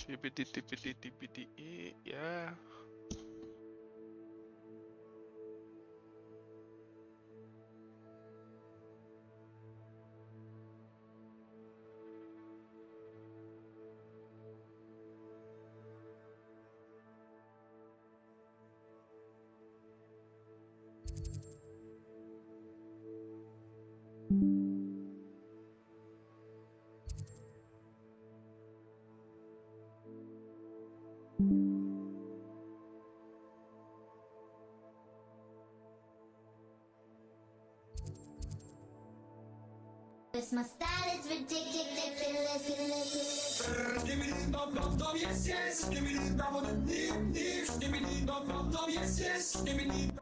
Tippity tippity tippity yeah. My style is ridiculous. Give me the dum dum dum, yes yes. Give me the dum dum dum, give me the dum dum dum, yes yes. Give me the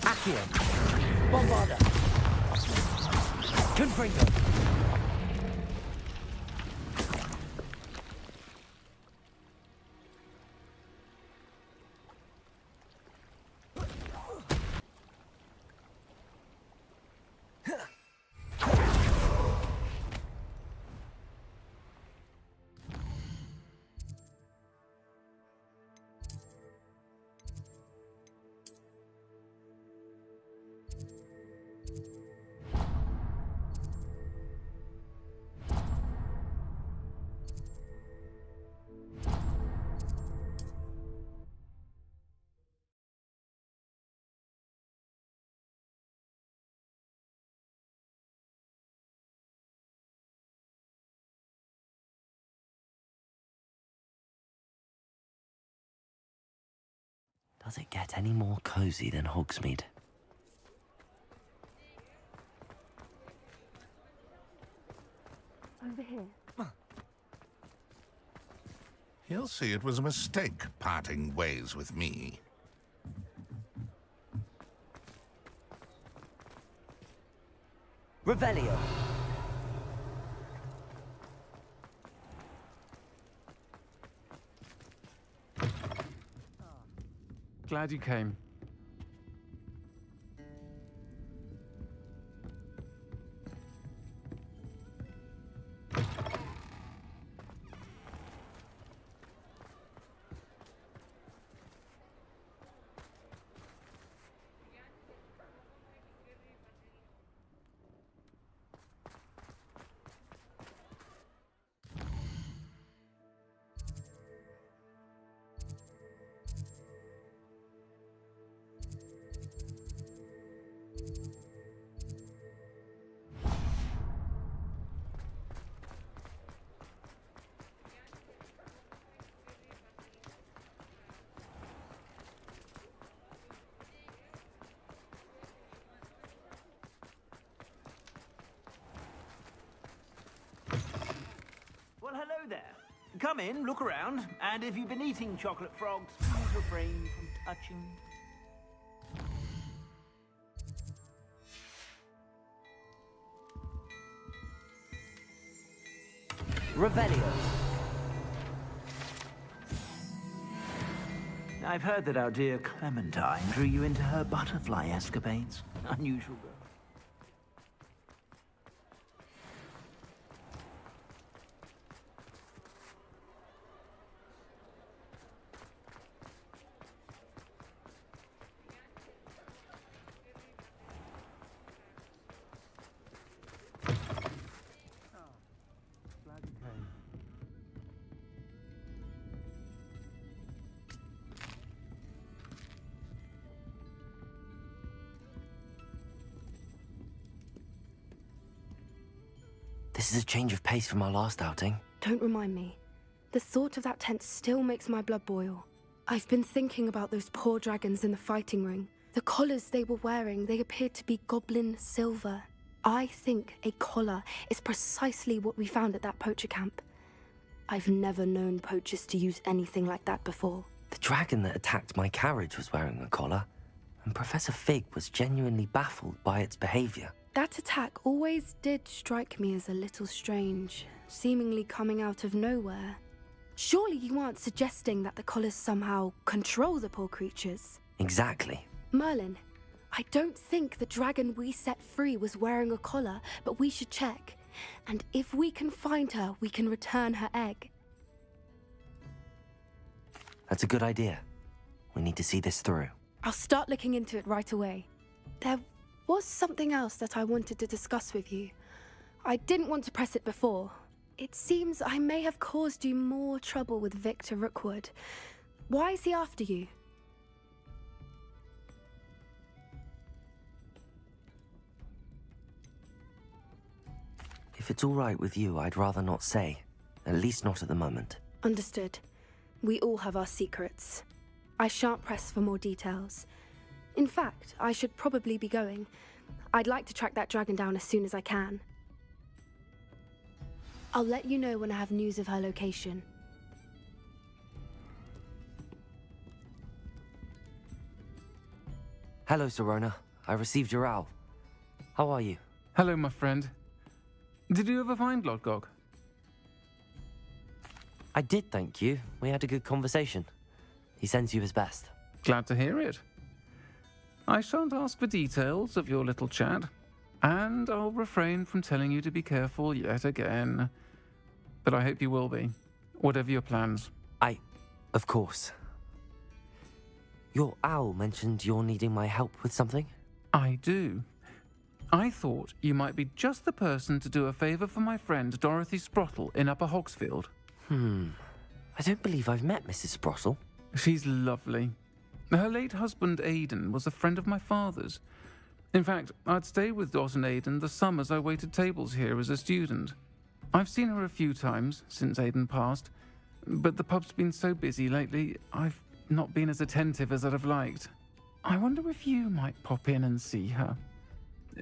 Accio. Bombarda. Confringo. Does it get any more cozy than Hogsmeade? Over here. He'll see it was a mistake parting ways with me. Revelio. Glad you came. Well, hello there. Come in, look around, and if you've been eating chocolate frogs, please refrain from touching. Revelio. I've heard that our dear Clementine drew you into her butterfly escapades. Unusual girl. This is a change of pace from our last outing. Don't remind me. The thought of that tent still makes my blood boil. I've been thinking about those poor dragons in the fighting ring. The collars they were wearing, they appeared to be goblin silver. I think a collar is precisely what we found at that poacher camp. I've never known poachers to use anything like that before. The dragon that attacked my carriage was wearing a collar, and Professor Fig was genuinely baffled by its behavior. That attack always did strike me as a little strange, seemingly coming out of nowhere. Surely you aren't suggesting that the collars somehow control the poor creatures? Exactly. Merlin, I don't think the dragon we set free was wearing a collar, but we should check. And if we can find her, we can return her egg. That's a good idea. We need to see this through. I'll start looking into it right away. There was something else that I wanted to discuss with you. I didn't want to press it before. It seems I may have caused you more trouble with Victor Rookwood. Why is he after you? If it's all right with you, I'd rather not say. At least not at the moment. Understood. We all have our secrets. I shan't press for more details. In fact, I should probably be going. I'd like to track that dragon down as soon as I can. I'll let you know when I have news of her location. Hello, Serona. I received your owl. How are you? Hello, my friend. Did you ever find Lodgog? I did, thank you. We had a good conversation. He sends you his best. Glad to hear it. I shan't ask for details of your little chat, and I'll refrain from telling you to be careful yet again. But I hope you will be, whatever your plans. Of course. Your owl mentioned you're needing my help with something? I do. I thought you might be just the person to do a favour for my friend Dorothy Sprottle in Upper Hogsfield. I don't believe I've met Mrs. Sprottle. She's lovely. Her late husband Aidan was a friend of my father's. In fact, I'd stayed with Dot and Aidan the summers I waited tables here as a student. I've seen her a few times since Aidan passed, but the pub's been so busy lately, I've not been as attentive as I'd have liked. I wonder if you might pop in and see her.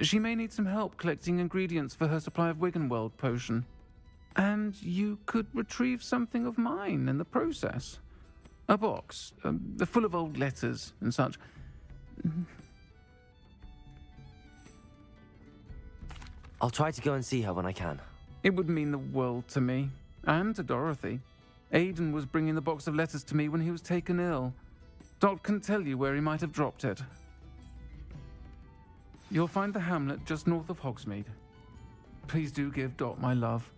She may need some help collecting ingredients for her supply of Wiggenweld potion. And you could retrieve something of mine in the process. A box, full of old letters and such. I'll try to go and see her when I can. It would mean the world to me, and to Dorothy. Aidan was bringing the box of letters to me when he was taken ill. Dot can tell you where he might have dropped it. You'll find the hamlet just north of Hogsmeade. Please do give Dot my love.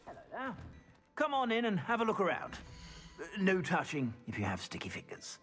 Hello there. Come on in and have a look around. No touching if you have sticky fingers.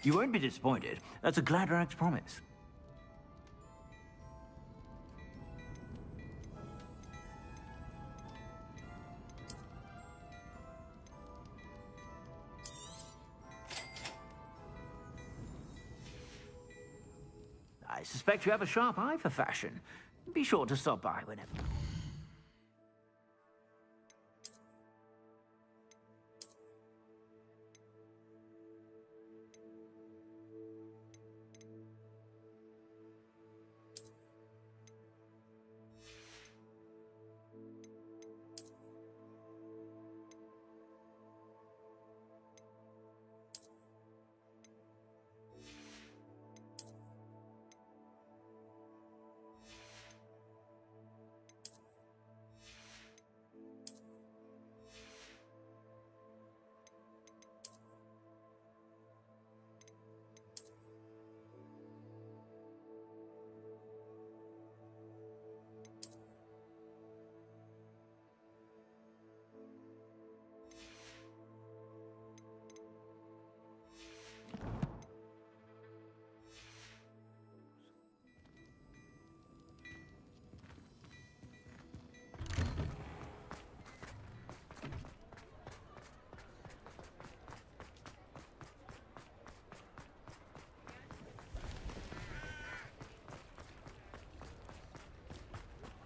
You won't be disappointed. That's a Gladrag's promise. I suspect you have a sharp eye for fashion. Be sure to stop by whenever.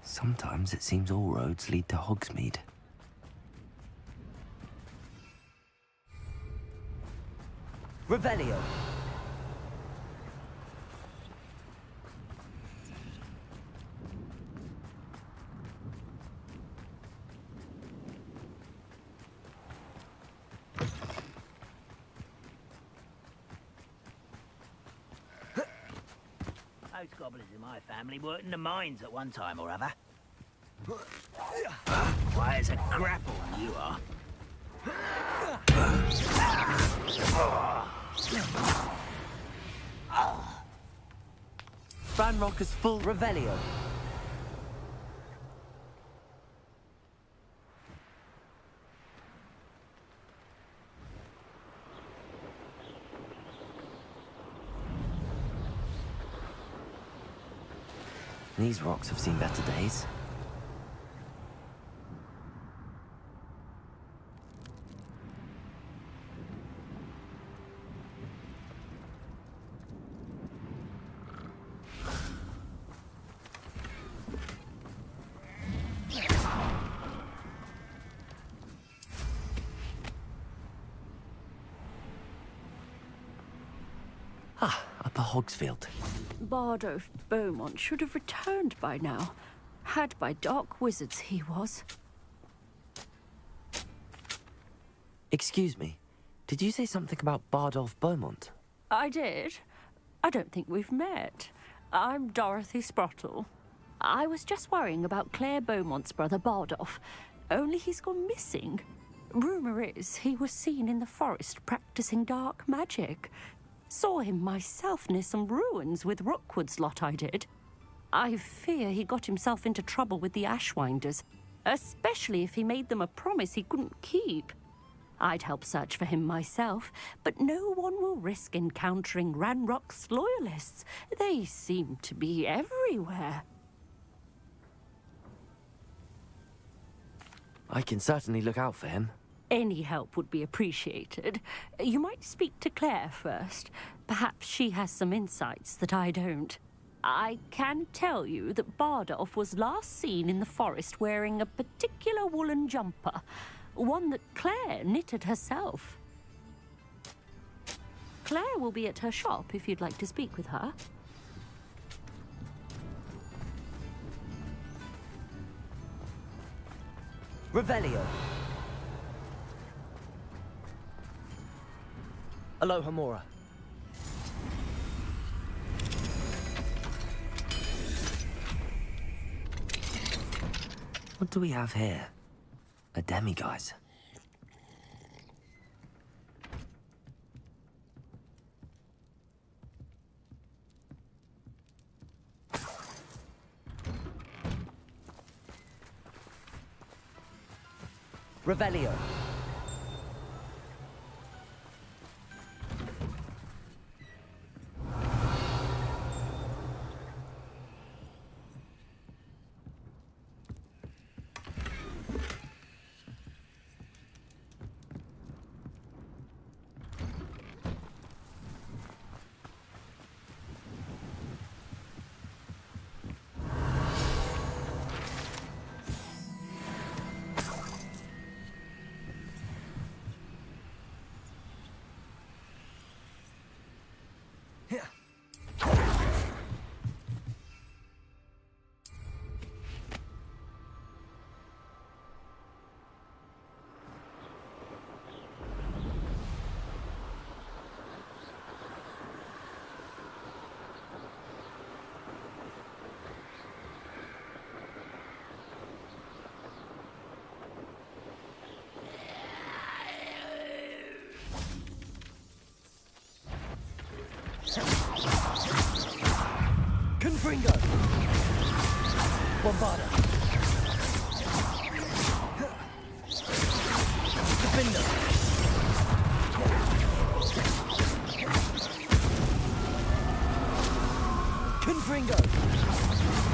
Sometimes it seems all roads lead to Hogsmeade. Revelio. Those goblins in my family worked in the mines at one time or other. Why, it's a grapple you are. Banrock full Revelio. These rocks have seen better days. Ah, Upper Hogsfield. Bardolph Beaumont should have returned by now. Had by dark wizards he was. Excuse me, did you say something about Bardolph Beaumont? I did. I don't think we've met. I'm Dorothy Sprottle. I was just worrying about Claire Beaumont's brother Bardolph, only he's gone missing. Rumour is he was seen in the forest practicing dark magic. Saw him myself near some ruins with Rookwood's lot I did. I fear he got himself into trouble with the Ashwinders, especially if he made them a promise he couldn't keep. I'd help search for him myself, but no one will risk encountering Ranrock's loyalists. They seem to be everywhere. I can certainly look out for him. Any help would be appreciated. You might speak to Claire first. Perhaps she has some insights that I don't. I can tell you that Bardolph was last seen in the forest wearing a particular woolen jumper, one that Claire knitted herself. Claire will be at her shop if you'd like to speak with her. Revelio. Aloha Mora. What do we have here? A demiguise. Revelio. Confringo! Bombarda! Defender! Confringo!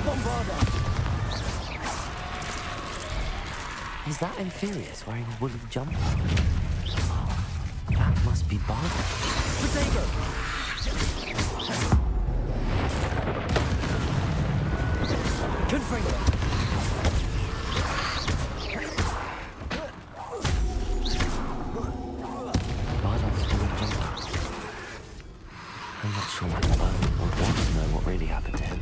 Bombarda! Is that Inferius wearing a woolly jumper? That must be Barda. Potato! Confringo! Bardolph's woolly jumper. I'm not sure what Bardolph would want to know what really happened to him.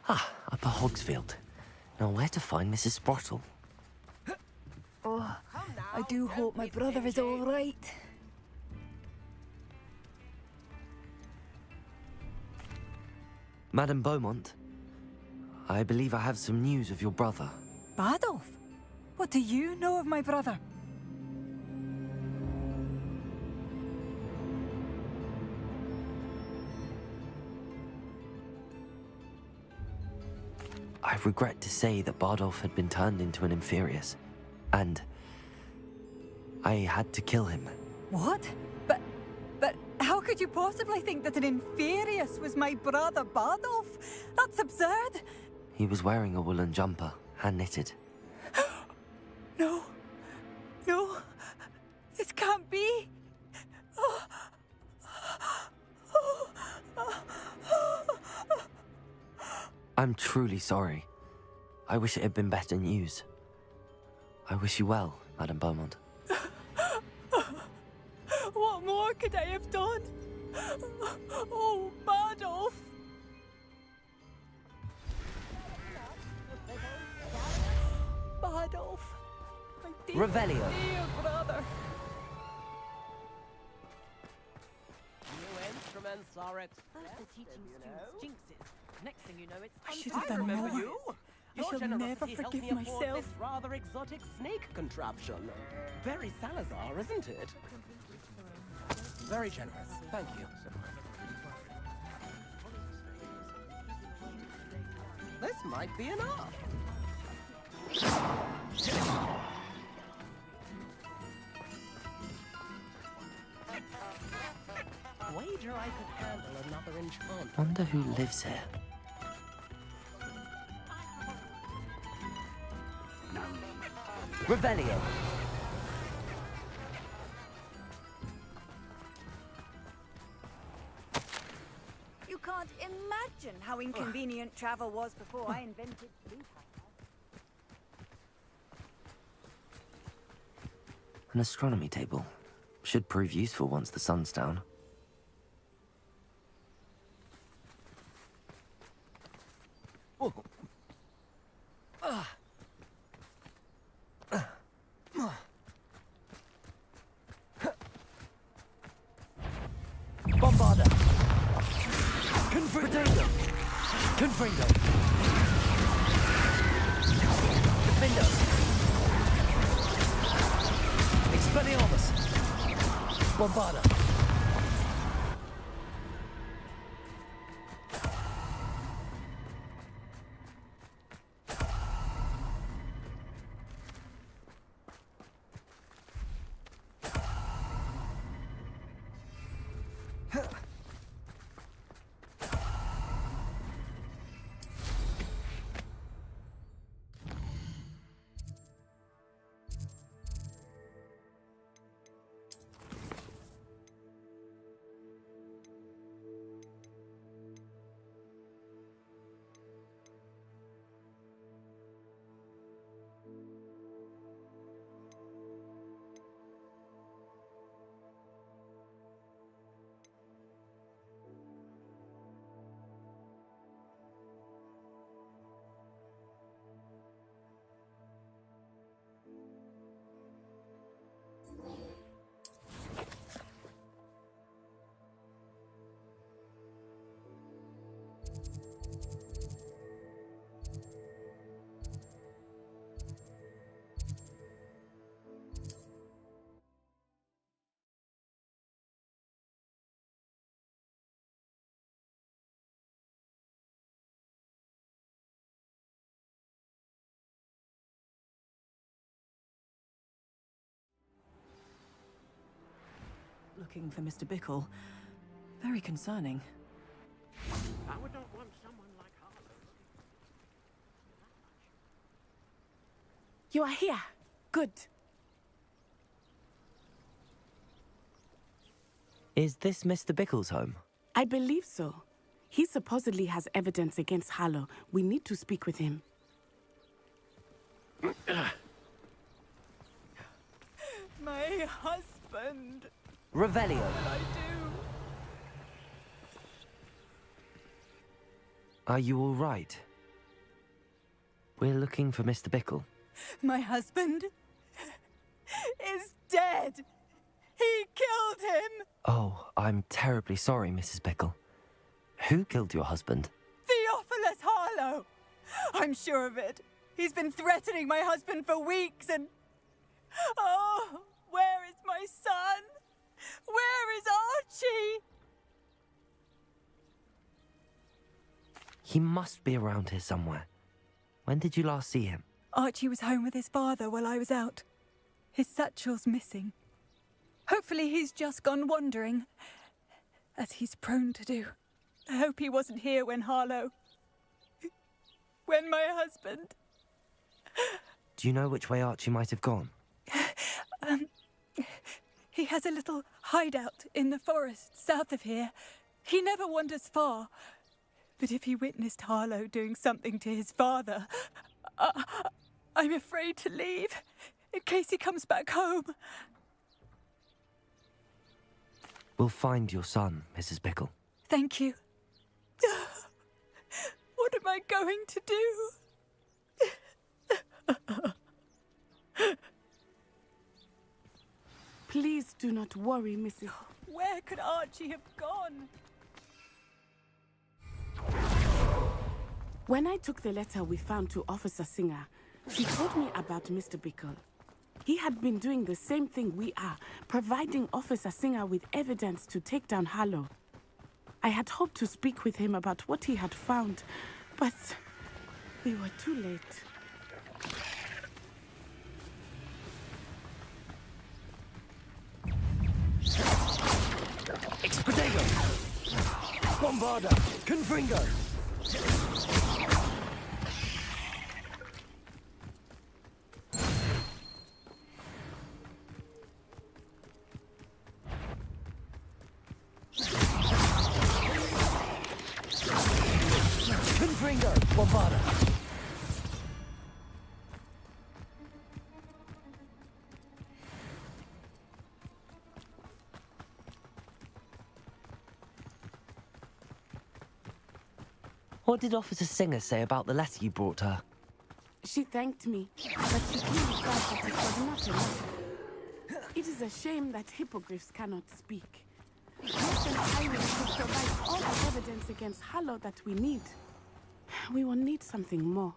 Ah, Upper Hogsfield. Now where to find Mrs. Sprottle? Oh, I do hope my brother is all right. Madame Beaumont? I believe I have some news of your brother. Badolf? What do you know of my brother? I regret to say that Bardolph had been turned into an Inferius, and I had to kill him. What? But how could you possibly think that an Inferius was my brother Bardolf? That's absurd. He was wearing a woolen jumper, hand-knitted. No. No. This can't be. I'm truly sorry. I wish it had been better news. I wish you well, Madame Beaumont. What more could I have done? Oh, Bardolf. Bardolf. My dear, Revelio. dear brother. New instruments are expensive, you know. Jinxes. Next thing you know, it's I should have done remember more. you. I shall never forgive Afford myself. this rather exotic snake contraption. Very Salazar, isn't it? Very generous. Thank you. This might be enough. Wager I could handle another enchantment. Wonder who lives here. Revelio. You can't imagine how inconvenient travel was before I invented blue. An astronomy table. Should prove useful once the sun's down. Bombarda! Confringo! Confringo! Defendo! Expelliarmus! Bombarda! Looking for Mr. Bickle. Very concerning. I would not want someone like Harlow. You are here. Good. Is this Mr. Bickle's home? I believe so. He supposedly has evidence against Harlow. We need to speak with him. My husband. Revelio. What did I do? Are you all right? We're looking for Mr. Bickle. My husband is dead. He killed him. Oh, I'm terribly sorry, Mrs. Bickle. Who killed your husband? Theophilus Harlow. I'm sure of it. He's been threatening my husband for weeks and... Oh, where is my son? Where is Archie? He must be around here somewhere. When did you last see him? Archie was home with his father while I was out. His satchel's missing. Hopefully he's just gone wandering, as he's prone to do. I hope he wasn't here when Harlow... when my husband... Do you know which way Archie might have gone? He has a little hideout in the forest south of here. He never wanders far. But if he witnessed Harlow doing something to his father, I'm afraid to leave, in case he comes back home. We'll find your son, Mrs. Bickle. Thank you. What am I going to do? Please do not worry, Mrs. Where could Archie have gone? When I took the letter we found to Officer Singer, she told me about Mr. Bickle. He had been doing the same thing we are, providing Officer Singer with evidence to take down Harlow. I had hoped to speak with him about what he had found, but we were too late. Expedego! Bombarda! Confringo! Confringo! Bombarda! What did Officer Singer say about the letter you brought her? She thanked me, but she clearly felt that it was not enough. It is a shame that hippogriffs cannot speak. Captain Iris could provide all the evidence against Harlow that we need. We will need something more.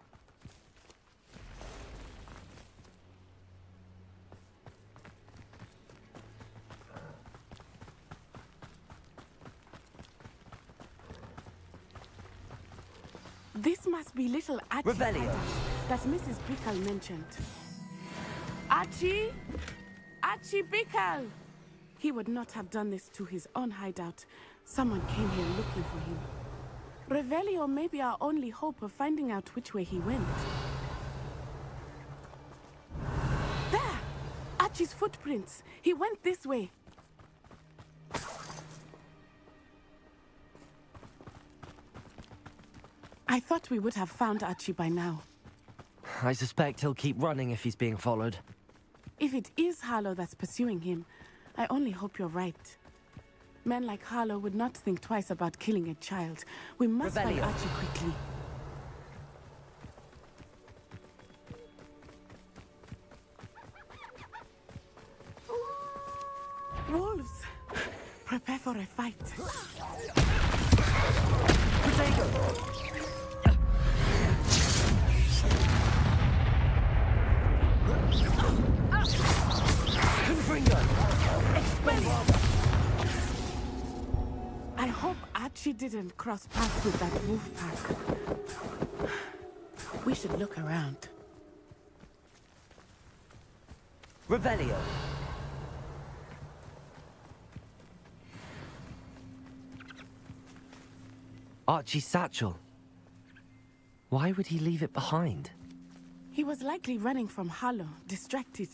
This must be little Archie Revelio. that Mrs. Bickle mentioned. Archie? Archie Bickle! He would not have done this to his own hideout. Someone came here looking for him. Revelio may be our only hope of finding out which way he went. There! Archie's footprints. He went this way. I thought we would have found Archie by now. I suspect he'll keep running if he's being followed. If it is Harlow that's pursuing him, I only hope you're right. Men like Harlow would not think twice about killing a child. We must find Revelio. Archie quickly. Wolves! Prepare for a fight. Potato! Confringo! I hope Archie didn't cross paths with that wolf pack. We should look around. Revelio! Archie's satchel. Why would he leave it behind? He was likely running from Harlow, distracted.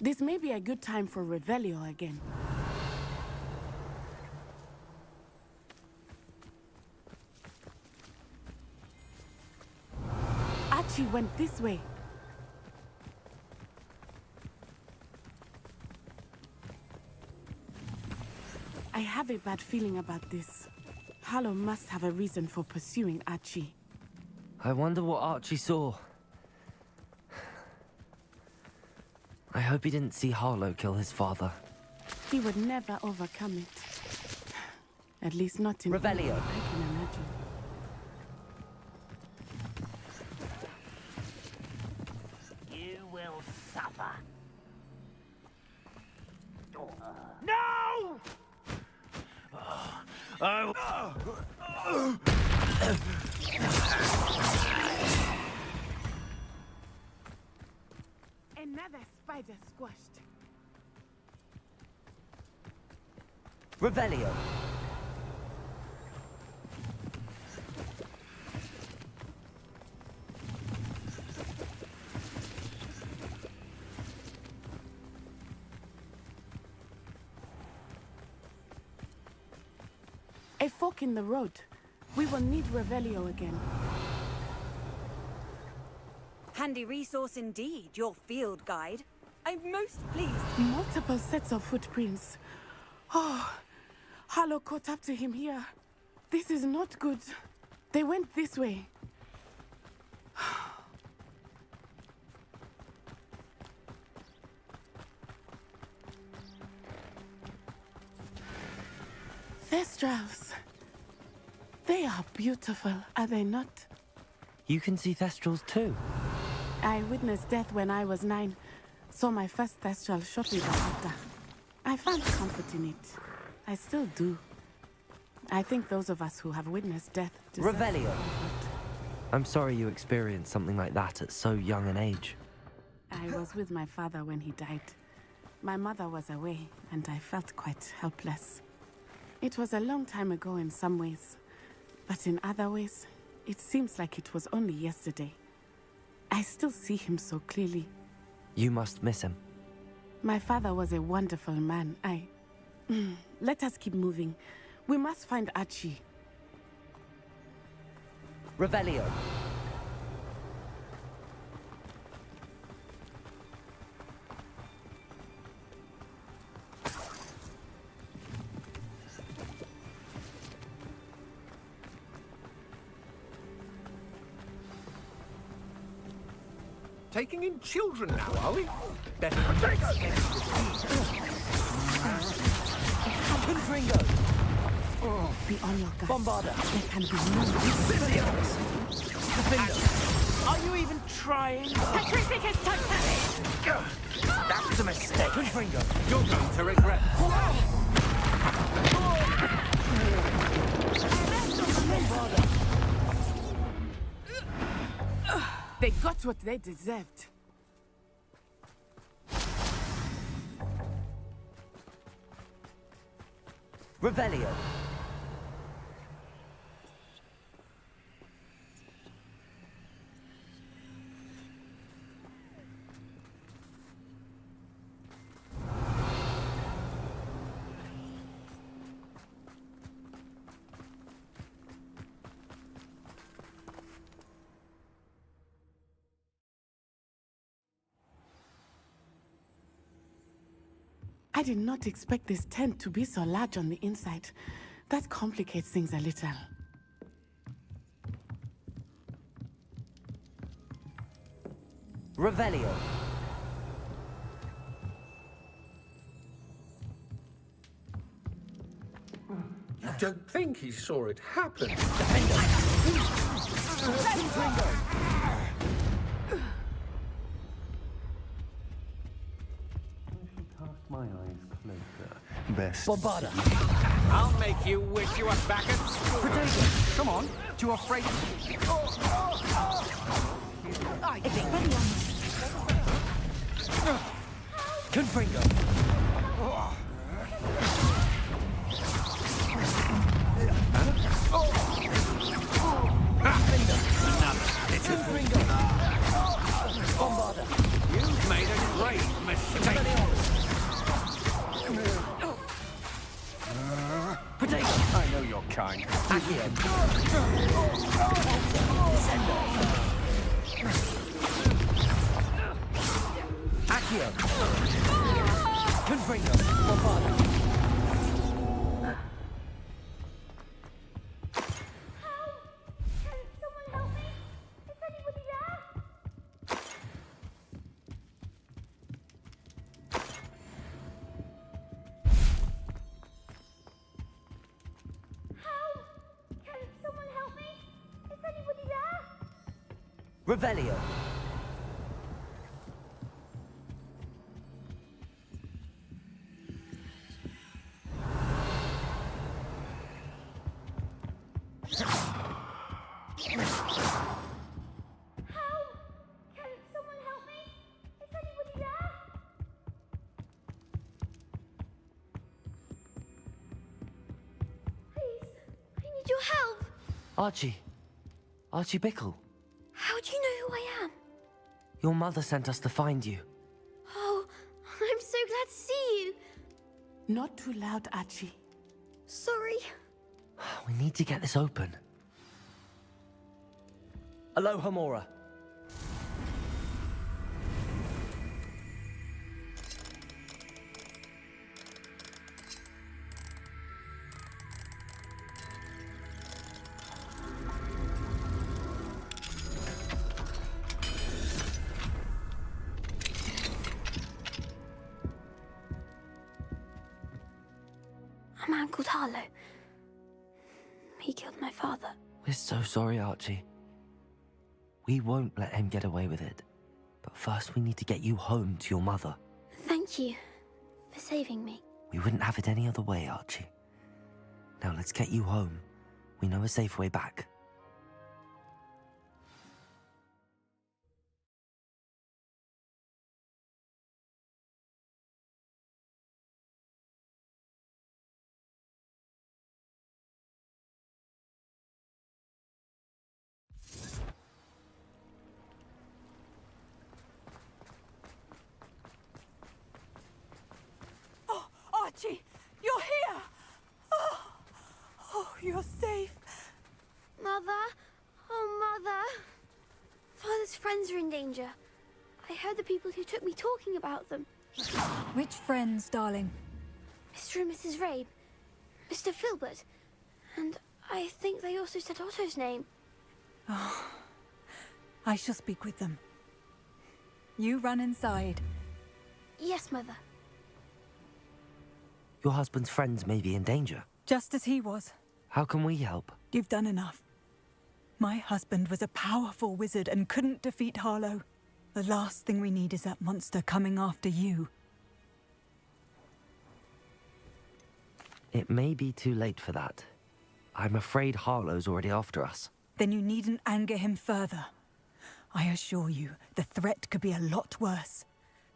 This may be a good time for Revelio again. Archie went this way. I have a bad feeling about this. Harlow must have a reason for pursuing Archie. I wonder what Archie saw. I hope he didn't see Harlow kill his father. He would never overcome it. At least not in Revelio. I can imagine. Another spider squashed. Revelio. A fork in the road. We will need Revelio again. Handy resource indeed, your field guide. I'm most pleased. Multiple sets of footprints. Oh, Harlow caught up to him here. This is not good. They went this way. Thestrals. They are beautiful, are they not? You can see Thestrals too. I witnessed death when I was 9. Saw my first Thestral shortly thereafter. I found comfort in it. I still do. I think those of us who have witnessed death deserve Revelio. comfort. I'm sorry you experienced something like that at so young an age. I was with my father when he died. My mother was away, and I felt quite helpless. It was a long time ago in some ways, but in other ways, it seems like it was only yesterday. I still see him so clearly. You must miss him. My father was a wonderful man. Let us keep moving. We must find Archie. Revelio. Taking in children now, are we? Better protect us. Confringo. Be on your guard. Bombarda. There can be no Incendios. Defender. Are you even trying? Petrificus totalus! That was a mistake. Confringo. You're going to regret. They got what they deserved. Revelio. I did not expect this tent to be so large on the inside. That complicates things a little. Revelio. You don't think he saw it happen? My eyes closer. Best. Bombarda. I'll make you wish you were back at school. Come on, too afraid. Confringo. Bombarda. You've made a great mistake. I know you're kind. Accio. Accio. Confringo. Bombarda. Revelio. Can someone help me? Is anybody there? Please, I need your help. Archie. Archie Bickle. How do you know who I am? Your mother sent us to find you. Oh, I'm so glad to see you. Not too loud, Archie. Sorry. We need to get this open. Aloha, Mora. A man called Harlow. He killed my father. We're so sorry, Archie. We won't let him get away with it. But first we need to get you home to your mother. Thank you for saving me. We wouldn't have it any other way, Archie. Now let's get you home. We know a safe way back. Oh, Archie, you're here! Oh, you're safe. Mother? Oh, Mother. Father's friends are in danger. I heard the people who took me talking about them. Which friends, darling? Mr. and Mrs. Rabe, Mr. Filbert, and I think they also said Otto's name. Oh, I shall speak with them. You run inside. Yes, Mother. Your husband's friends may be in danger. Just as he was. How can we help? You've done enough. My husband was a powerful wizard and couldn't defeat Harlow. The last thing we need is that monster coming after you. It may be too late for that. I'm afraid Harlow's already after us. Then you needn't anger him further. I assure you, the threat could be a lot worse.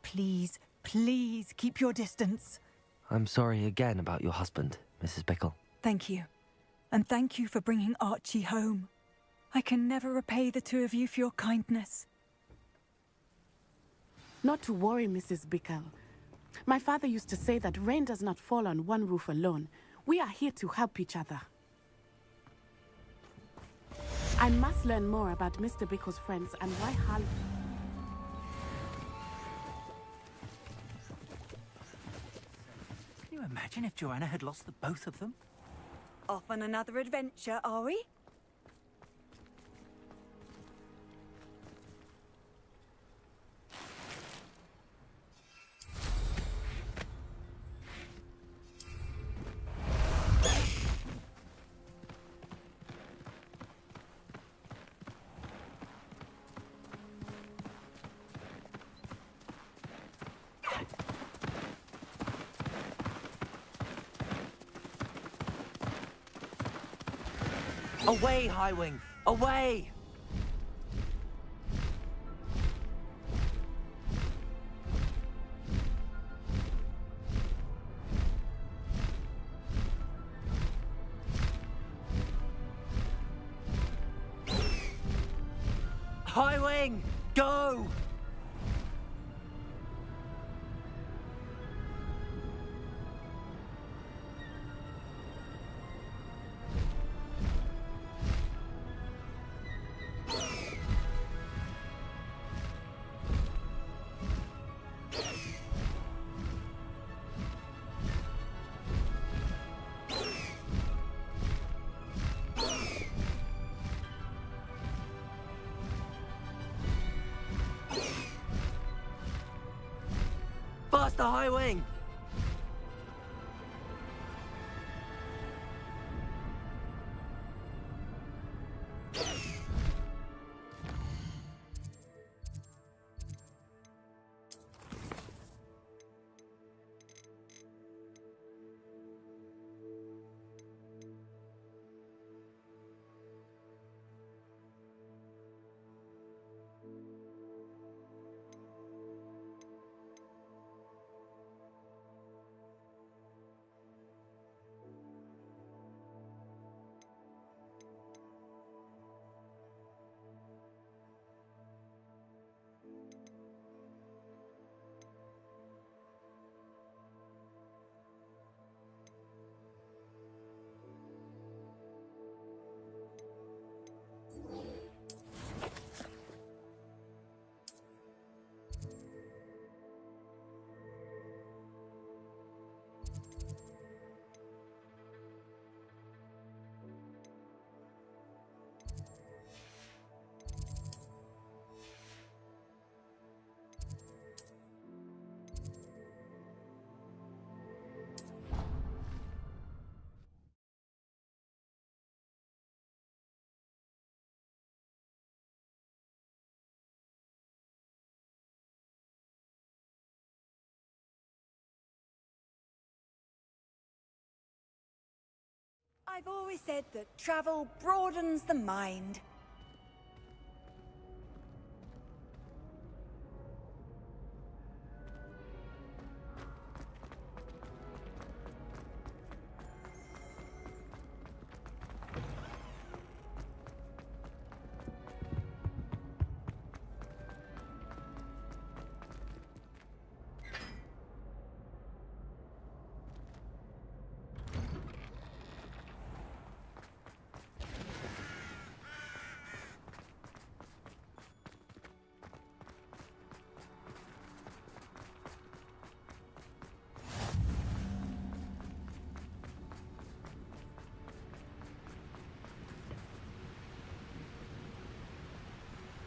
Please, please keep your distance. I'm sorry again about your husband, Mrs. Bickle. Thank you. And thank you for bringing Archie home. I can never repay the two of you for your kindness. Not to worry, Mrs. Bickle. My father used to say that rain does not fall on one roof alone. We are here to help each other. I must learn more about Mr. Bickle's friends and why Harlow... Can you imagine if Joanna had lost the both of them? Off on another adventure, are we? Away, Highwing! Away! Highwing! Go! Faster, Highwing! I've always said that travel broadens the mind.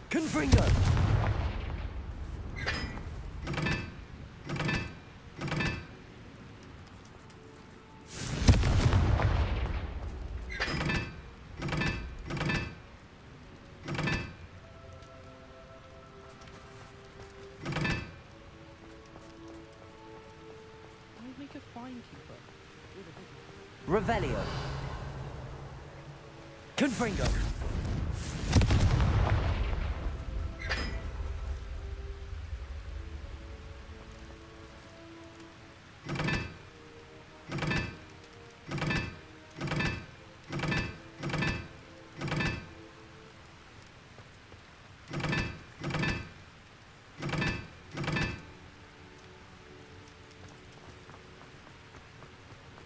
Confringo! Make a fine keeper. Revelio. Confringo.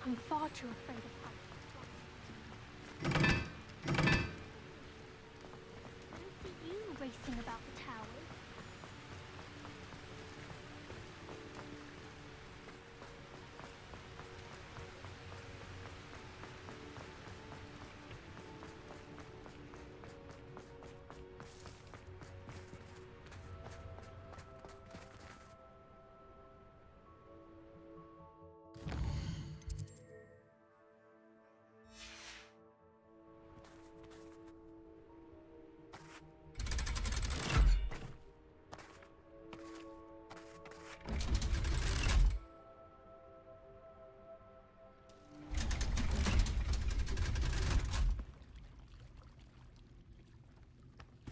I'm far too afraid of heights. I don't see you racing about the towers.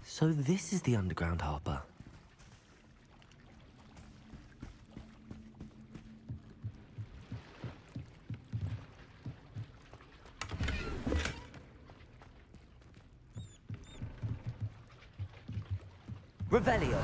So this is the underground harbour. Revelio.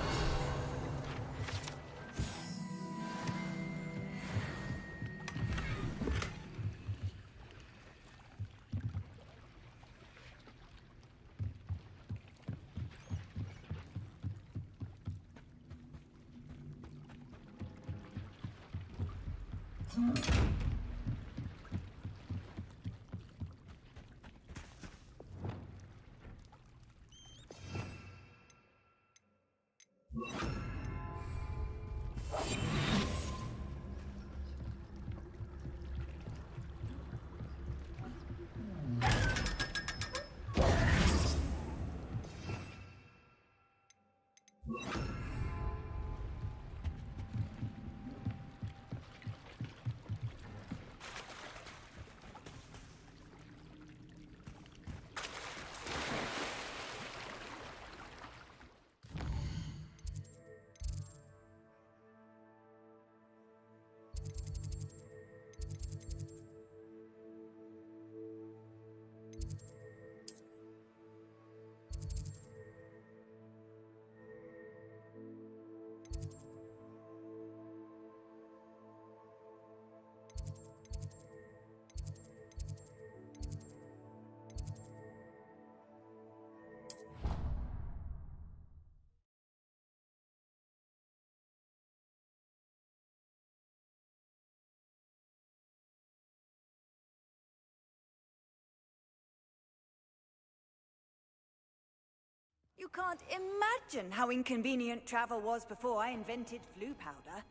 You can't imagine how inconvenient travel was before I invented flu powder.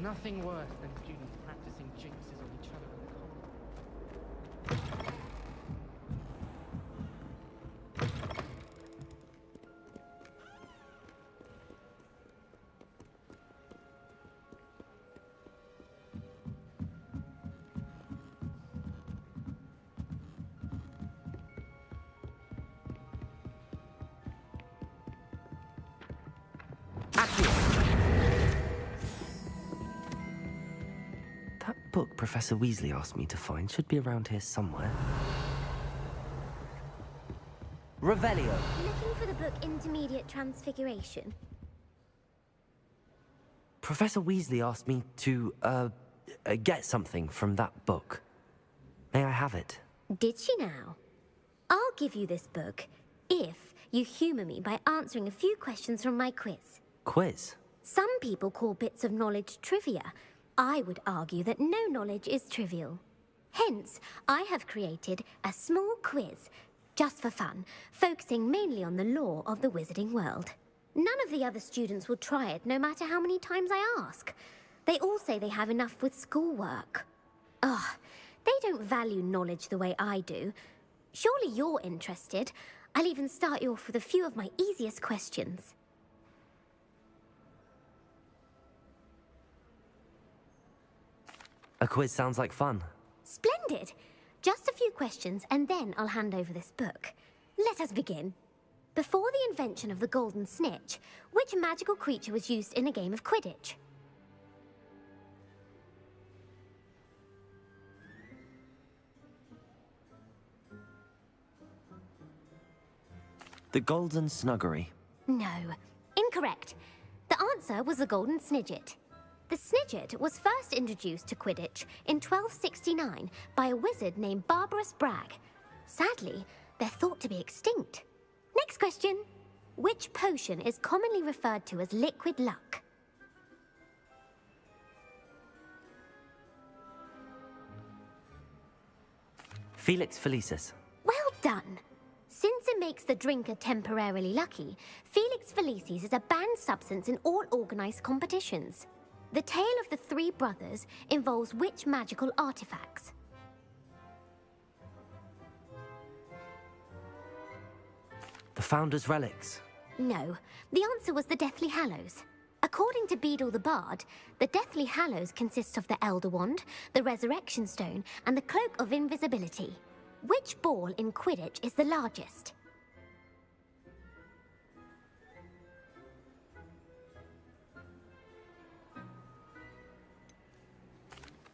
nothing worse than students practicing jinxes on each other in the corridor. That book Professor Weasley asked me to find should be around here somewhere. Revelio. Looking for the book Intermediate Transfiguration? Professor Weasley asked me to, get something from that book. May I have it? Did she now? I'll give you this book if you humour me by answering a few questions from my quiz. Quiz? Some people call bits of knowledge trivia. I would argue that no knowledge is trivial. Hence, I have created a small quiz, just for fun, focusing mainly on the lore of the wizarding world. None of the other students will try it, no matter how many times I ask. They all say they have enough with schoolwork. Ugh, they don't value knowledge the way I do. Surely you're interested. I'll even start you off with a few of my easiest questions. A quiz sounds like fun. Splendid! Just a few questions, and then I'll hand over this book. Let us begin. Before the invention of the golden snitch, which magical creature was used in a game of Quidditch? The Golden Snuggery. No, incorrect. The answer was the golden snidget. The snidget was first introduced to Quidditch in 1269 by a wizard named Barbarous Bragg. Sadly, they're thought to be extinct. Next question. Which potion is commonly referred to as liquid luck? Felix Felicis. Well done. Since it makes the drinker temporarily lucky, Felix Felicis is a banned substance in all organized competitions. The tale of the three brothers involves which magical artifacts? The Founder's Relics. No, the answer was the Deathly Hallows. According to Beedle the Bard, the Deathly Hallows consists of the Elder Wand, the Resurrection Stone, and the Cloak of Invisibility. Which ball in Quidditch is the largest?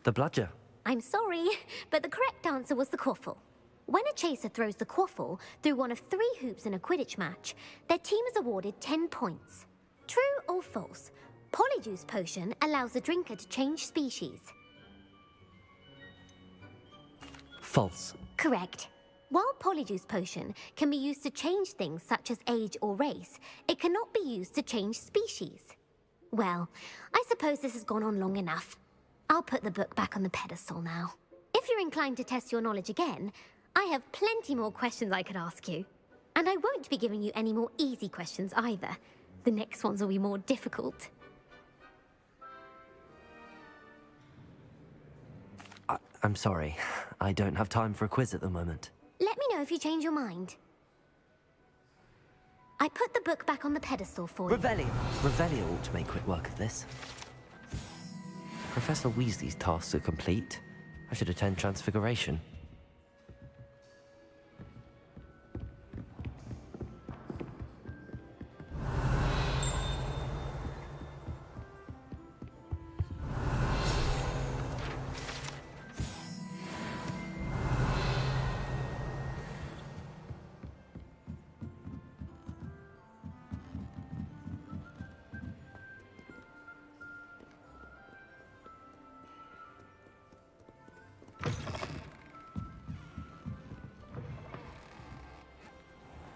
The Bludger. I'm sorry, but the correct answer was the quaffle. When a chaser throws the quaffle through one of 3 hoops in a Quidditch match, their team is awarded 10 points. True or false? Polyjuice Potion allows the drinker to change species. False. Correct. While Polyjuice Potion can be used to change things such as age or race, it cannot be used to change species. Well, I suppose this has gone on long enough. I'll put the book back on the pedestal now. If you're inclined to test your knowledge again, I have plenty more questions I could ask you. And I won't be giving you any more easy questions either. The next ones will be more difficult. I'm sorry. I don't have time for a quiz at the moment. Let me know if you change your mind. I put the book back on the pedestal for you. Revelio. Revelio ought to make quick work of this. Professor Weasley's tasks are complete. I should attend Transfiguration.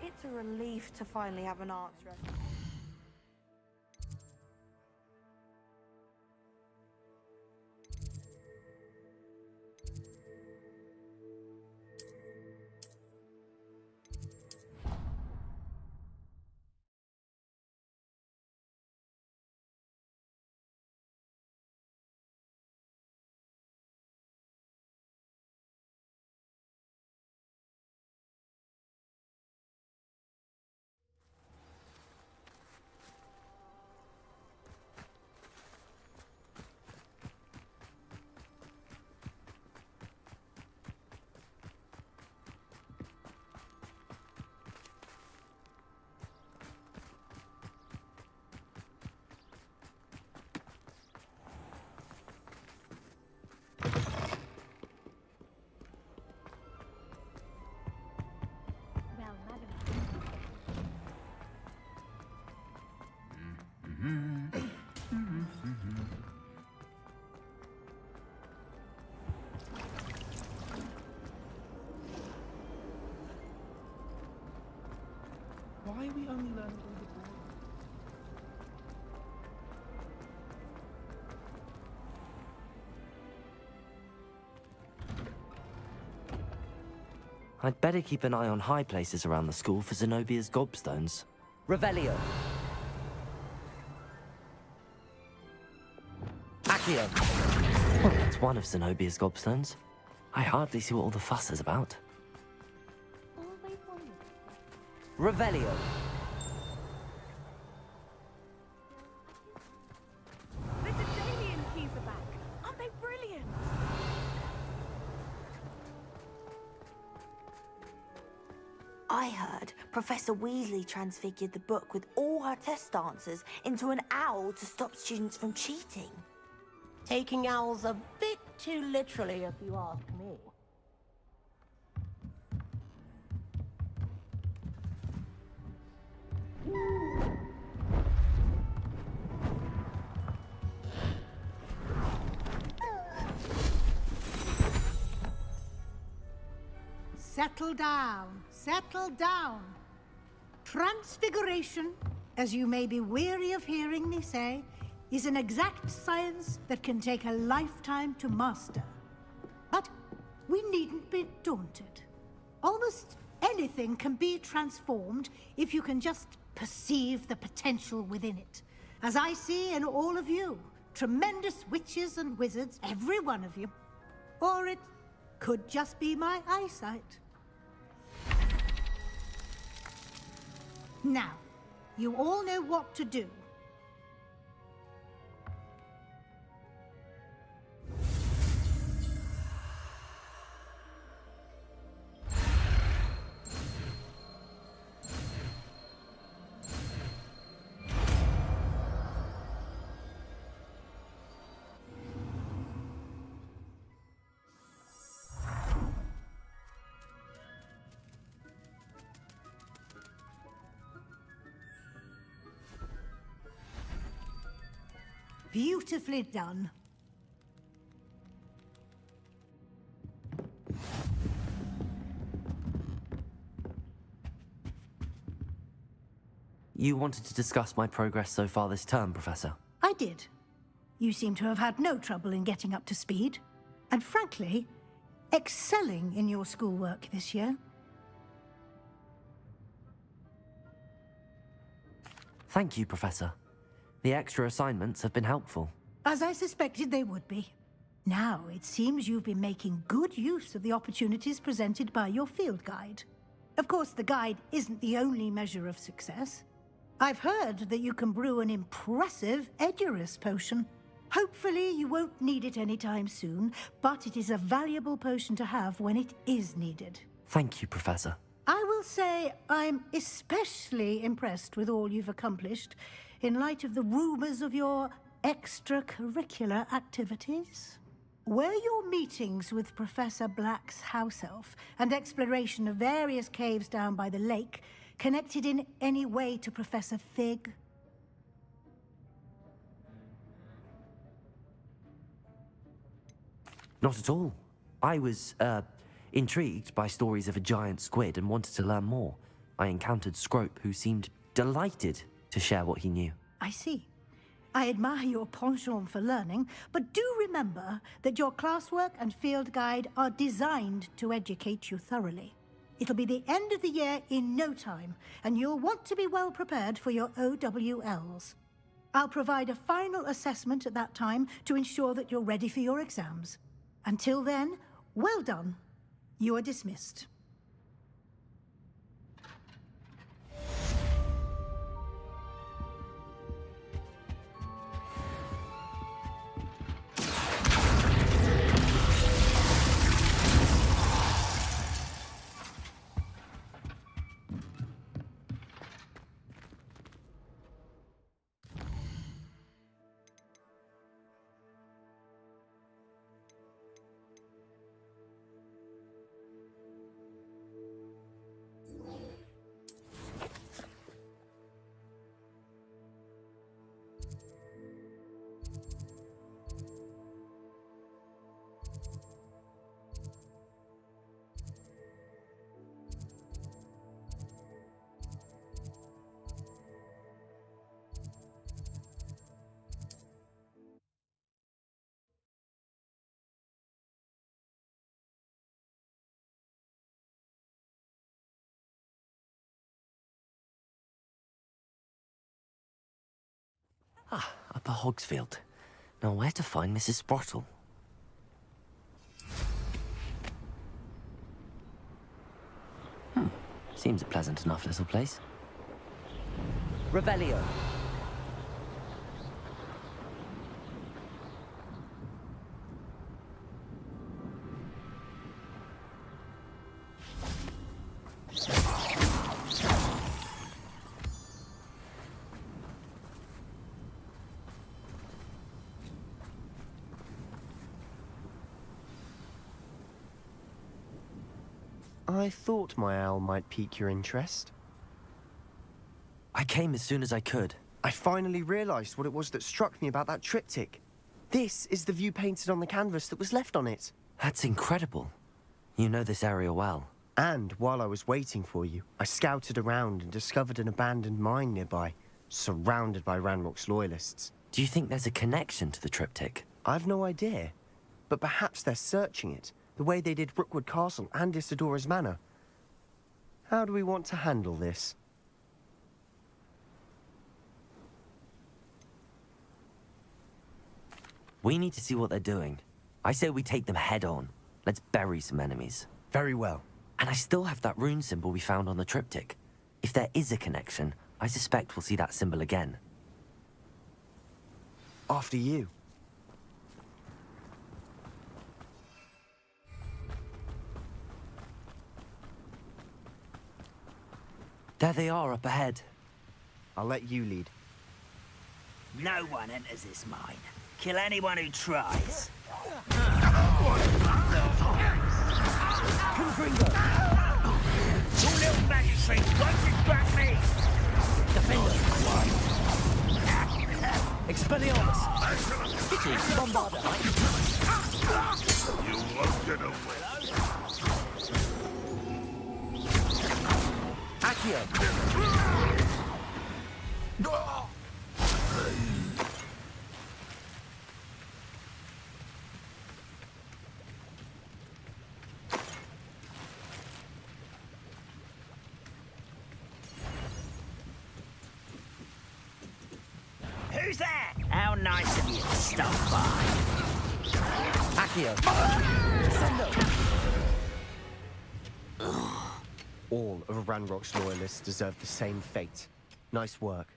It's a relief to finally have an answer. Why are we only learning all the boys? I'd better keep an eye on high places around the school for Zenobia's gobstones. Revelio. Accio! Well, that's one of Zenobia's gobstones. I hardly see what all the fuss is about. Revelio. The Daedalian keys are back. Aren't they brilliant? I heard Professor Weasley transfigured the book with all her test answers into an owl to stop students from cheating. Taking owls a bit too literally, if you ask me. Settle down, settle down. Transfiguration, as you may be weary of hearing me say, is an exact science that can take a lifetime to master. But we needn't be daunted. Almost anything can be transformed if you can just perceive the potential within it. As I see in all of you, tremendous witches and wizards, every one of you. Or it could just be my eyesight. Now, you all know what to do. Beautifully done. You wanted to discuss my progress so far this term, Professor? I did. You seem to have had no trouble in getting up to speed. And frankly, excelling in your schoolwork this year. Thank you, Professor. The extra assignments have been helpful. As I suspected they would be. Now, it seems you've been making good use of the opportunities presented by your field guide. Of course, the guide isn't the only measure of success. I've heard that you can brew an impressive Edurus potion. Hopefully, you won't need it anytime soon, but it is a valuable potion to have when it is needed. Thank you, Professor. I will say I'm especially impressed with all you've accomplished in light of the rumors of your extracurricular activities. Were your meetings with Professor Black's house elf and exploration of various caves down by the lake connected in any way to Professor Fig? Not at all. I was, intrigued by stories of a giant squid and wanted to learn more. I encountered Scrope, who seemed delighted to share what he knew. I see. I admire your penchant for learning, but do remember that your classwork and field guide are designed to educate you thoroughly. It'll be the end of the year in no time, and you'll want to be well prepared for your OWLs. I'll provide a final assessment at that time to ensure that you're ready for your exams. Until then, well done. You are dismissed. Upper Hogsfield. Now where to find Mrs. Sprottle? Seems a pleasant enough little place. Revelio. I thought my owl might pique your interest. I came as soon as I could. I finally realized what it was that struck me about that triptych. This is the view painted on the canvas that was left on it. That's incredible. You know this area well. And while I was waiting for you, I scouted around and discovered an abandoned mine nearby, surrounded by Ranrock's loyalists. Do you think there's a connection to the triptych? I've no idea, but perhaps they're searching it, the way they did Rookwood Castle and Isidora's Manor. How do we want to handle this? We need to see what they're doing. I say we take them head on. Let's bury some enemies. Very well. And I still have that rune symbol we found on the triptych. If there is a connection, I suspect we'll see that symbol again. After you. There they are up ahead. I'll let you lead. No one enters this mine. Kill anyone who tries. Confringo. Your little magistrate won't distract me. Defender. Expelliarmus. Kitty. Bombarda. You won't get away. Accio. Who's that? How nice of you to stop by. Accio. Sendo. All of Ranrock's loyalists deserve the same fate. Nice work.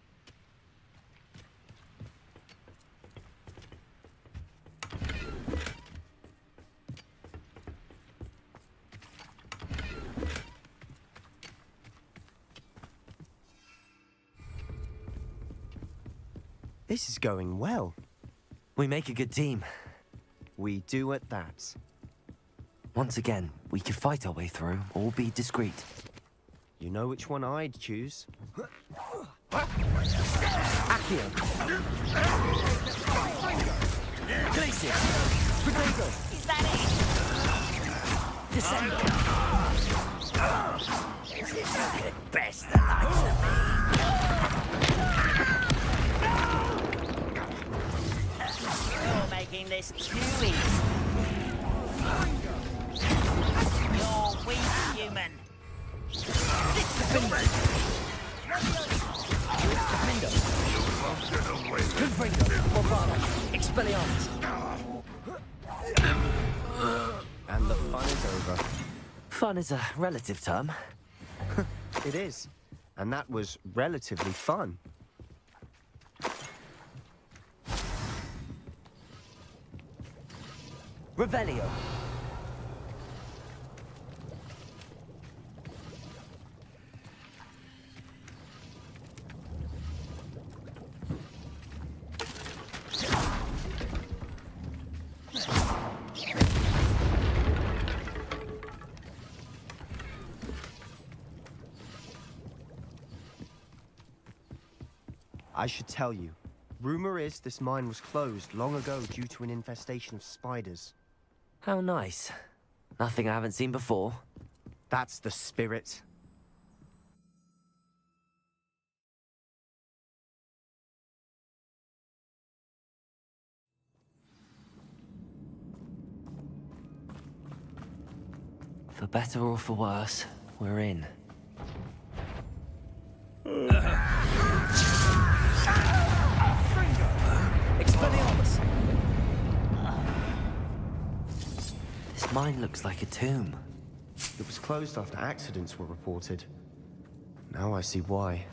This is going well. We make a good team. We do at that. Once again, we could fight our way through, or be discreet. You know which one I'd choose. Accio. Glacier. Protego. Is that it? Descendo. Is it the best the likes of me? You're making this too easy. You're weak, human. Defender. Confringo. Bombarda. Expelliarmus. And the fun is over. Fun is a relative term. It is. And that was relatively fun. Revelio. I should tell you. Rumor is this mine was closed long ago due to an infestation of spiders. How nice. Nothing I haven't seen before. That's the spirit. For better or for worse, we're in. Mine looks like a tomb. It was closed after accidents were reported. Now I see why.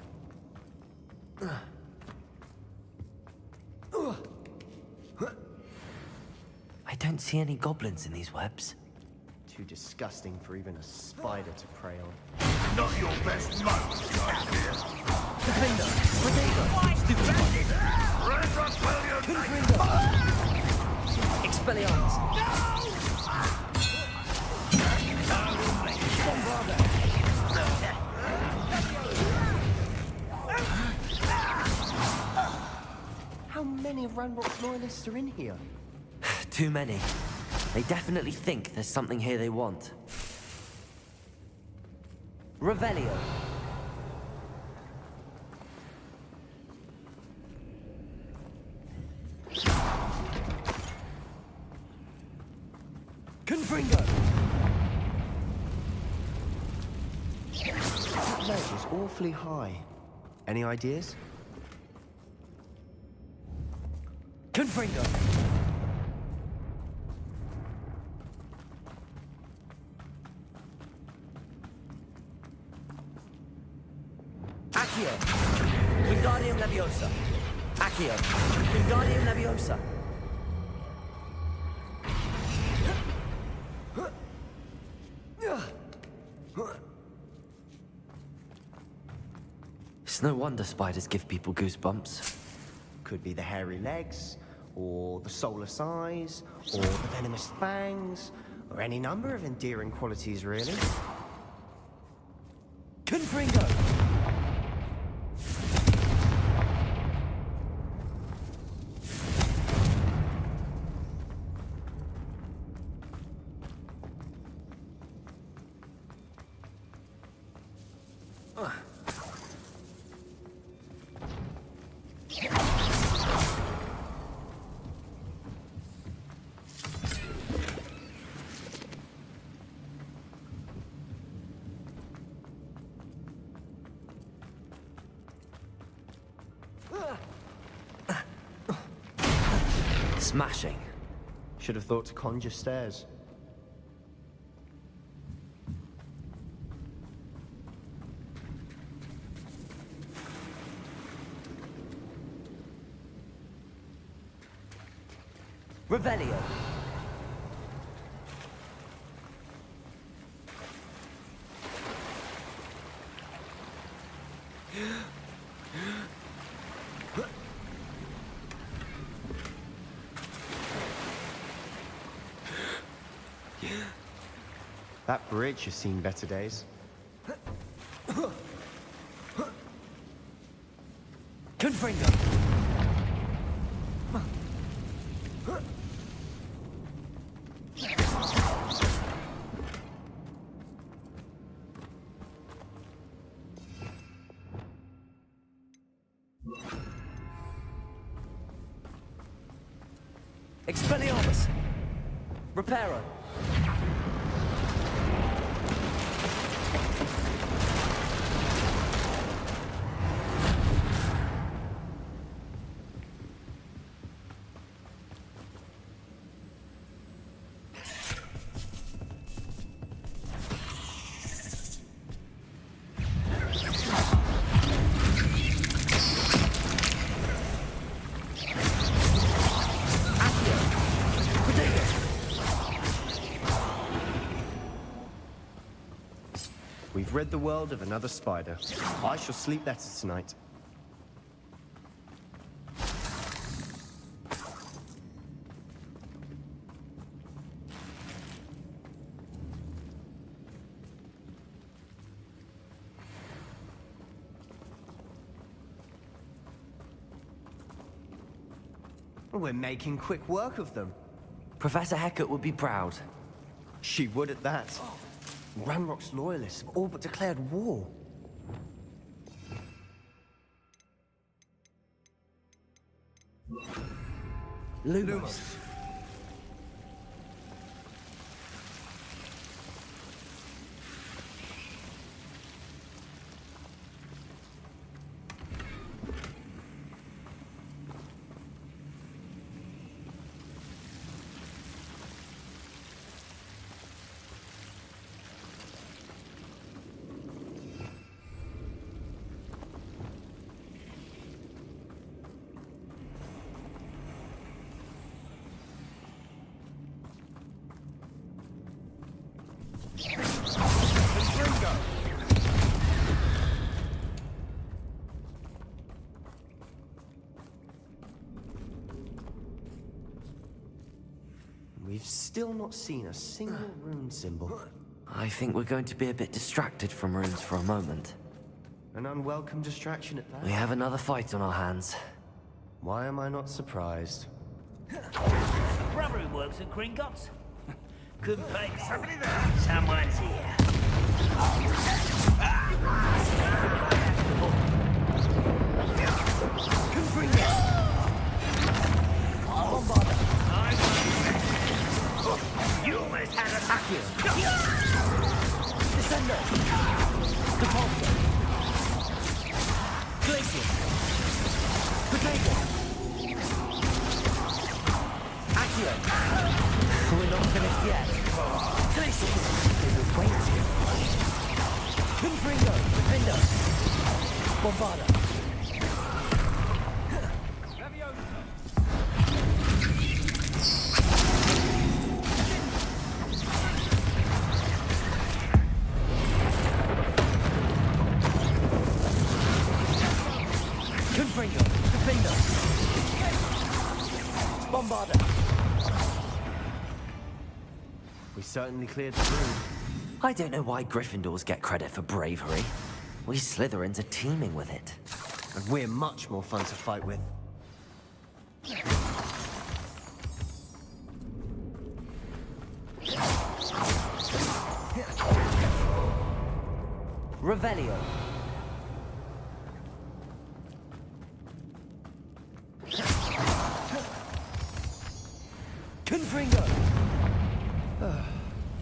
I don't see any goblins in these webs. Too disgusting for even a spider to prey on. Not your best moment, I fear. Defender! Potato! Stupid Confringo! Expelliarmus! Bombarda! How many of Ranrock's loyalists are in here? Too many. They definitely think there's something here they want. Revelio! Confringo! That ledge is awfully high. Any ideas? Confringo! Accio! Wingardium Leviosa! Accio! Wingardium Leviosa! It's no wonder spiders give people goosebumps. Could be the hairy legs, or the soulless eyes, or the venomous fangs, or any number of endearing qualities, really. Confringo! Smashing. Should have thought to conjure stairs. Revelio! That bridge has seen better days. Confringo! Expelliarmus! Reparo! We've rid the world of another spider. I shall sleep better tonight. We're making quick work of them. Professor Hecat would be proud. She would at that. Ranrock's loyalists have all but declared war. Lumos. we've still not seen a single rune symbol. I think we're going to be a bit distracted from runes for a moment. An unwelcome distraction at that. We have another fight on our hands. Why am I not surprised? Brother who works at Gringotts. Couldn't pay. Somebody there. Someone's here. You almost had a Accio. Descendo. Repulsor. Glacier. Potato. Accio. We're not finished yet. Glacier. Wait. Confringo. Defender. Bombarda. Confringo. Defender. Bombarda. We certainly cleared the room. I don't know why Gryffindors get credit for bravery. We Slytherins are teeming with it. And we're much more fun to fight with. Revelio. Confringo.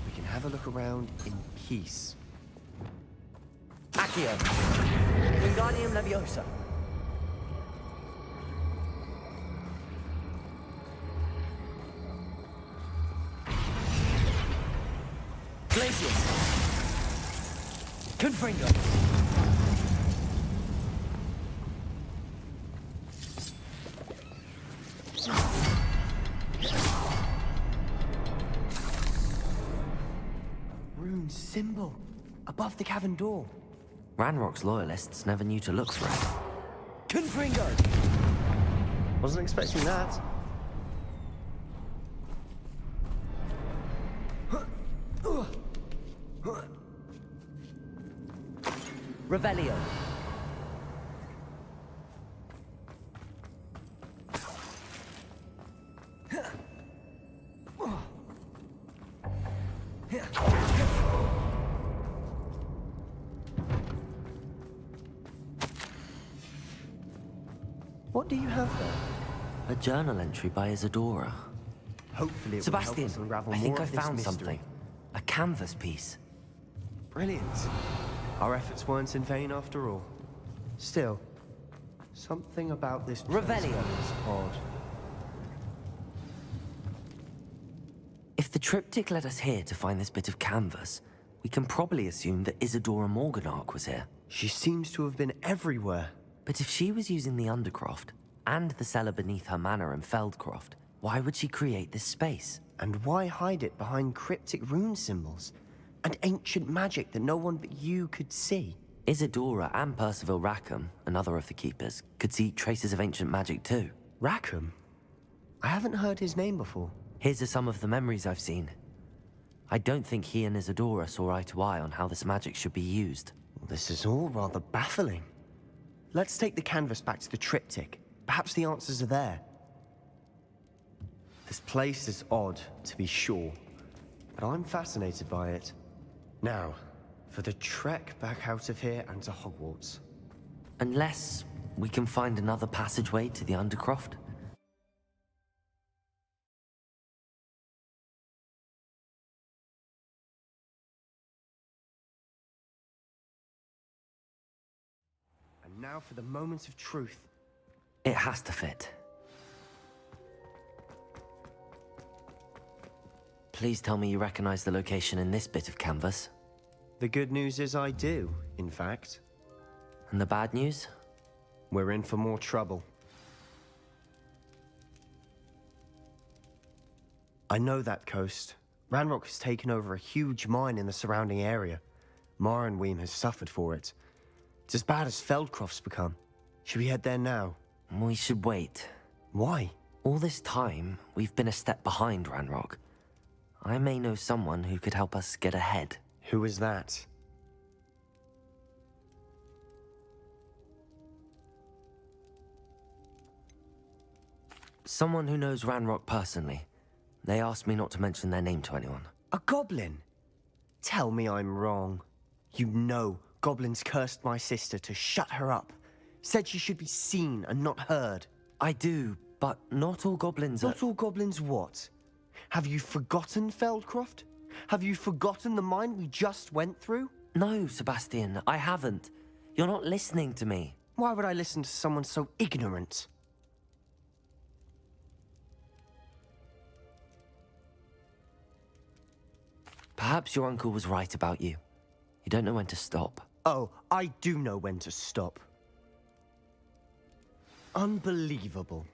We can have a look around in peace. Accio. Wingardium Leviosa. Glacius. Confringo. Rune symbol above the cavern door. Ranrock's loyalists never knew to look for it. Confringo. Wasn't expecting that. Revelio. What do you have there? A journal entry by Isadora. Hopefully it Sebastian, will help us unravel I more think I of this found mystery. something. A canvas piece. Brilliant. Our efforts weren't in vain after all. Still, something about this place Revelio. is odd. If the triptych led us here to find this bit of canvas, we can probably assume that Isadora Morganach was here. She seems to have been everywhere. But if she was using the Undercroft, and the cellar beneath her manor in Feldcroft, why would she create this space? And why hide it behind cryptic rune symbols? And ancient magic that no one but you could see? Isadora and Percival Rackham, another of the Keepers, could see traces of ancient magic too. Rackham? I haven't heard his name before. His are some of the memories I've seen. I don't think he and Isadora saw eye to eye on how this magic should be used. This is all rather baffling. Let's take the canvas back to the triptych. Perhaps the answers are there. This place is odd, to be sure, but I'm fascinated by it. Now, for the trek back out of here and to Hogwarts. Unless we can find another passageway to the Undercroft. And now for the moment of truth. It has to fit. Please tell me you recognize the location in this bit of canvas. The good news is I do, in fact. And the bad news? We're in for more trouble. I know that coast. Ranrock has taken over a huge mine in the surrounding area. Mornweem has suffered for it. It's as bad as Feldcroft's become. Should we head there now? We should wait. Why? All this time, we've been a step behind Ranrock. I may know someone who could help us get ahead. Who is that? Someone who knows Ranrock personally. They asked me not to mention their name to anyone. A goblin? Tell me I'm wrong. You know goblins cursed my sister to shut her up. Said she should be seen and not heard. I do, but not all goblins are... Not all goblins what? Have you forgotten Feldcroft? Have you forgotten the mine we just went through? No, Sebastian, I haven't. You're not listening to me. Why would I listen to someone so ignorant? Perhaps your uncle was right about you. You don't know when to stop. Oh, I do know when to stop. Unbelievable.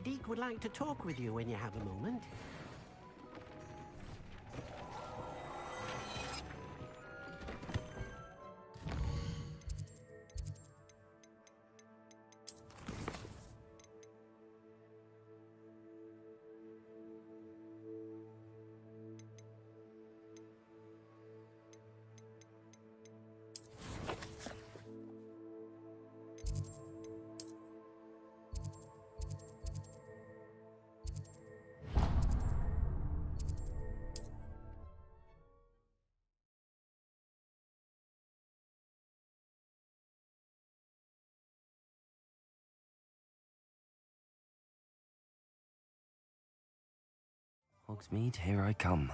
Deke would like to talk with you when you have a moment. Hogsmeade, here I come.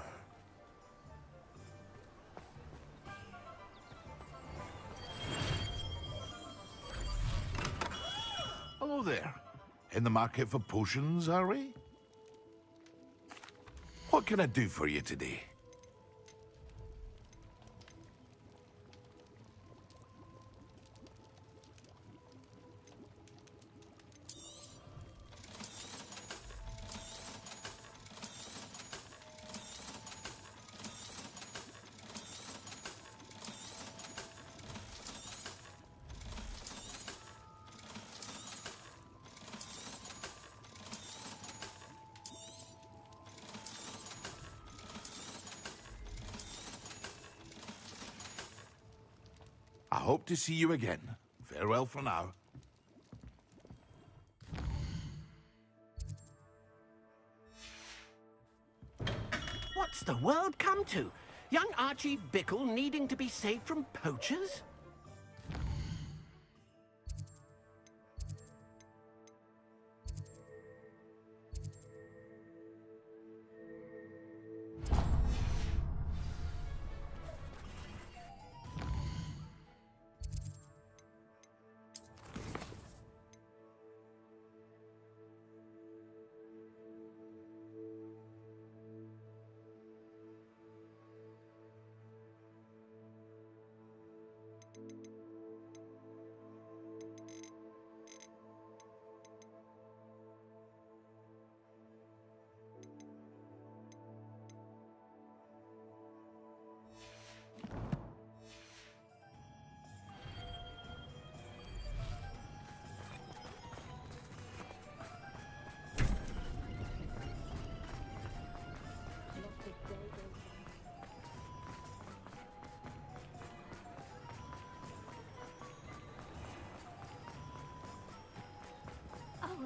Hello there. In the market for potions, are we? What can I do for you today? I hope to see you again. Farewell for now. What's the world come to? Young Archie Bickle needing to be saved from poachers?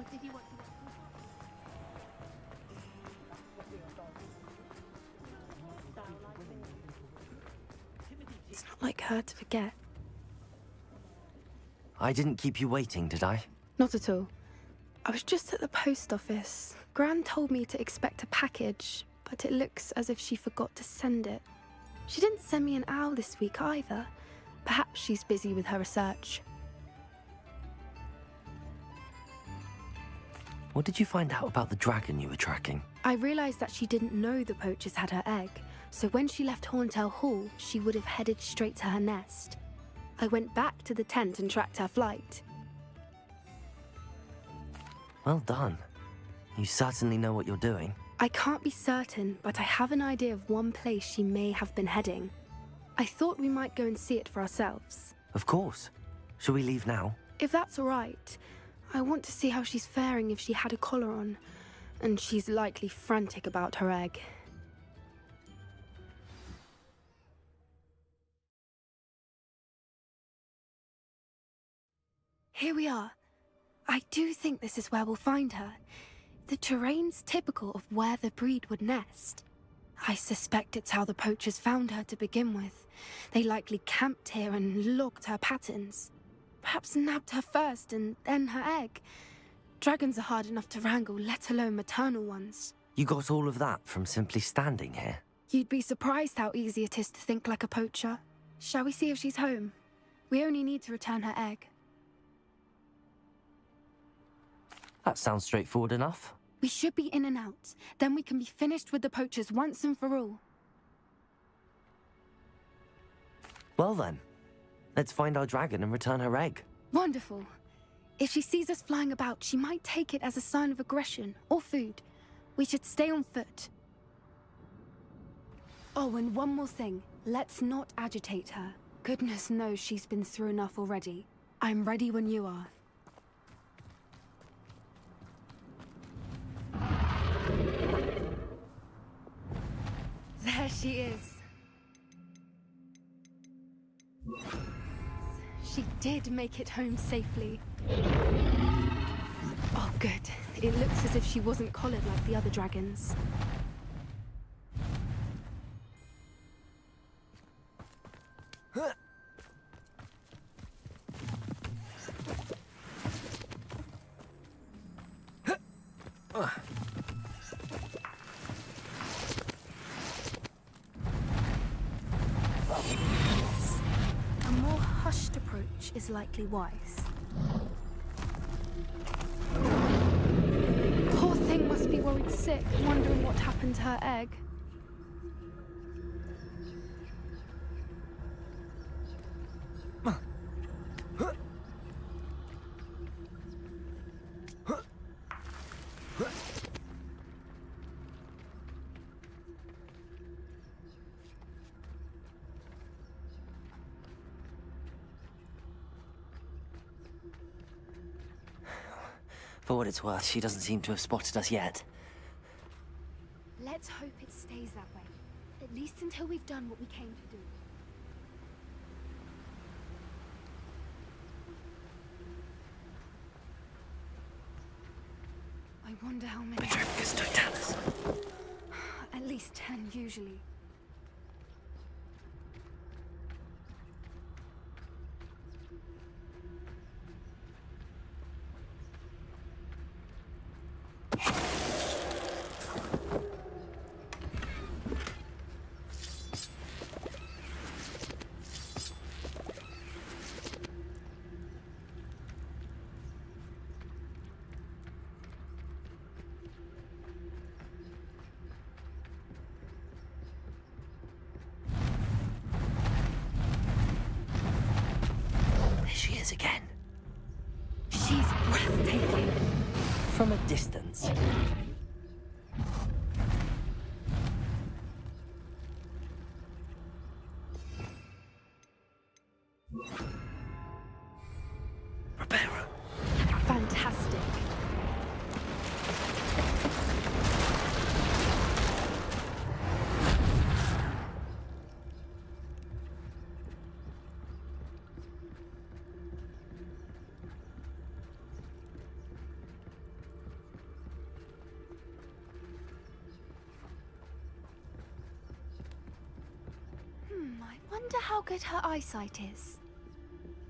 course, if you want to watch It's not like her to forget. I didn't keep you waiting, did I? Not at all. I was just at the post office. Gran told me to expect a package, but it looks as if she forgot to send it. She didn't send me an owl this week either. Perhaps she's busy with her research. What did you find out about the dragon you were tracking? I realized that she didn't know the poachers had her egg, so when she left Horntail Hall, she would have headed straight to her nest. I went back to the tent and tracked her flight. Well done. You certainly know what you're doing. I can't be certain, but I have an idea of one place she may have been heading. I thought we might go and see it for ourselves. Of course. Shall we leave now? If that's all right, I want to see how she's faring if she had a collar on, and she's likely frantic about her egg. Here we are. I do think this is where we'll find her. The terrain's typical of where the breed would nest. I suspect it's how the poachers found her to begin with. They likely camped here and logged her patterns. Perhaps nabbed her first and then her egg. Dragons are hard enough to wrangle, let alone maternal ones. You got all of that from simply standing here? You'd be surprised how easy it is to think like a poacher. Shall we see if she's home? We only need to return her egg. That sounds straightforward enough. We should be in and out. Then we can be finished with the poachers once and for all. Well then, let's find our dragon and return her egg. Wonderful. If she sees us flying about, she might take it as a sign of aggression or food. We should stay on foot. Oh, and one more thing. Let's not agitate her. Goodness knows she's been through enough already. I'm ready when you are. There she is. She did make it home safely. Oh, good. It looks as if she wasn't collared like the other dragons. A more hushed approach is likely wise. Poor thing must be worried sick, wondering what happened to her egg. For what it's worth, she doesn't seem to have spotted us yet. Let's hope it stays that way. At least until we've done what we came to do. I wonder how many... Petrificus totalis. At least 10 usually. She is again. She's breathtaking. From a distance. Reparo. Fantastic. wonder how good her eyesight is.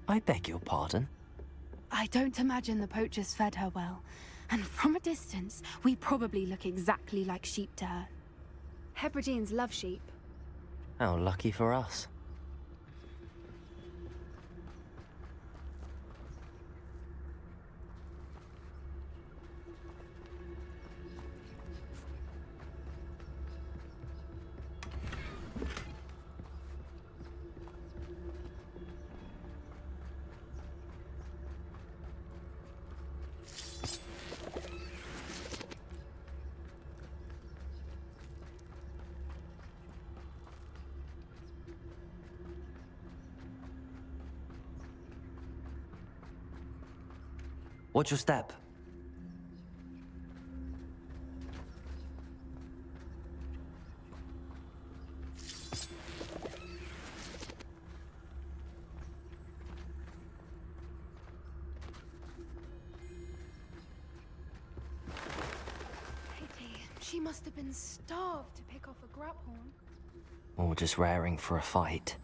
I beg your pardon? I don't imagine the poachers fed her well. And from a distance, we probably look exactly like sheep to her. Hebrideans love sheep. How lucky for us. Watch your step. Pity. She must have been starved to pick off a grapehorn. Or just raring for a fight.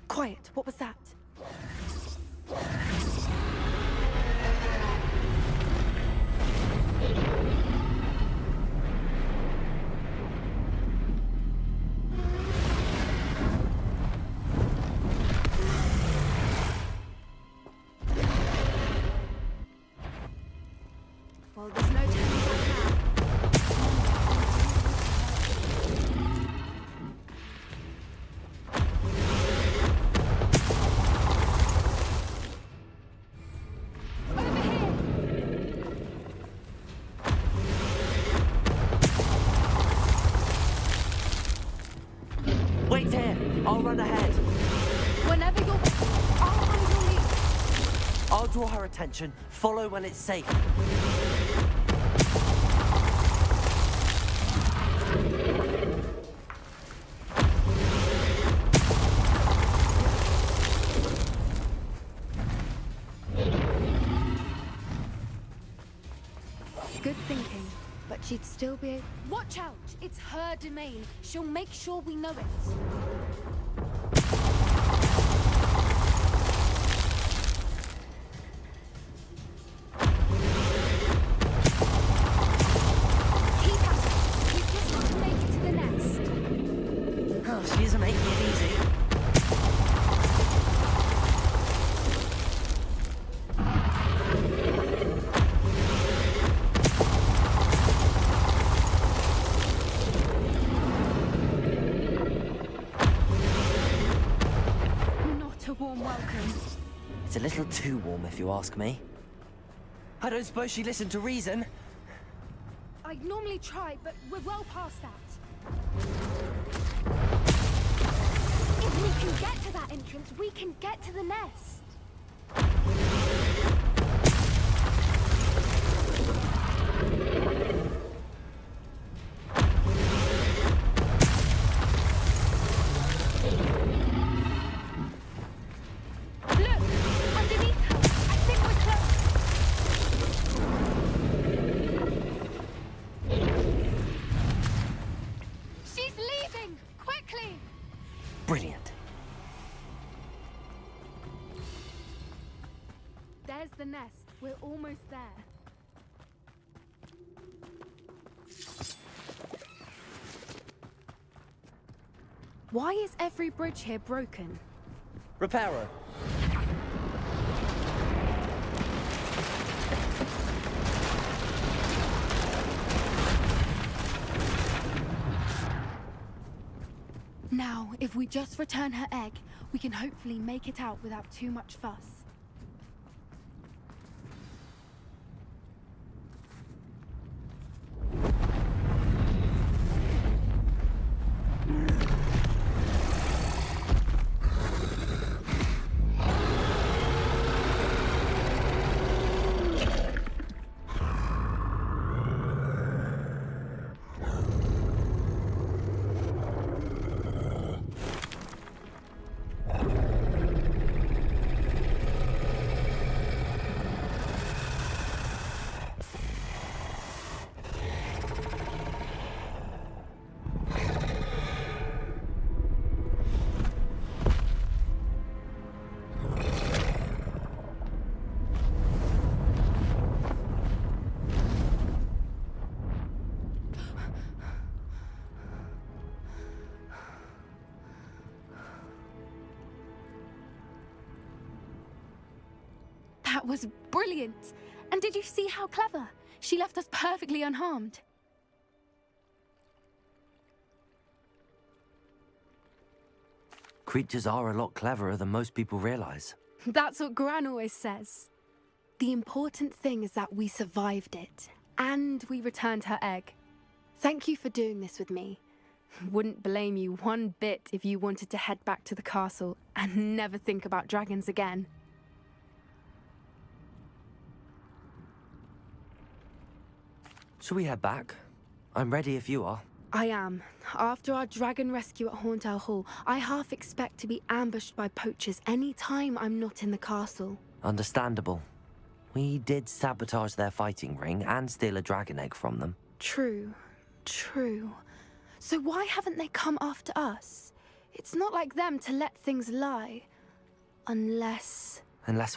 Quiet, what was that? Well, there's no turning back now. Wait here! I'll run ahead. Whenever you're... I'll find your lead. I'll draw her attention. Follow when it's safe. Good thinking, but she'd still be... Watch out! It's her domain. She'll make sure we know it. Keep at it. We've just got to make it to the nest. Oh, she isn't making it easy. Not a warm welcome. It's a little too warm, if you ask me. I don't suppose she listened to reason. I'd normally try, but we're well past that. If we can get to that entrance, we can get to the nest. Look! Underneath her! I think we're close! She's leaving! Quickly! Brilliant. There's the nest. We're almost there. Why is every bridge here broken? Reparo. Now, if we just return her egg, we can hopefully make it out without too much fuss. That was brilliant. And did you see how clever? She left us perfectly unharmed. Creatures are a lot cleverer than most people realize. That's what Gran always says. The important thing is that we survived it, and we returned her egg. Thank you for doing this with me. Wouldn't blame you one bit if you wanted to head back to the castle and never think about dragons again. Shall we head back? I'm ready if you are. I am. After our dragon rescue at Hauntel Hall, I half expect to be ambushed by poachers any time I'm not in the castle. Understandable. We did sabotage their fighting ring and steal a dragon egg from them. True. So why haven't they come after us? It's not like them to let things lie. Unless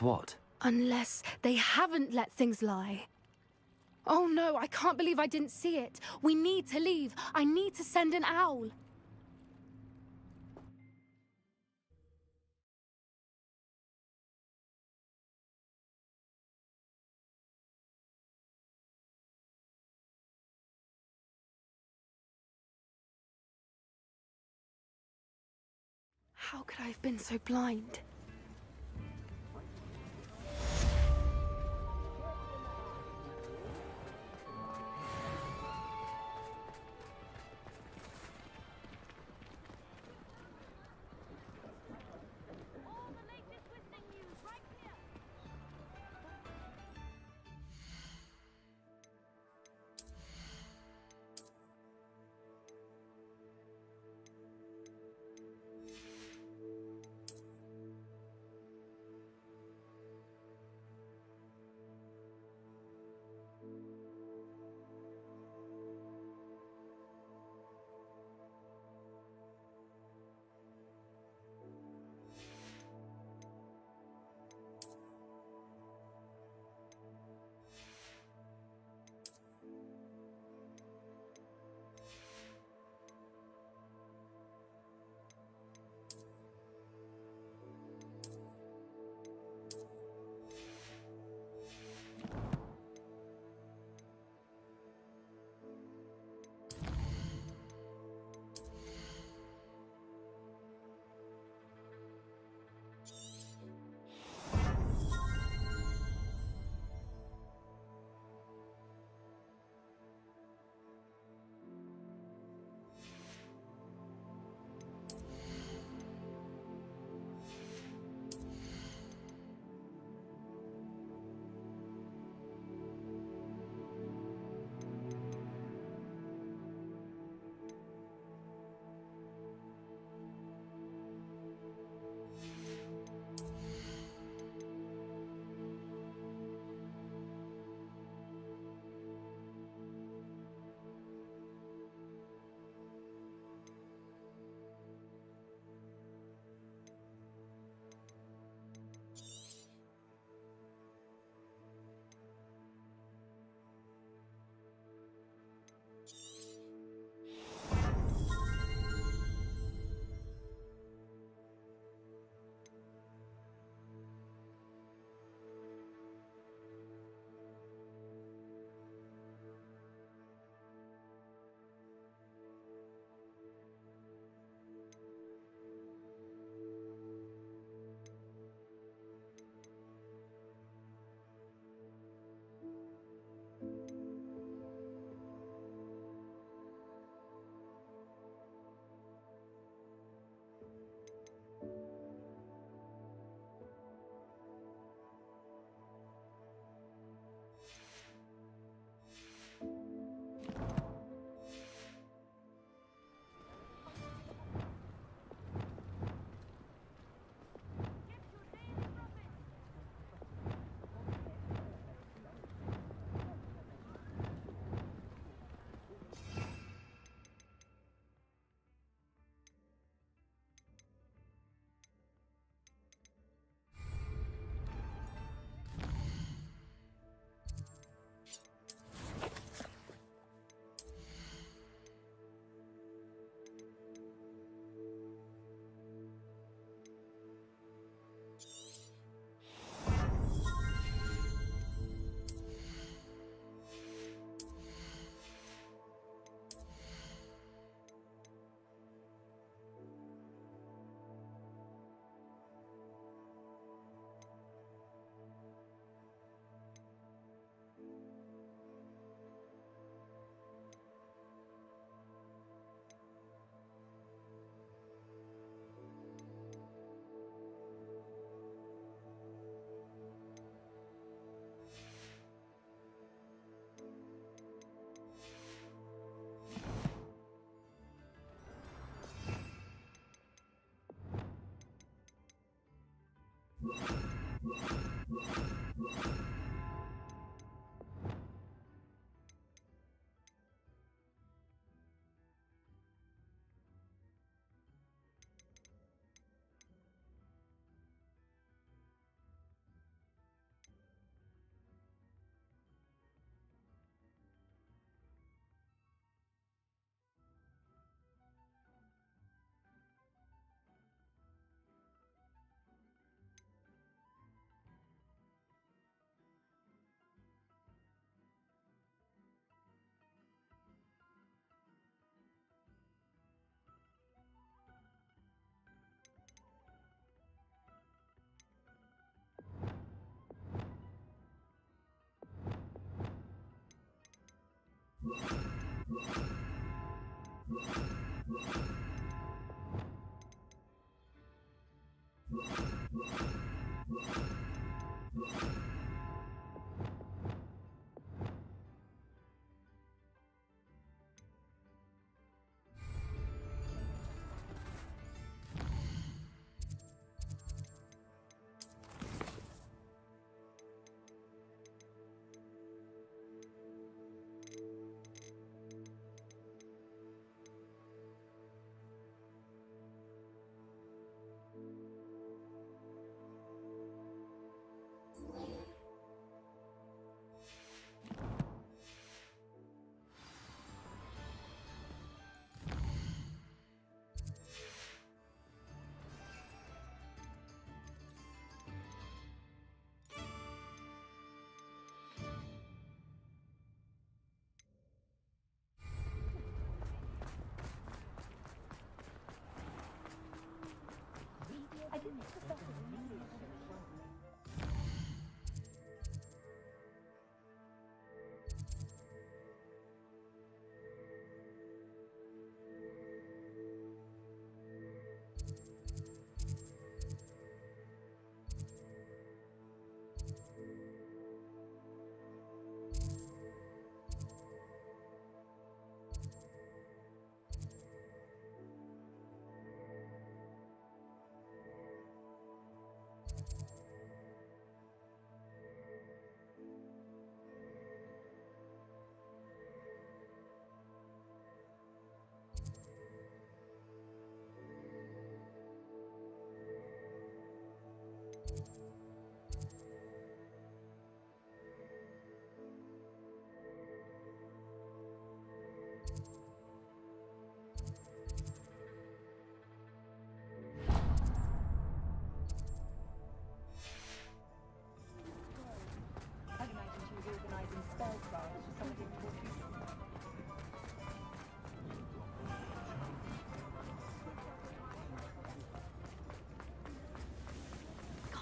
what? Unless they haven't let things lie. Oh no, I can't believe I didn't see it. We need to leave. I need to send an owl. How could I have been so blind?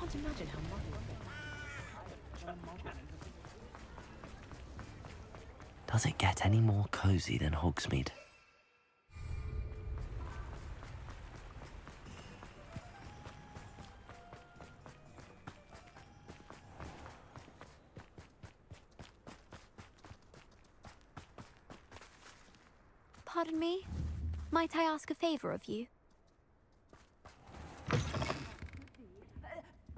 Can't imagine how much. Does it get any more cozy than Hogsmeade? Pardon me? Might I ask a favor of you?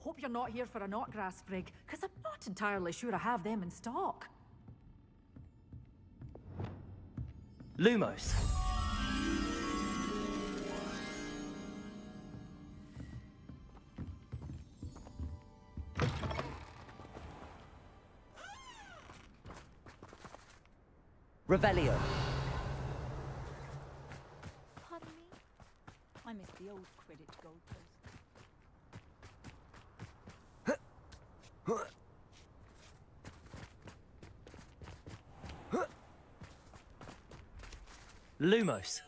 Hope you're not here for a knotgrass sprig, because I'm not entirely sure I have them in stock. Lumos. Revelio. Pardon me? I miss the old Quidditch goalpost. Lumos.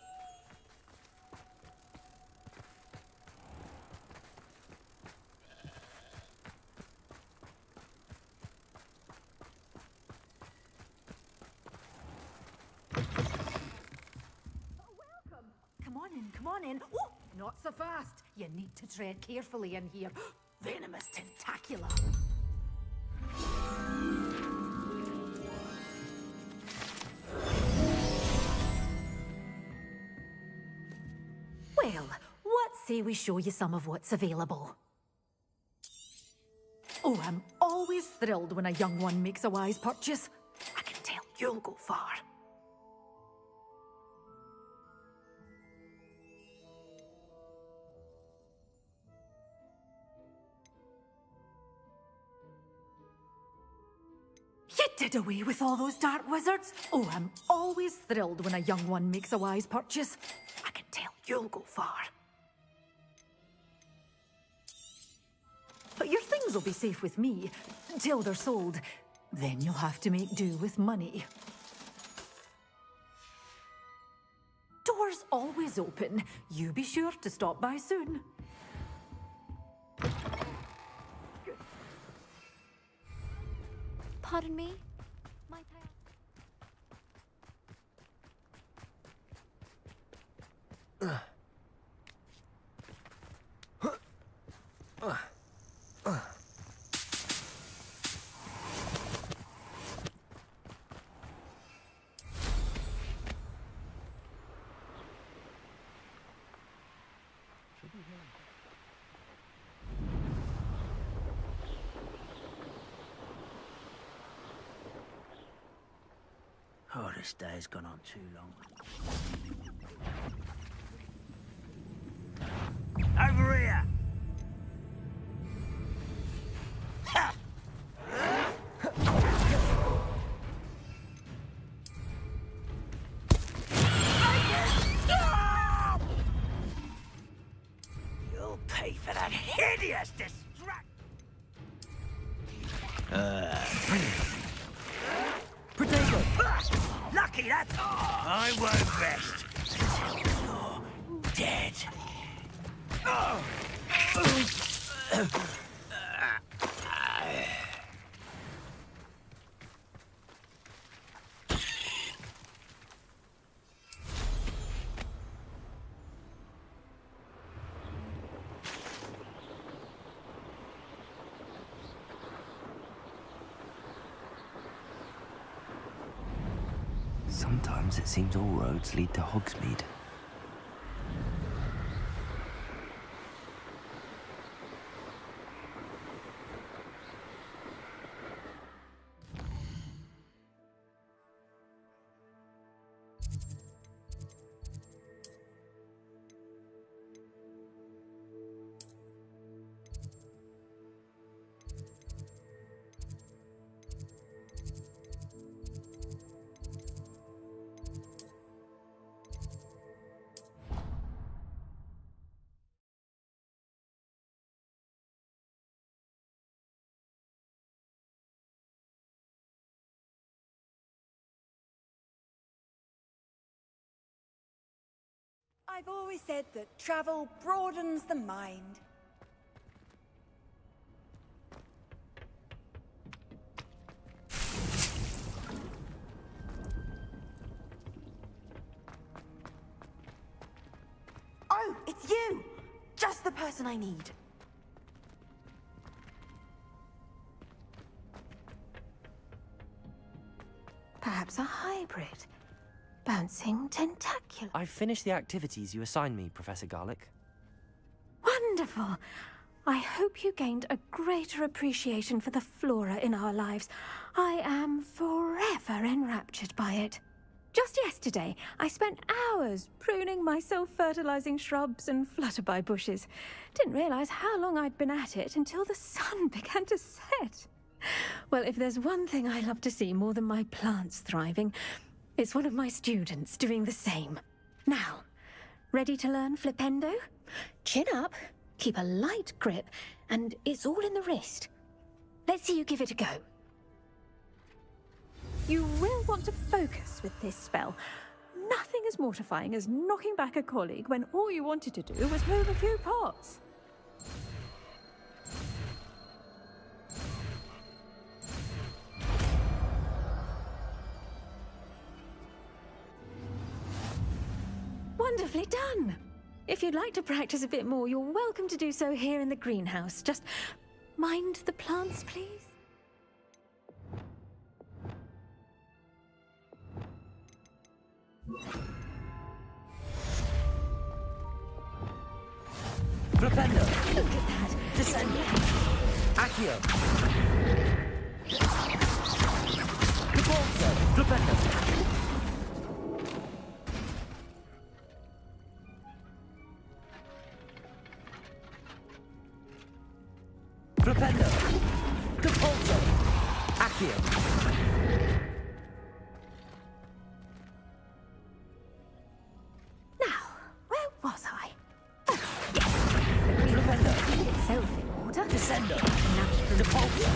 Come on in, come on in. Oh, not so fast. You need to tread carefully in here. Venomous tentacula. Well, what say we show you some of what's available? Oh, I'm always thrilled when a young one makes a wise purchase. I can tell you'll go far. You did away with all those dark wizards? Oh, I'm always thrilled when a young one makes a wise purchase. I can tell you'll go far. But your things will be safe with me, until they're sold. Then you'll have to make do with money. Doors always open. You be sure to stop by soon. Pardon me? Might I... Oh, this day's gone on too long. Over here! Ha! You'll pay for that hideous distract. Potato! Lucky that's all. I won't rest until you're dead. Sometimes it seems all roads lead to Hogsmeade. I've always said that travel broadens the mind. Oh, it's you! Just the person I need. Perhaps a hybrid. Bouncing tentacular. I've finished the activities you assigned me, Professor Garlick. Wonderful! I hope you gained a greater appreciation for the flora in our lives. I am forever enraptured by it. Just yesterday, I spent hours pruning my self-fertilizing shrubs and flutterby bushes. Didn't realize how long I'd been at it until the sun began to set. Well, if there's one thing I love to see more than my plants thriving, it's one of my students doing the same. Now, ready to learn Flipendo? Chin up, keep a light grip, and it's all in the wrist. Let's see you give it a go. You will want to focus with this spell. Nothing as mortifying as knocking back a colleague when all you wanted to do was move a few pots. Wonderfully done! If you'd like to practice a bit more, you're welcome to do so here in the greenhouse. Just mind the plants, please. Flipendo! Look at that! Descendo! Accio! Repulso! Flipendo! Flipendo! Repulso! Accio! Now, where was I? Oh, yes! The greenhouse itself in order. Descendo! Naturally. Repulso!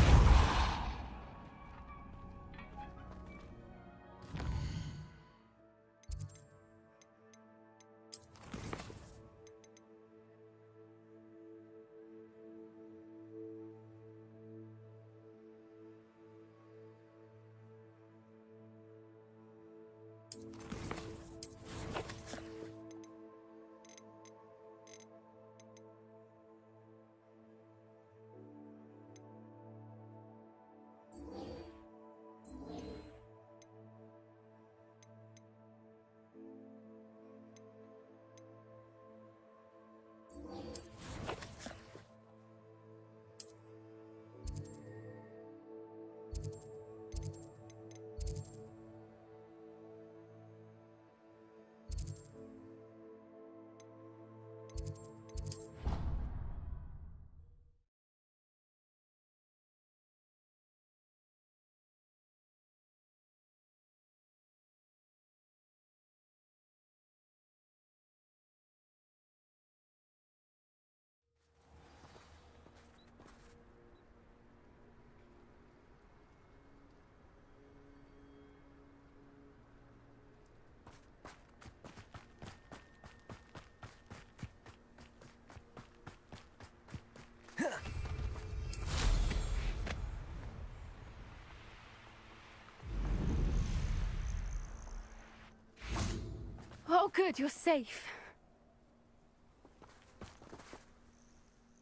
Oh, good, you're safe.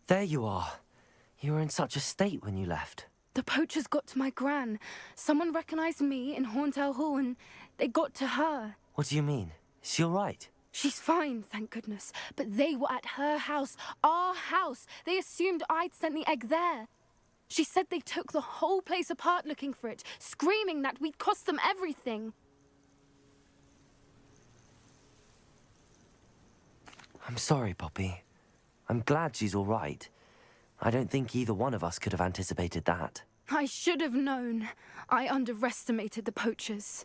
There you are. You were in such a state when you left. The poachers got to my gran. Someone recognized me in Horntail Hall and they got to her. What do you mean? Is she all right? She's fine, thank goodness. But they were at her house, our house. They assumed I'd sent the egg there. She said they took the whole place apart looking for it, screaming that we'd cost them everything. I'm sorry, Poppy. I'm glad she's all right. I don't think either one of us could have anticipated that. I should have known. I underestimated the poachers.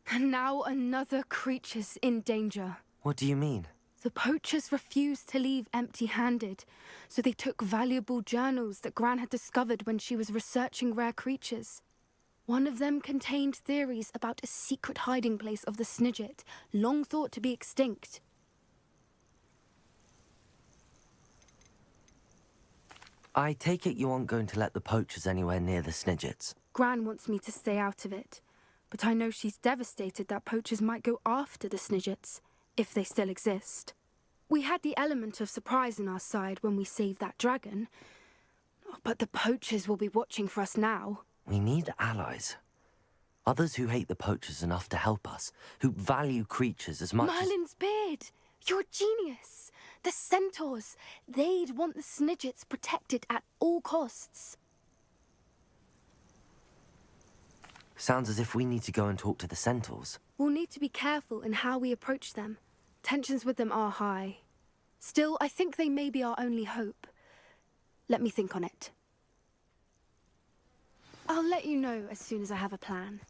And now another creature's in danger. What do you mean? The poachers refused to leave empty-handed, so they took valuable journals that Gran had discovered when she was researching rare creatures. One of them contained theories about a secret hiding place of the Snidget, long thought to be extinct. I take it you aren't going to let the poachers anywhere near the Snidgets. Gran wants me to stay out of it, but I know she's devastated that poachers might go after the Snidgets, if they still exist. We had the element of surprise on our side when we saved that dragon, but the poachers will be watching for us now. We need allies. Others who hate the poachers enough to help us, who value creatures as much Merlin's beard! You're a genius! The centaurs! They'd want the Snidgets protected at all costs. Sounds as if we need to go and talk to the centaurs. We'll need to be careful in how we approach them. Tensions with them are high. Still, I think they may be our only hope. Let me think on it. I'll let you know as soon as I have a plan.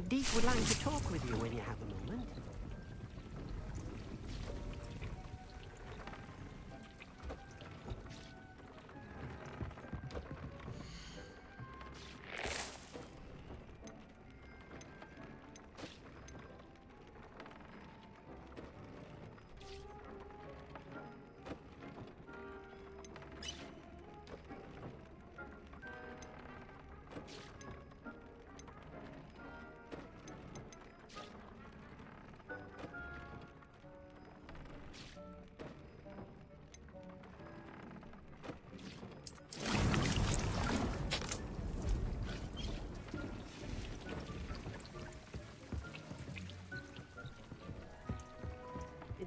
Deek would like to talk with you when you have a moment.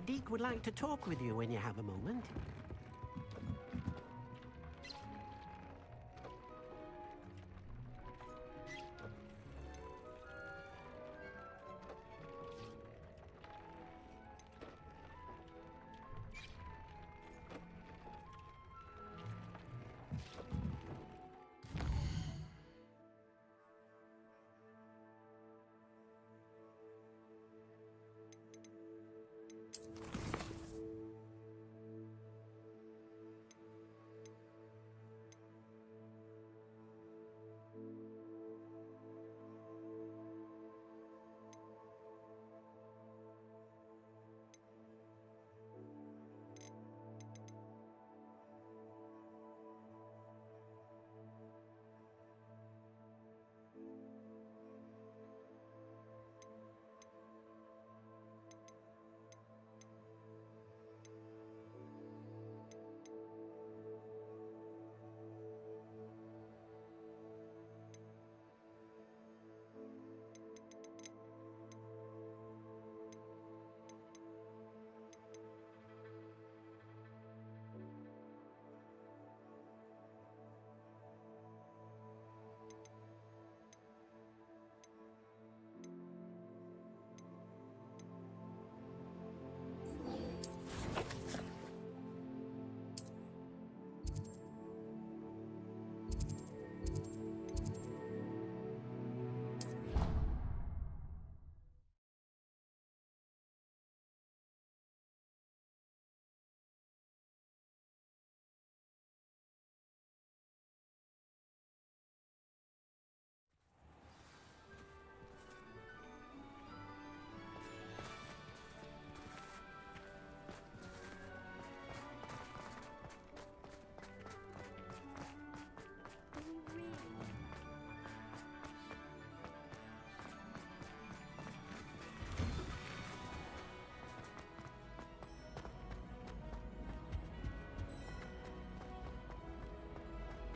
Deek would like to talk with you when you have a moment.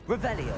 Revelio.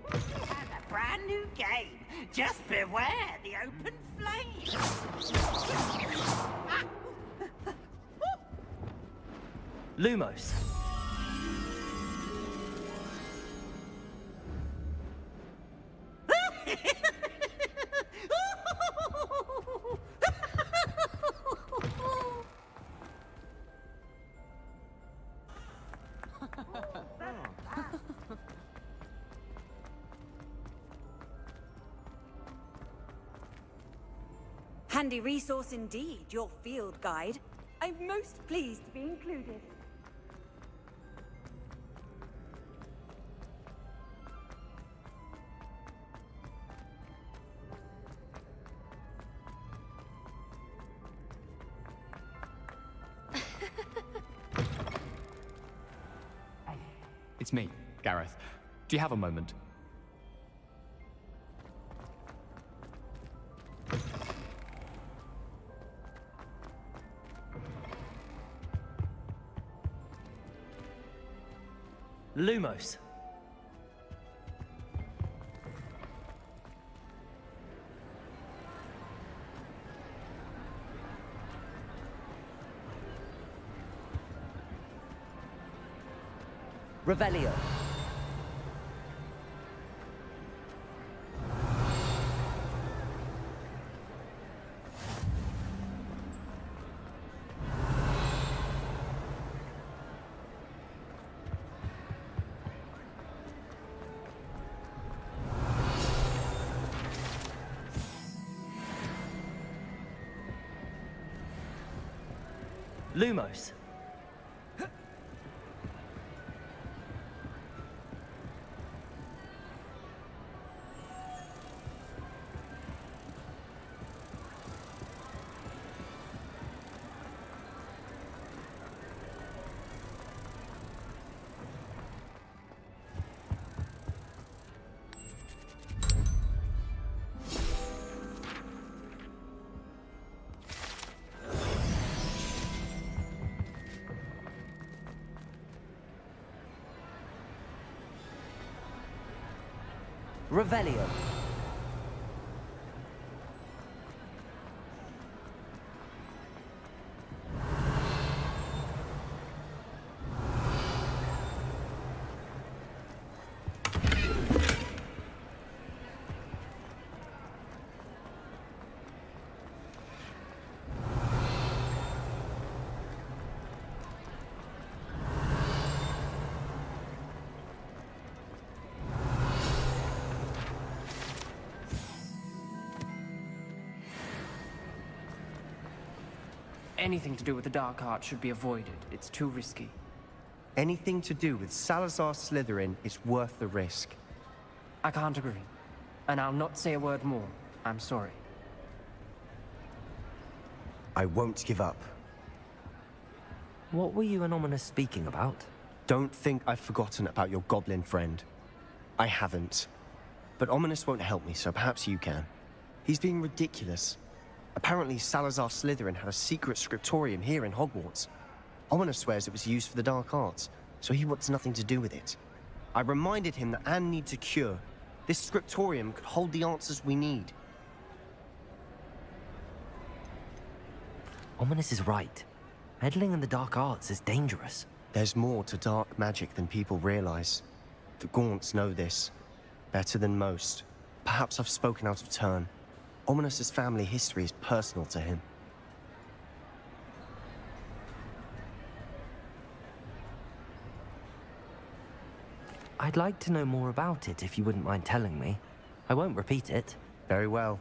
And a brand new game. Just beware the open flame. Lumos. Handy resource indeed, your field guide. I'm most pleased to be included. It's me, Gareth. Do you have a moment? Lumos. Revelio. Lumos. Revelio. Anything to do with the dark arts should be avoided. It's too risky. Anything to do with Salazar Slytherin is worth the risk. I can't agree. And I'll not say a word more. I'm sorry. I won't give up. What were you and Ominous speaking about? Don't think I've forgotten about your goblin friend. I haven't. But Ominous won't help me, so perhaps you can. He's being ridiculous. Apparently, Salazar Slytherin had a secret scriptorium here in Hogwarts. Ominous swears it was used for the dark arts, so he wants nothing to do with it. I reminded him that Anne needs a cure. This scriptorium could hold the answers we need. Ominous is right. Meddling in the dark arts is dangerous. There's more to dark magic than people realize. The Gaunts know this. Better than most. Perhaps I've spoken out of turn. Ominous's family history is personal to him. I'd like to know more about it if you wouldn't mind telling me. I won't repeat it. Very well.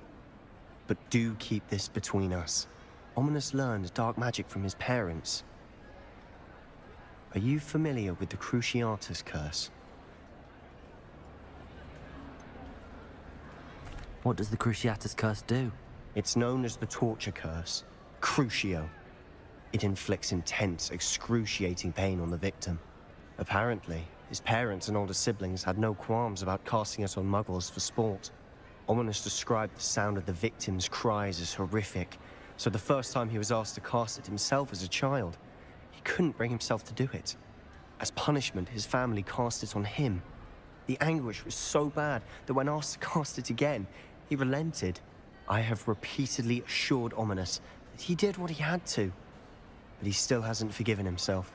But do keep this between us. Ominous learned dark magic from his parents. Are you familiar with the Cruciatus curse? What does the Cruciatus curse do? It's known as the torture curse, Crucio. It inflicts intense, excruciating pain on the victim. Apparently, his parents and older siblings had no qualms about casting it on muggles for sport. Ominous described the sound of the victim's cries as horrific, so the first time he was asked to cast it himself as a child, he couldn't bring himself to do it. As punishment, his family cast it on him. The anguish was so bad that when asked to cast it again, he relented. I have repeatedly assured Ominous that he did what he had to, but he still hasn't forgiven himself.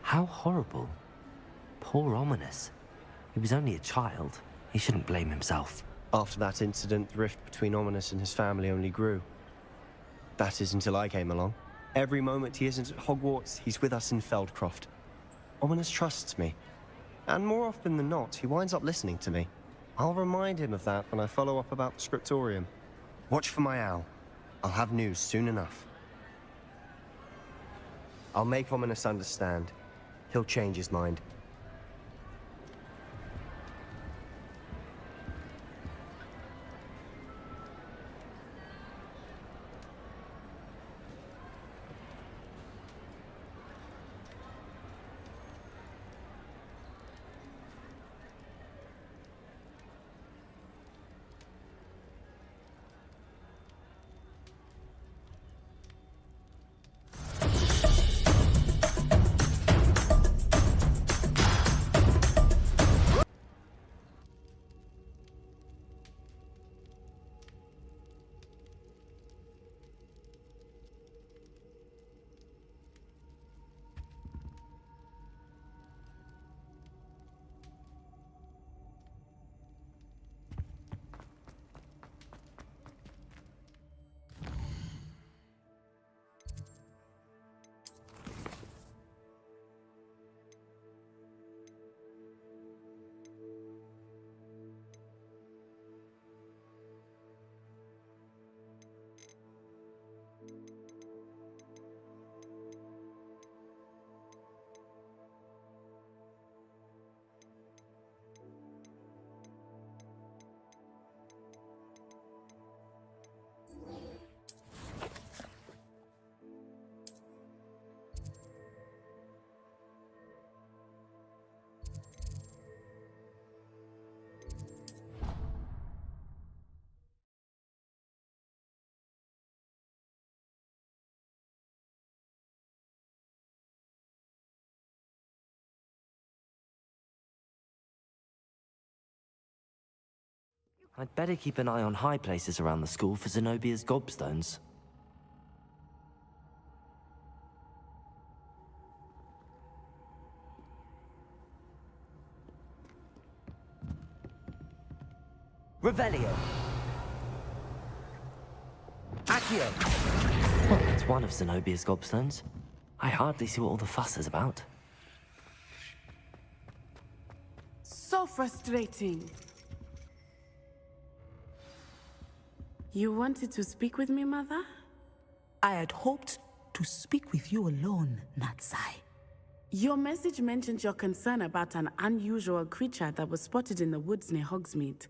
How horrible. Poor Ominous. He was only a child. He shouldn't blame himself. After that incident, the rift between Ominous and his family only grew. That is until I came along. Every moment he isn't at Hogwarts, he's with us in Feldcroft. Ominous trusts me. And more often than not, he winds up listening to me. I'll remind him of that when I follow up about the scriptorium. Watch for my owl. I'll have news soon enough. I'll make Ominous understand. He'll change his mind. I'd better keep an eye on high places around the school for Zenobia's gobstones. Revelio! Accio! Well, that's one of Zenobia's gobstones. I hardly see what all the fuss is about. So frustrating. You wanted to speak with me, Mother? I had hoped to speak with you alone, Natsai. Your message mentioned your concern about an unusual creature that was spotted in the woods near Hogsmeade.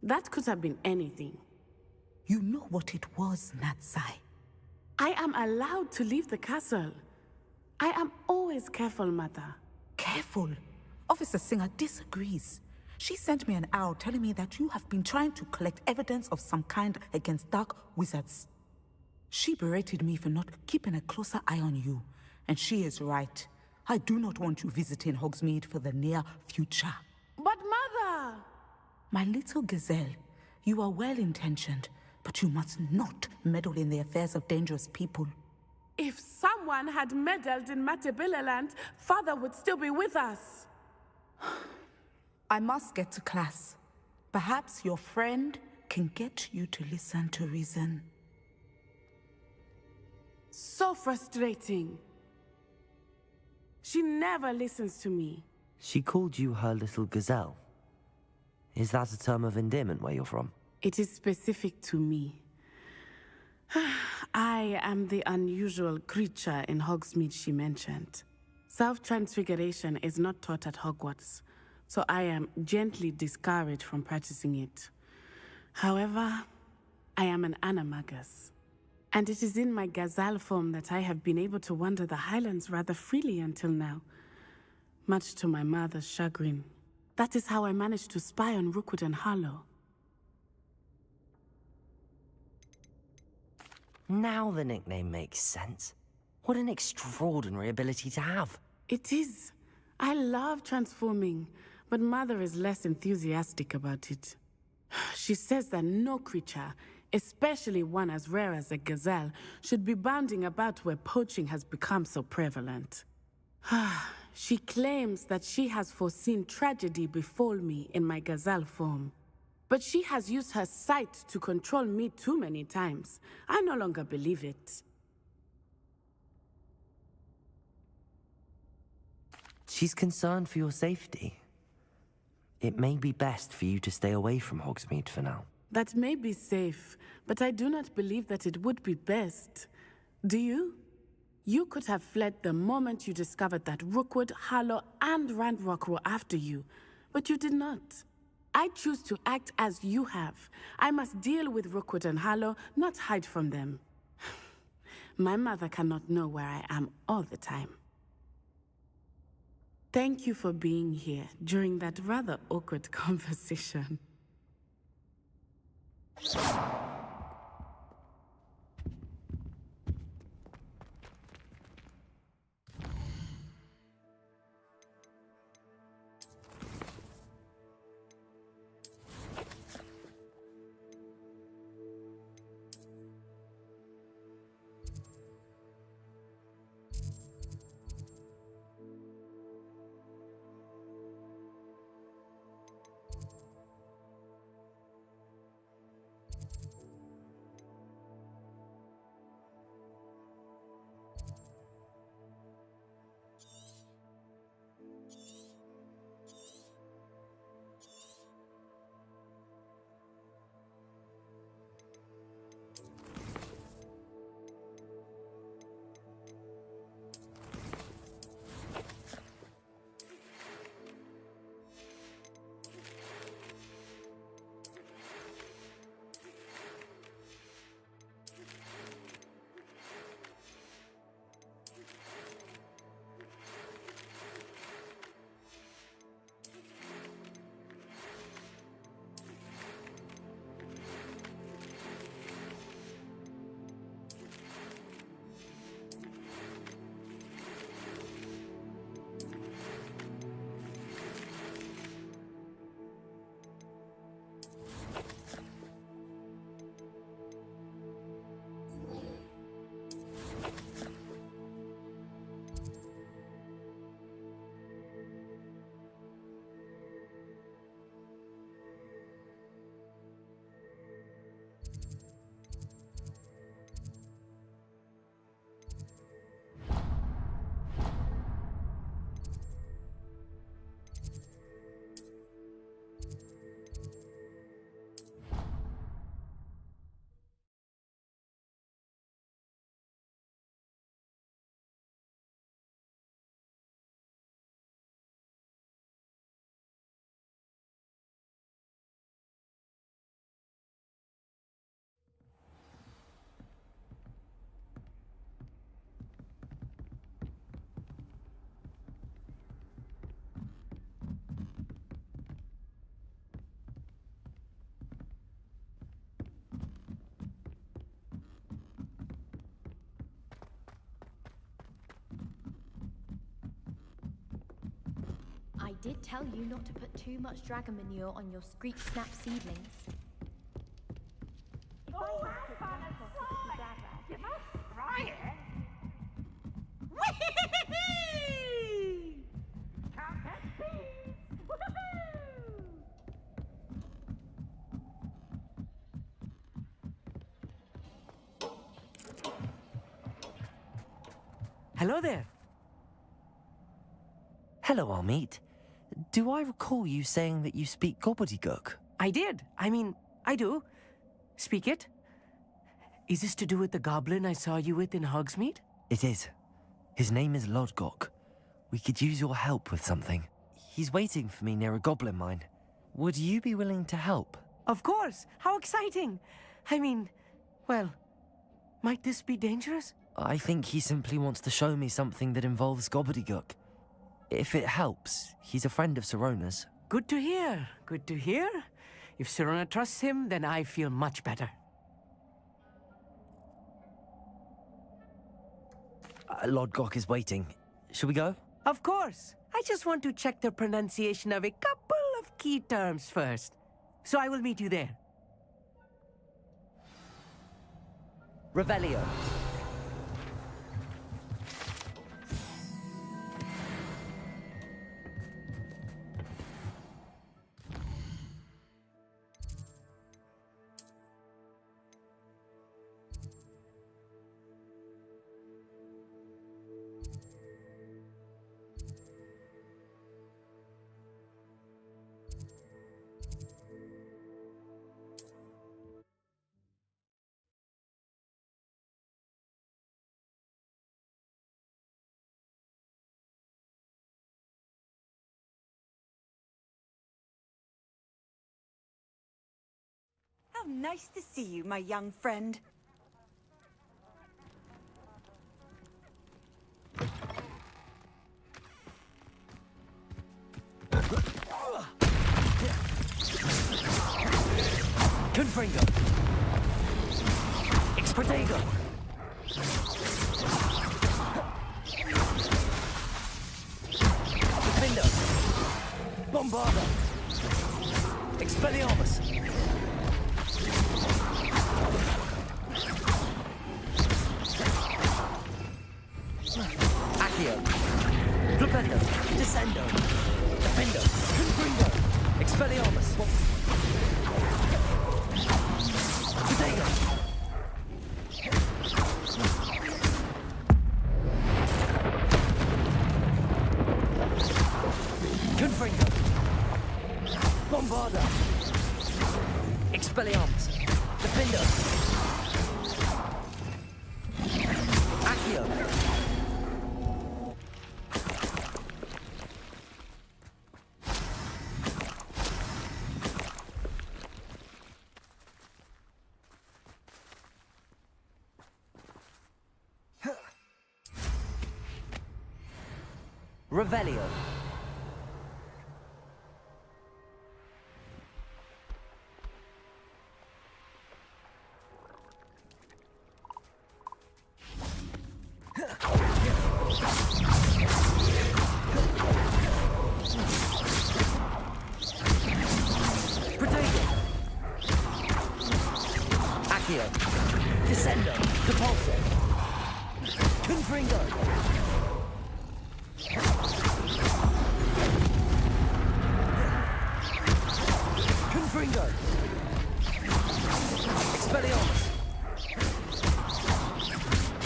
That could have been anything. You know what it was, Natsai. I am allowed to leave the castle. I am always careful, Mother. Careful? Officer Singer disagrees. She sent me an owl telling me that you have been trying to collect evidence of some kind against dark wizards. She berated me for not keeping a closer eye on you, and she is right. I do not want you visiting Hogsmeade for the near future. But Mother! My little gazelle, you are well-intentioned, but you must not meddle in the affairs of dangerous people. If someone had meddled in Matabeleland, Father would still be with us. I must get to class. Perhaps your friend can get you to listen to reason. So frustrating. She never listens to me. She called you her little gazelle. Is that a term of endearment where you're from? It is specific to me. I am the unusual creature in Hogsmeade she mentioned. Self-transfiguration is not taught at Hogwarts, so I am gently discouraged from practicing it. However, I am an animagus, and it is in my gazelle form that I have been able to wander the highlands rather freely until now, much to my mother's chagrin. That is how I managed to spy on Rookwood and Harlow. Now the nickname makes sense. What an extraordinary ability to have. It is. I love transforming, but Mother is less enthusiastic about it. She says that no creature, especially one as rare as a gazelle, should be bounding about where poaching has become so prevalent. She claims that she has foreseen tragedy befall me in my gazelle form. But she has used her sight to control me too many times. I no longer believe it. She's concerned for your safety. It may be best for you to stay away from Hogsmeade for now. That may be safe, but I do not believe that it would be best. Do you? You could have fled the moment you discovered that Rookwood, Harlow, and Ranrock were after you, but you did not. I choose to act as you have. I must deal with Rookwood and Harlow, not hide from them. My mother cannot know where I am all the time. Thank you for being here during that rather awkward conversation. I did tell you not to put too much dragon manure on your Screech Snap seedlings. Oh, have fun and fly! You must try it! Whee! Count that speed! Woohoo! Hello there. Hello, Amit. Do I recall you saying that you speak gobbledygook? I did. I mean, I do. Speak it. Is this to do with the goblin I saw you with in Hogsmeade? It is. His name is Lodgok. We could use your help with something. He's waiting for me near a goblin mine. Would you be willing to help? Of course! How exciting! I mean, well, might this be dangerous? I think he simply wants to show me something that involves gobbledygook. If it helps, he's a friend of Sirona's. Good to hear. Good to hear. If Sirona trusts him, then I feel much better. Lord Gok is waiting. Shall we go? Of course. I just want to check the pronunciation of a couple of key terms first. So I will meet you there. Revelio. How nice to see you, my young friend. Confringo. Expedego. Defendo. Bombarda. Expelliarmus. Accio. Flipendo. Descendo. Defendo. Confringo. Expelliarmus. Potato. Confringo. Bombarda. Expelliarmus. Defendo. Accio. Revelio. Potato. Accio. Descendo. Depulso. Confringo. Confringo. Expelliarmus.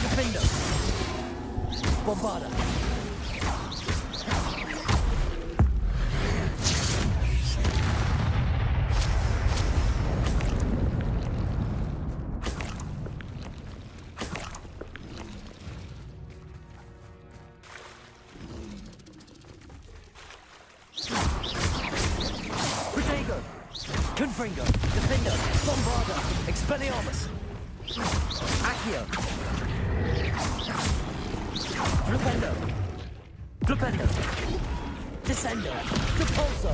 Defendo. Bombarda. Protego. Confringo. Defendo. Bombarda. Expelliarmus. Accio. Flipendo. Flipendo. Descendo. Depulso.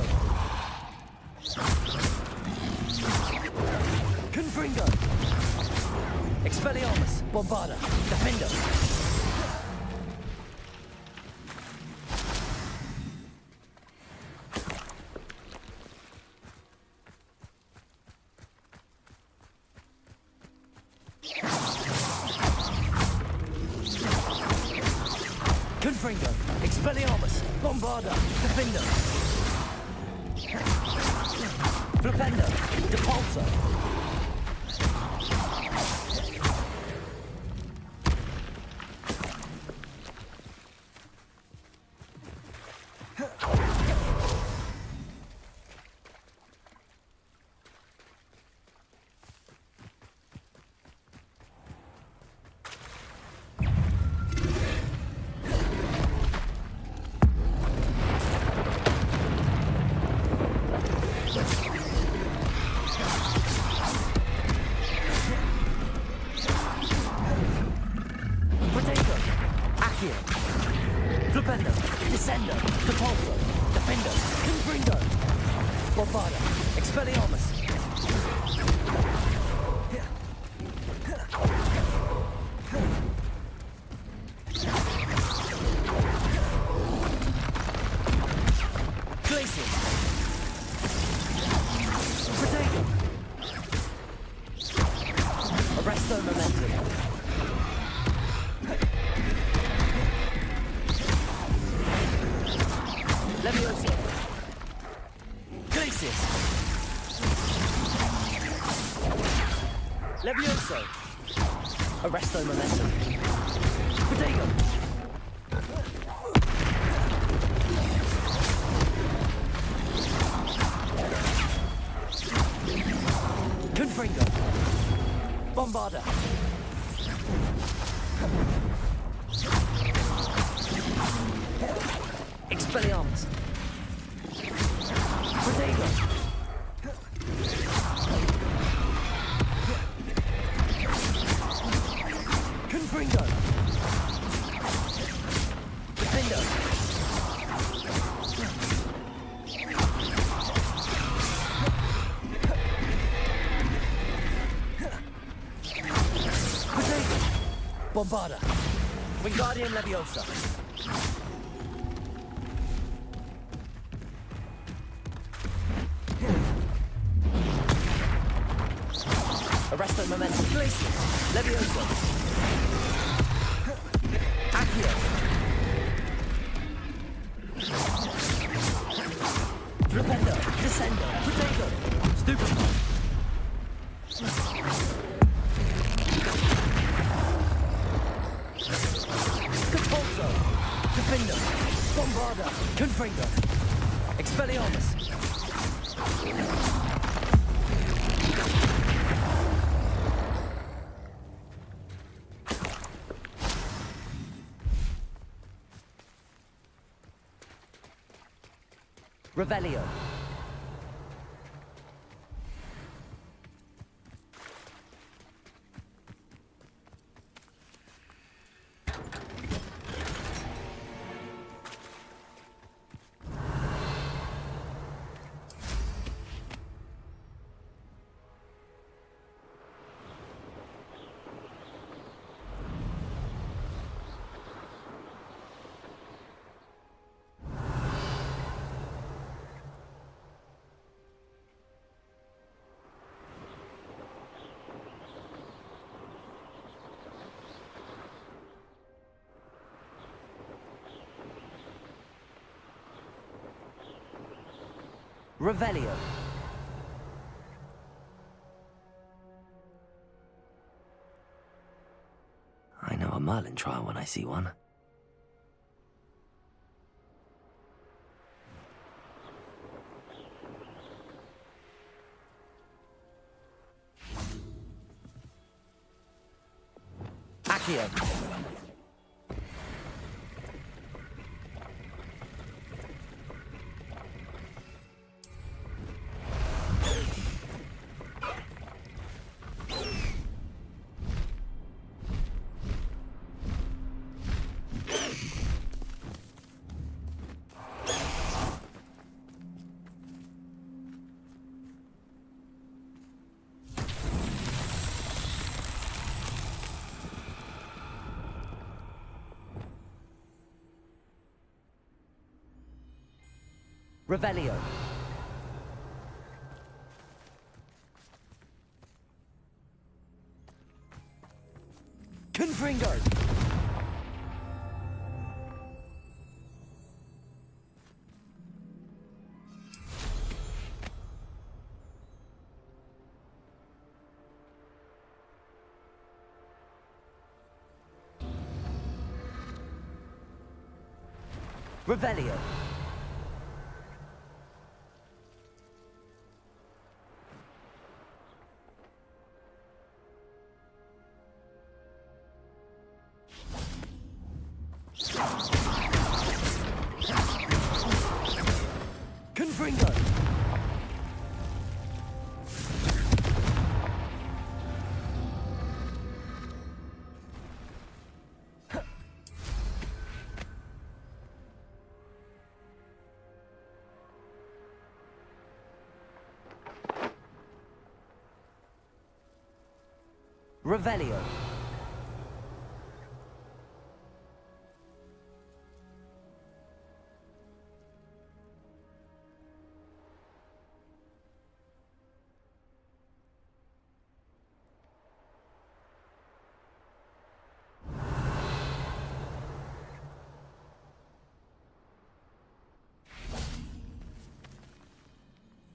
Confringo. Expelliarmus. Bombarda. Defendo. Confringo. Expelliarmus. Bombarda. Defendo. Flipendo. Depulso. Bombarda. Expelliarmus. Glacier. Protego. Arresto momentum. Levioso. Glacius. Levioso. Arresto momentum. Protego. Confringo. Bombarda. Expelliarmus. Protego. Confringo. Defendo. Protego. Bombarda. Wingardium Leviosa. Arresto momentum. Glacius. Levioso. Accio. Flipendo. Descendo. Protego. Stupid. Compulso. Defendo. Bombarda. Confringo. Expelliarmus. Revelio. Revelio. I know a Merlin trial when I see one. Accio. Revelio. Confringo. Revelio. Confringo. Revelio.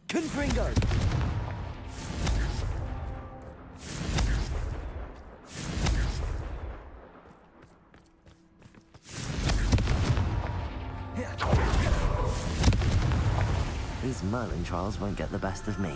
Confringo! These Merlin trials won't get the best of me.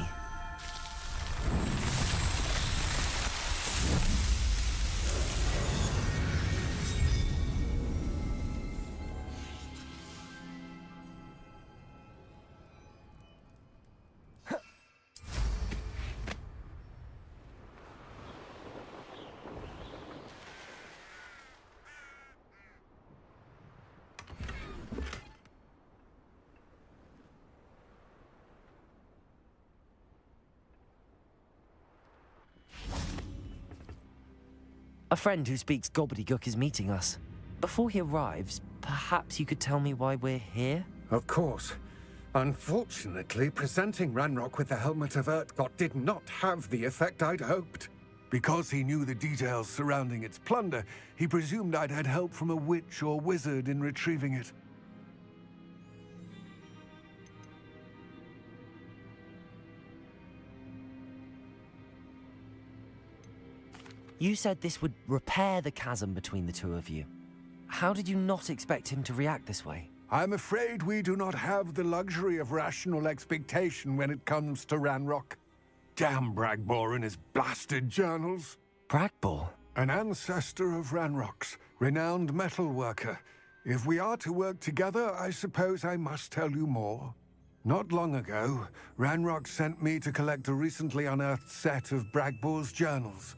A friend who speaks gobbledygook is meeting us. Before he arrives, perhaps you could tell me why we're here? Of course. Unfortunately, presenting Ranrock with the Helmet of Urtkot did not have the effect I'd hoped. Because he knew the details surrounding its plunder, he presumed I'd had help from a witch or wizard in retrieving it. You said this would repair the chasm between the two of you. How did you not expect him to react this way? I'm afraid we do not have the luxury of rational expectation when it comes to Ranrock. Damn Bragbor and his blasted journals. Bragbor? An ancestor of Ranrock's, renowned metal worker. If we are to work together, I suppose I must tell you more. Not long ago, Ranrock sent me to collect a recently unearthed set of Bragbor's journals.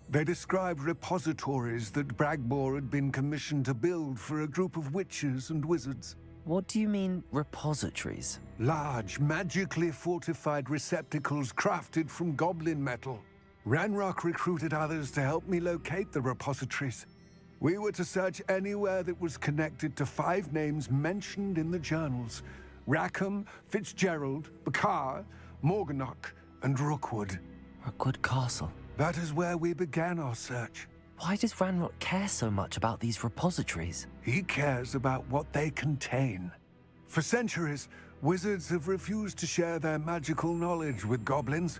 They described repositories that Bragbor had been commissioned to build for a group of witches and wizards. What do you mean, repositories? Large, magically fortified receptacles crafted from goblin metal. Ranrock recruited others to help me locate the repositories. We were to search anywhere that was connected to 5 names mentioned in the journals: Rackham, Fitzgerald, Bakar, Morganach, and Rookwood. Rookwood Castle. That is where we began our search. Why does Ranrock care so much about these repositories? He cares about what they contain. For centuries, wizards have refused to share their magical knowledge with goblins.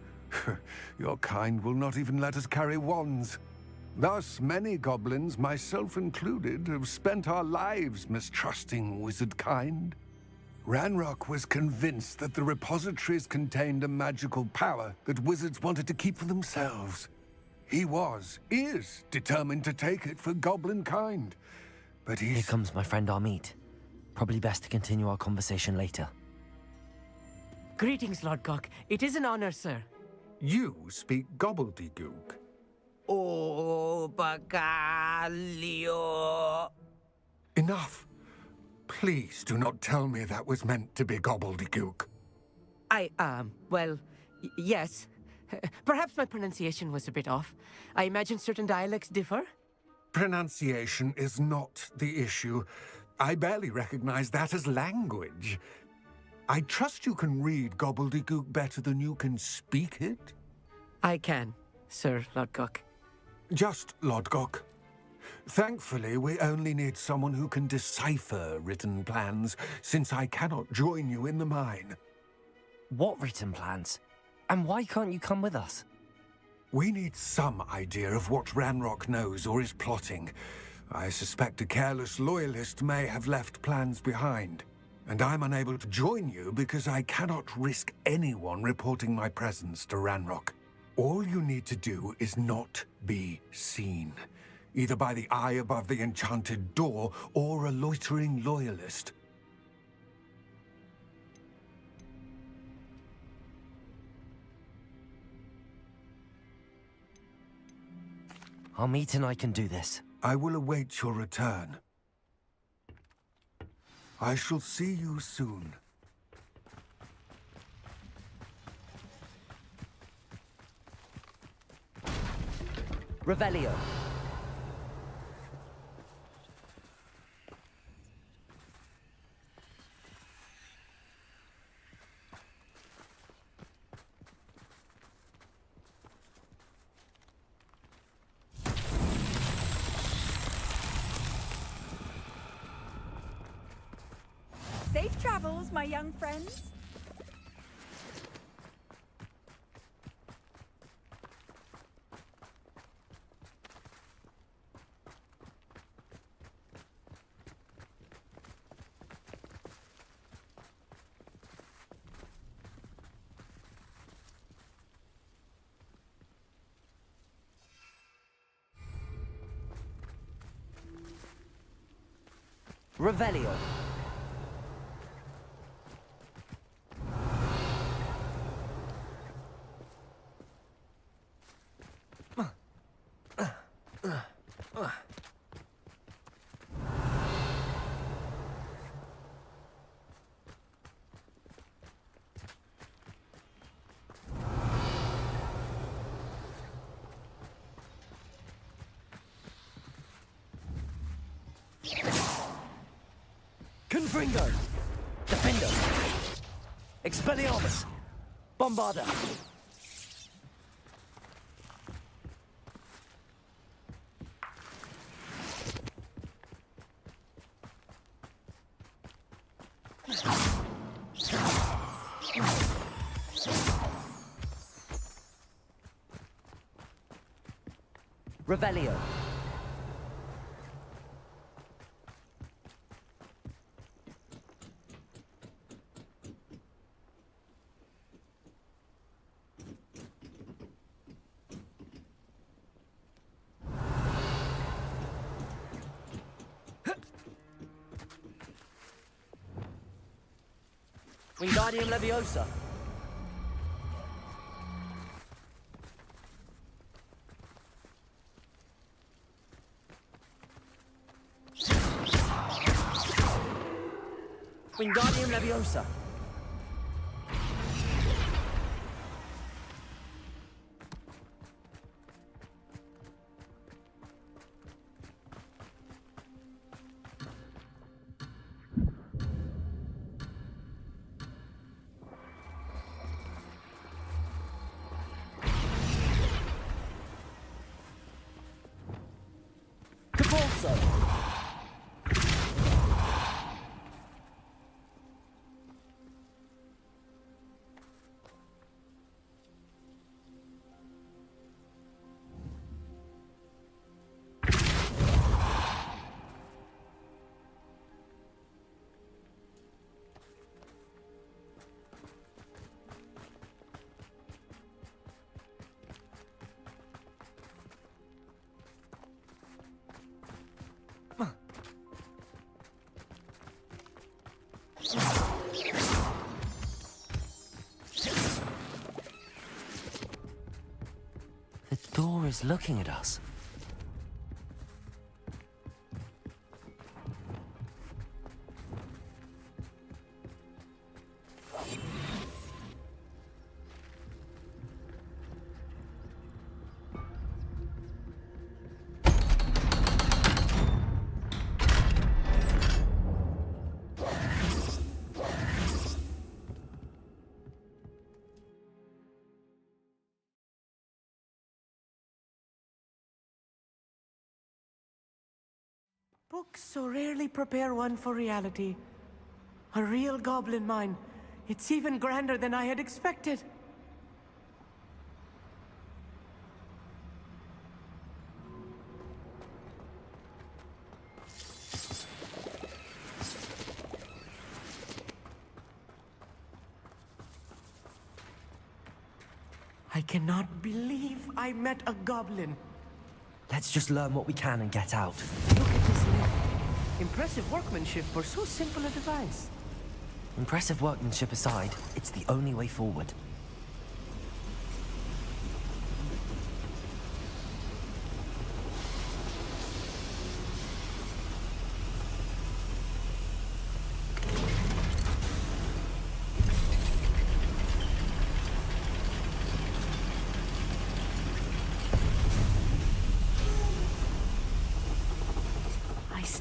Your kind will not even let us carry wands. Thus, many goblins, myself included, have spent our lives mistrusting wizard kind. Ranrock was convinced that the repositories contained a magical power that wizards wanted to keep for themselves. He is determined to take it for goblin kind. But he's... Here comes my friend Amit. Probably best to continue our conversation later. Greetings, Lord Cock. It is an honor, sir. You speak gobbledygook. Oh, Bacalio. Enough. Please do not tell me that was meant to be gobbledygook. Well, yes. Perhaps my pronunciation was a bit off. I imagine certain dialects differ? Pronunciation is not the issue. I barely recognize that as language. I trust you can read gobbledygook better than you can speak it? I can, Sir Lodgok. Just Lodgok. Thankfully, we only need someone who can decipher written plans, since I cannot join you in the mine. What written plans? And why can't you come with us? We need some idea of what Ranrock knows or is plotting. I suspect a careless loyalist may have left plans behind. And I'm unable to join you because I cannot risk anyone reporting my presence to Ranrock. All you need to do is not be seen. Either by the eye above the enchanted door, or a loitering loyalist. Amit and I can do this. I will await your return. I shall see you soon. Revelio. Safe travels, my young friends. Revelio. Confringo. Defender. Expelliarmus. Bombarda. Revelio. Wingardium Leviosa. Wingardium Leviosa. Capulso. The door is looking at us. Books so rarely prepare one for reality. A real goblin mine. It's even grander than I had expected. I cannot believe I met a goblin. Let's just learn what we can and get out. Look at this lift. Impressive workmanship for so simple a device. Impressive workmanship aside, it's the only way forward.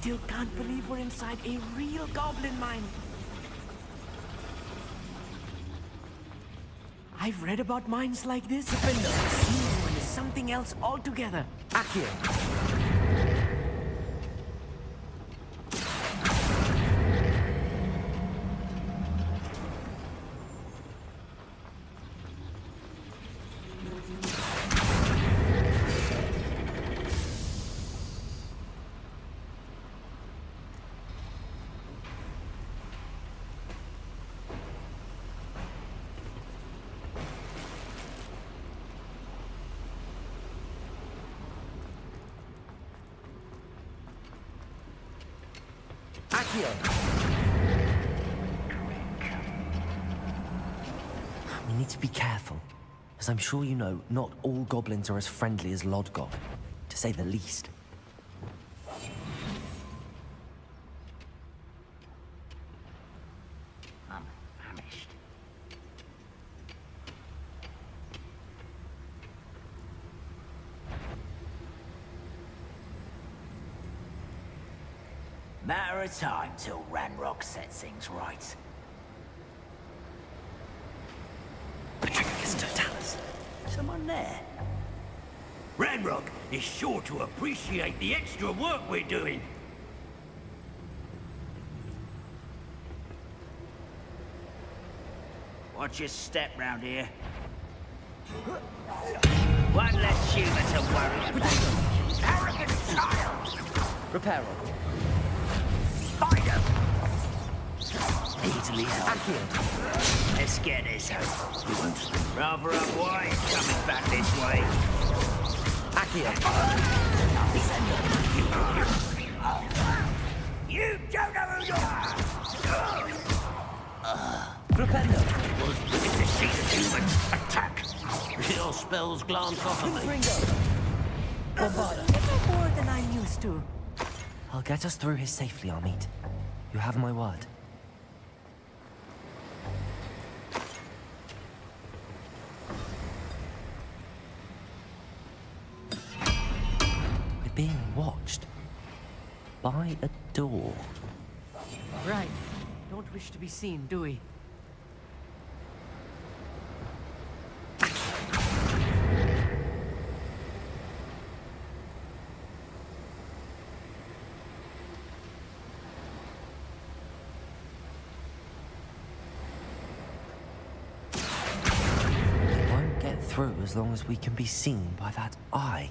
still can't believe we're inside a real goblin mine. I've read about mines like this, but this one is something else altogether. Accio. We need to be careful. As I'm sure you know, not all goblins are as friendly as Lodgok, to say the least. I'm famished. Matter of time till Ranrock sets things right. Someone there? Ranrock is sure to appreciate the extra work we're doing. Watch your step round here. One less human to worry about. Arrogant child! Reparo. Spider! Easily helped. Let's get this home. You won't. Rather unwise coming back this way. Accio. You don't know who you are! Flipendo. Was looking to see the humans attack. Your spells glance off of me. Bombarda. More than I'm used to. I'll get us through here safely, Amit. You have my word. We're being watched. By a door. Right. Don't wish to be seen, do we? Through as long as we can be seen by that eye.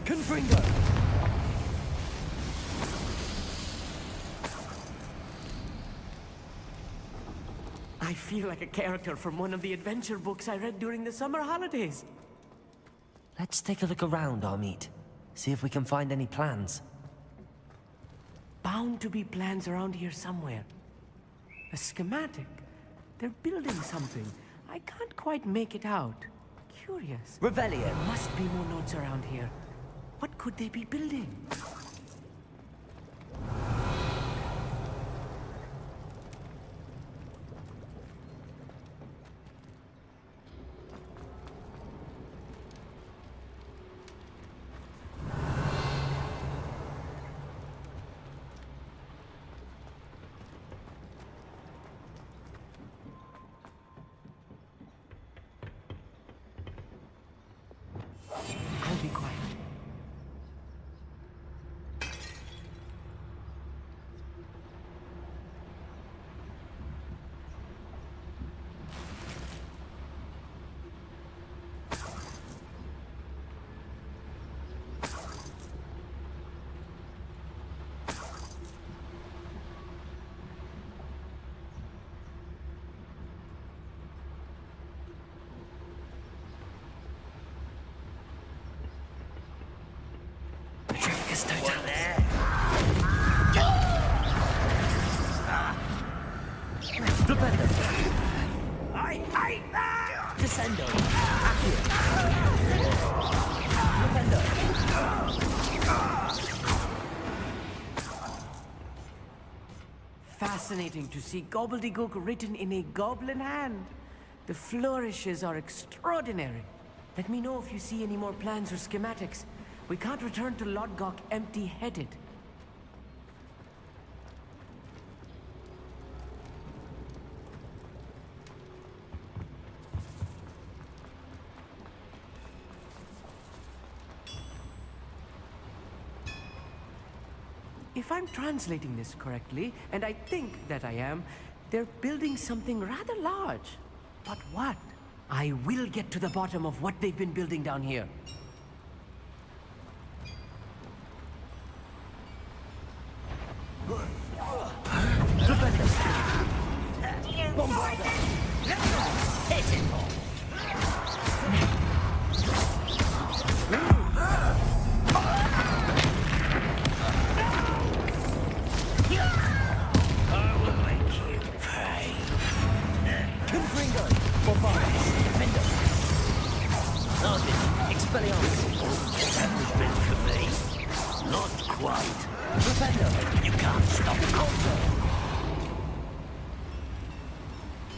Confringo. I feel like a character from one of the adventure books I read during the summer holidays. Let's take a look around, Amit. See if we can find any plans. Bound to be plans around here somewhere. A schematic. They're building something. I can't quite make it out. Curious. Revelio. There must be more notes around here. What could they be building? I'll be quiet. I hate that! Descendo. Accio. Fascinating to see gobbledygook written in a goblin hand. The flourishes are extraordinary. Let me know if you see any more plans or schematics. We can't return to Lodgok empty-headed. If I'm translating this correctly, and I think that I am, they're building something rather large. But what? I will get to the bottom of what they've been building down here.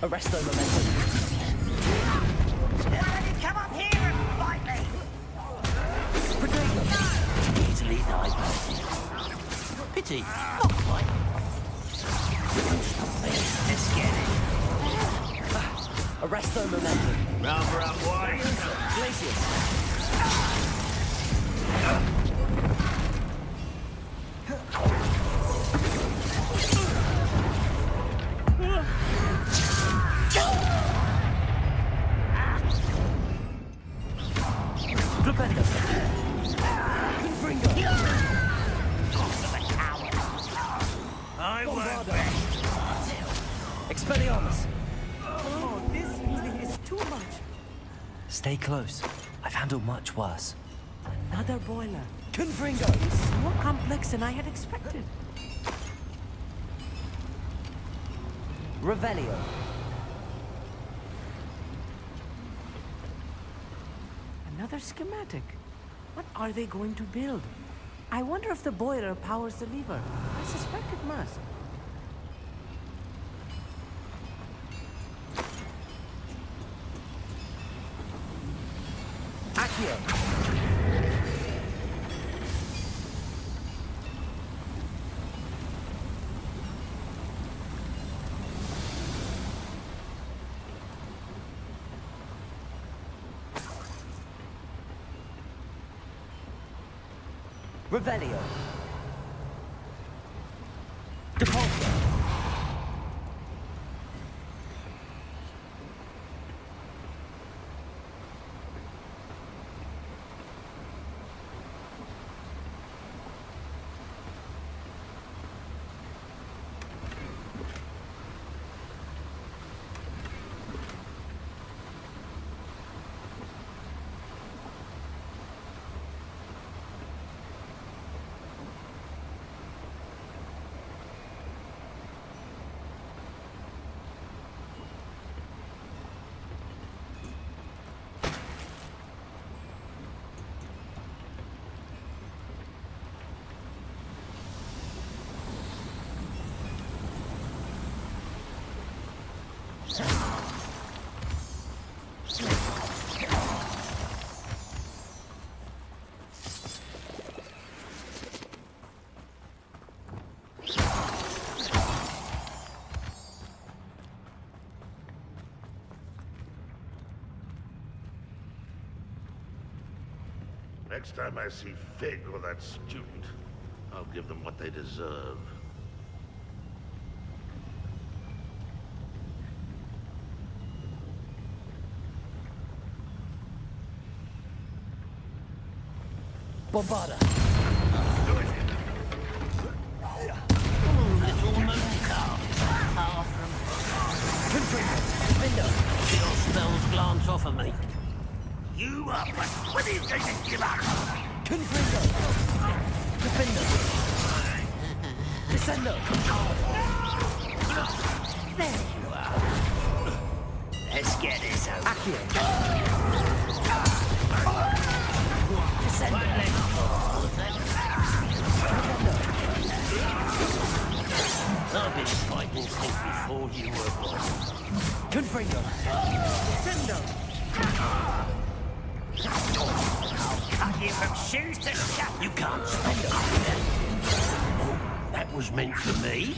Arresto momentum. Come up here and fight me! Easily diverted. Pity, not quite. Let's get it. Arresto momentum. Rather unwise. Glacius. Expelliarmus! Oh, this really is too much. Stay close. I've handled much worse. Another boiler. Confringo! This is more complex than I had expected. Revelio. Another schematic. What are they going to build? I wonder if the boiler powers the lever. I suspect it must. Accio. Revelio. Depulso. Next time I see Fig or that student, I'll give them what they deserve. Bombarda. Little mooncalf. Far from Window. your spells glance off of me. You up? What are you going to give up? Confringo. Defender. Descendo. There you are. Let's get this over. Accio. Descendo. I've been fighting. I will think before you were born. Confringo. Defendo. I'll cut you from shoes to shut. You can't spend Oh, that was meant for me.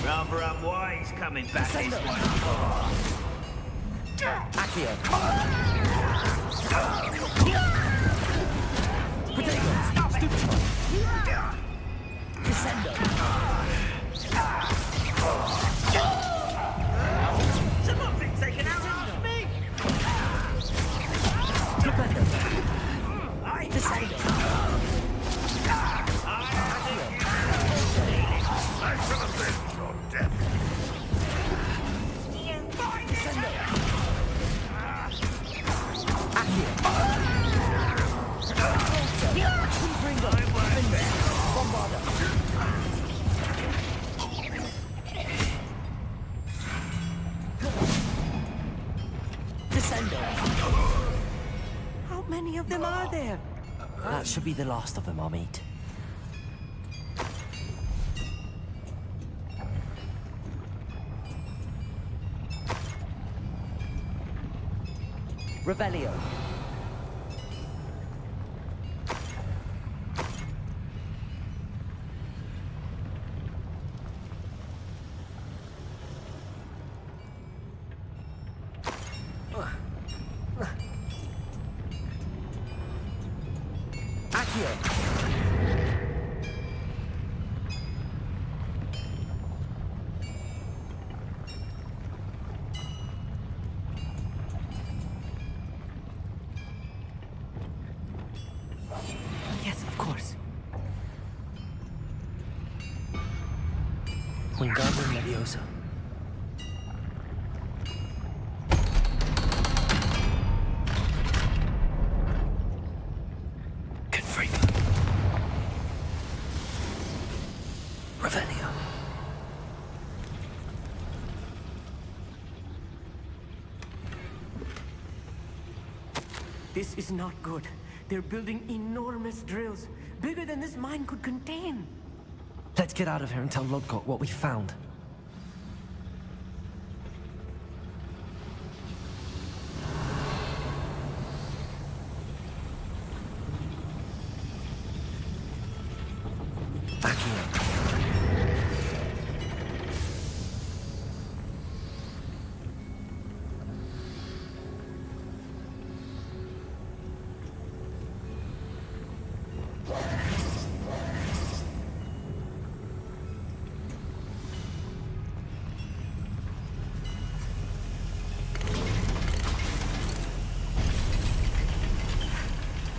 Rather unwise coming back this way. Accio. Stop it! Descendo. Someone thinks they can outlast me! Flipendo. I Descendo. I shall avenge your death. Descendo. Accio. Confringo. Bombarda. Descendo. How many of them are there? That should be the last of them, Amit. Revelio. Accio. Yes, of course. Wingardium Leviosa. Confringo. Revelio. This is not good. They're building enormous drills, bigger than this mine could contain. Let's get out of here and tell Lodgok what we found.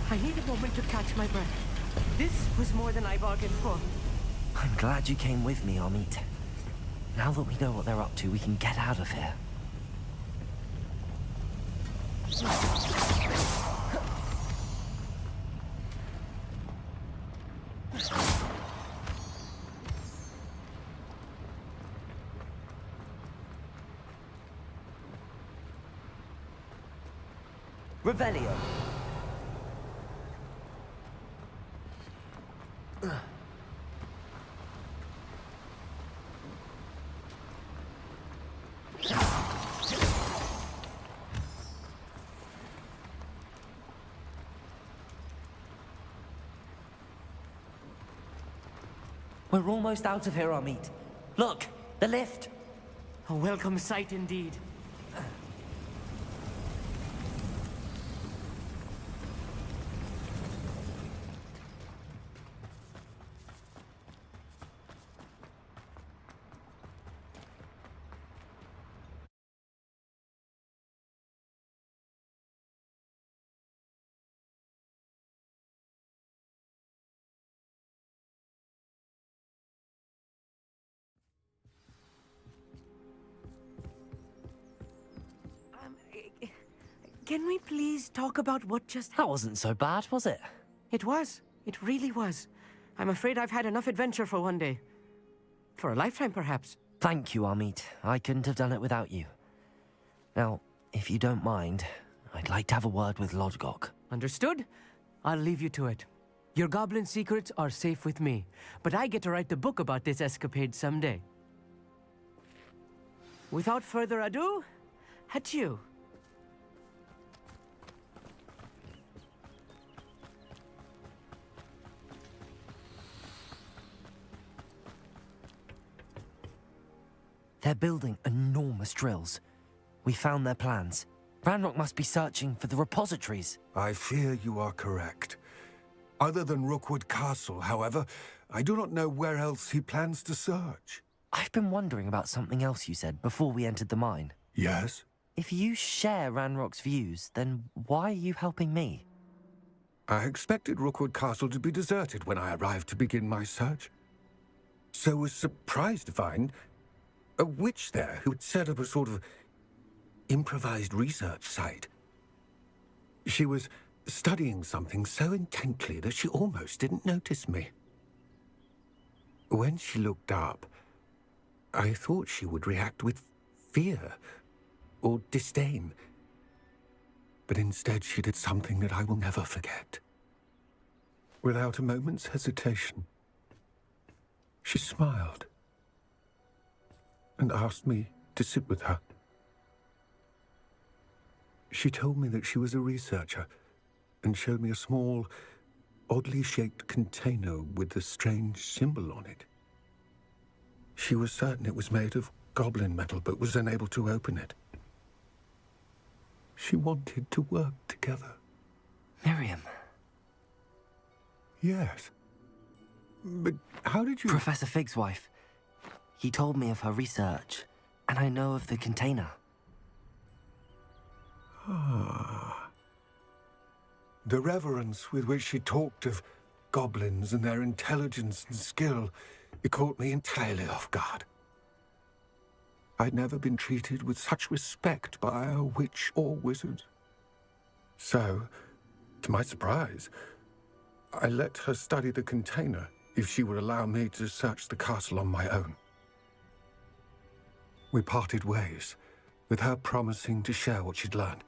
I need a moment to catch my breath. This was more than I bargained for. I'm glad you came with me, Amit. Now that we know what they're up to, we can get out of here. Revelio. We're almost out of here, Amit. Look, the lift. A welcome sight indeed. Can we please talk about what just... That wasn't so bad, was it? It was. It really was. I'm afraid I've had enough adventure for one day. For a lifetime, perhaps. Thank you, Amit. I couldn't have done it without you. Now, if you don't mind, I'd like to have a word with Lodgok. Understood? I'll leave you to it. Your goblin secrets are safe with me, but I get to write the book about this escapade someday. Without further ado, adieu. They're building enormous drills. We found their plans. Ranrock must be searching for the repositories. I fear you are correct. Other than Rookwood Castle, however, I do not know where else he plans to search. I've been wondering about something else you said before we entered the mine. Yes? If you share Ranrock's views, then why are you helping me? I expected Rookwood Castle to be deserted when I arrived to begin my search. So was surprised to find a witch there who had set up a sort of improvised research site. She was studying something so intently that she almost didn't notice me. When she looked up, I thought she would react with fear or disdain. But instead she did something that I will never forget. Without a moment's hesitation, she smiled and asked me to sit with her. She told me that she was a researcher and showed me a small, oddly shaped container with a strange symbol on it. She was certain it was made of goblin metal, but was unable to open it. She wanted to work together. Miriam. Yes. But how did you... Professor Fig's wife. He told me of her research, and I know of the container. Ah. The reverence with which she talked of goblins and their intelligence and skill, it caught me entirely off guard. I'd never been treated with such respect by a witch or wizard. So, to my surprise, I let her study the container if she would allow me to search the castle on my own. We parted ways, with her promising to share what she'd learned.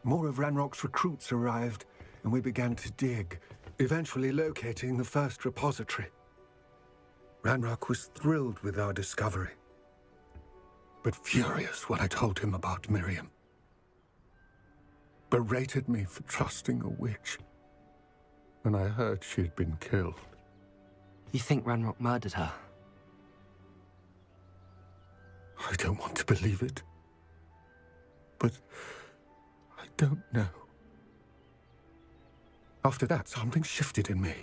More of Ranrock's recruits arrived, and we began to dig, eventually locating the first repository. Ranrock was thrilled with our discovery, but furious when I told him about Miriam. Berated me for trusting a witch when I heard she'd been killed. You think Ranrock murdered her? I don't want to believe it, but I don't know. After that, something shifted in me.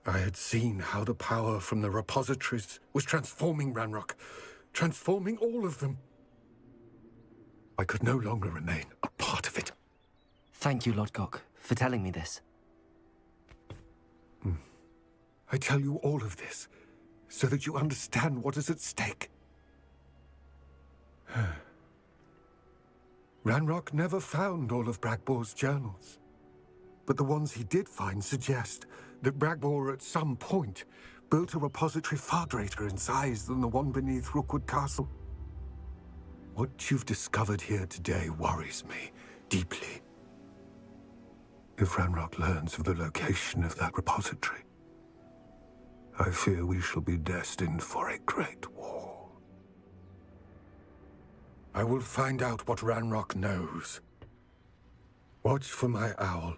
I had seen how the power from the repositories was transforming Ranrock, transforming all of them. I could no longer remain a part of it. Thank you, Lodgok, for telling me this. I tell you all of this so that you understand what is at stake. Ranrock never found all of Bragbor's journals, but the ones he did find suggest that Bragbor at some point built a repository far greater in size than the one beneath Rookwood Castle. What you've discovered here today worries me deeply. If Ranrock learns of the location of that repository, I fear we shall be destined for a great war. I will find out what Ranrock knows. Watch for my owl.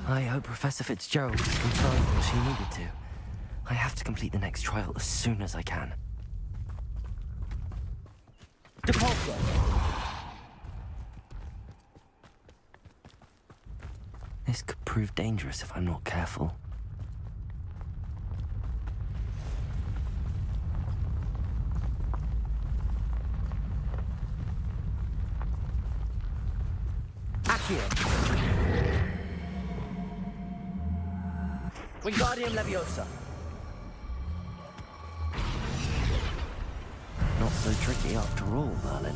I hope Professor Fitzgerald has confirmed what she needed to. I have to complete the next trial as soon as I can. Depulso. This could prove dangerous if I'm not careful. Wingardium Leviosa. Not so tricky after all, Merlin.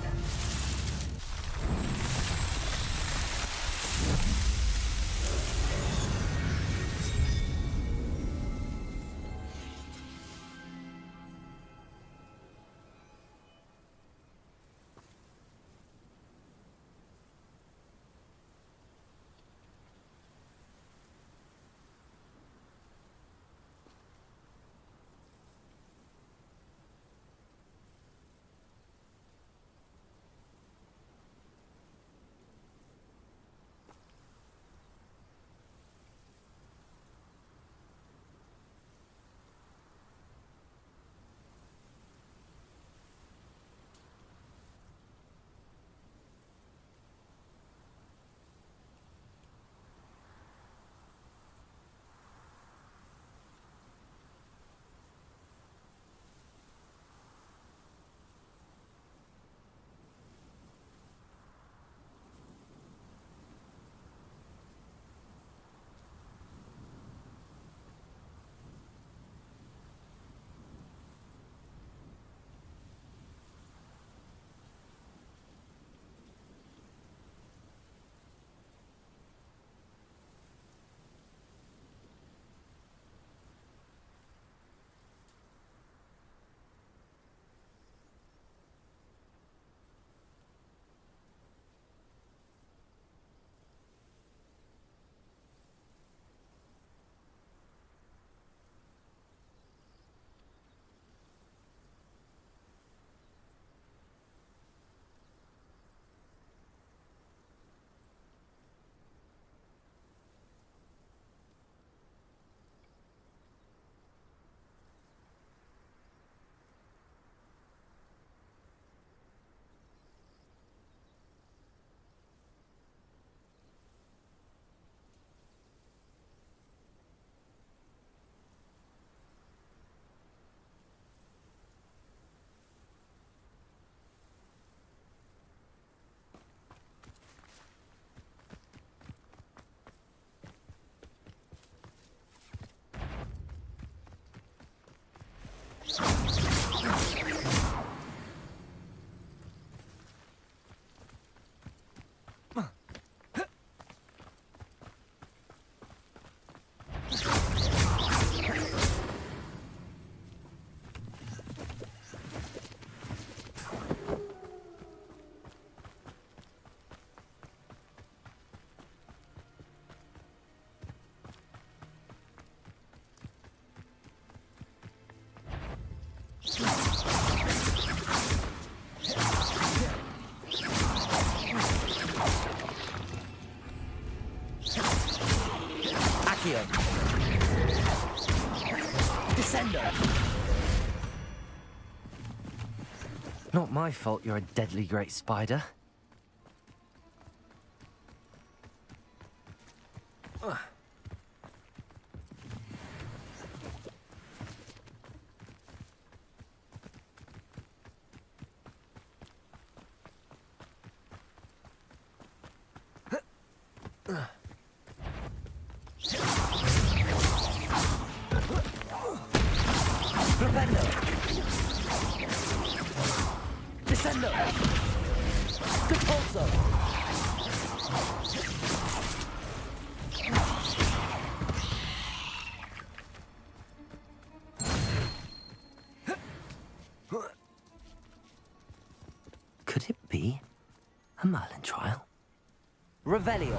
Accio. Descendo. Not my fault you're a deadly great spider. Propendo. Descendo. Repulso. Could it be a Merlin trial? Revelio.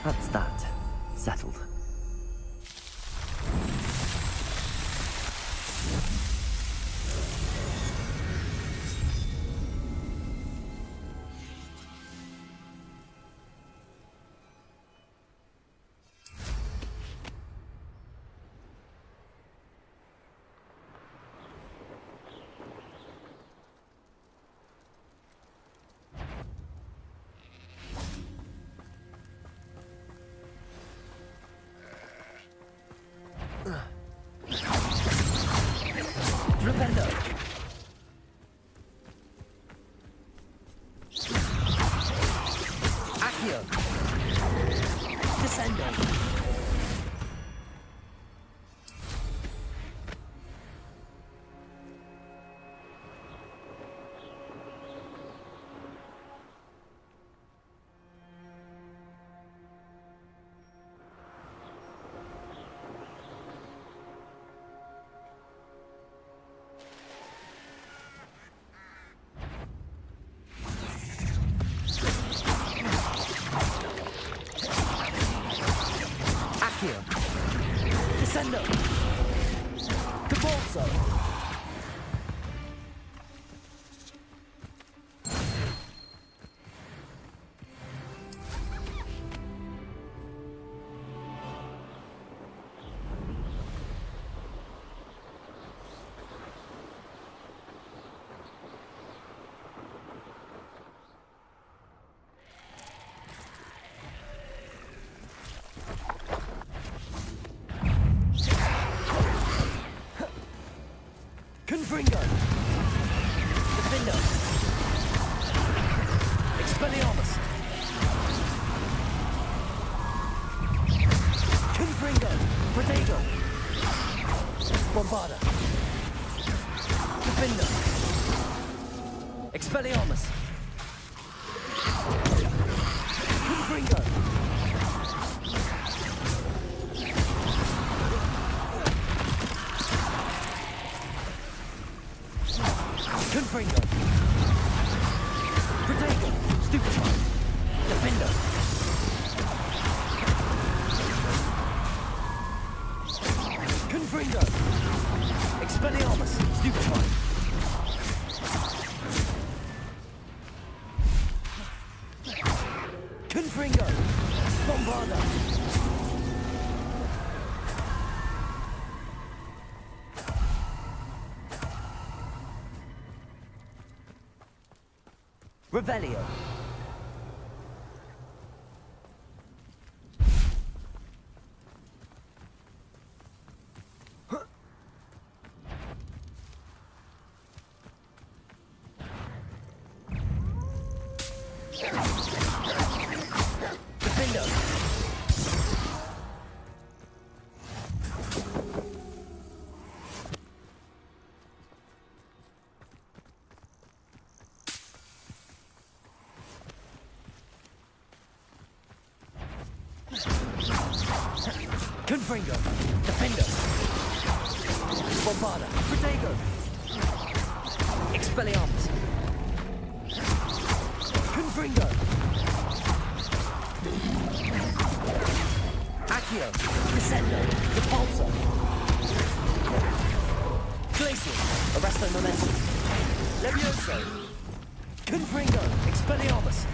That's that. Settled. Accio. Descendo. Cabalso. Confringo. Defendo. Expelliarmus. Confringo. Protego. Bombarda. Defendo. Expelliarmus. Confringo. Confringo. Protego. Stupefy. Defender. Confringo. Expelliarmus. Stupefy. Confringo. Bombarda. Revelio. Defendo. Confringo. Defendo. Bombarda. Protego. Expelliarmus. Confringo. Accio. Descendo. Repulso. Glacial. Arresto momentum. Levioso. Confringo. Expelliarmus.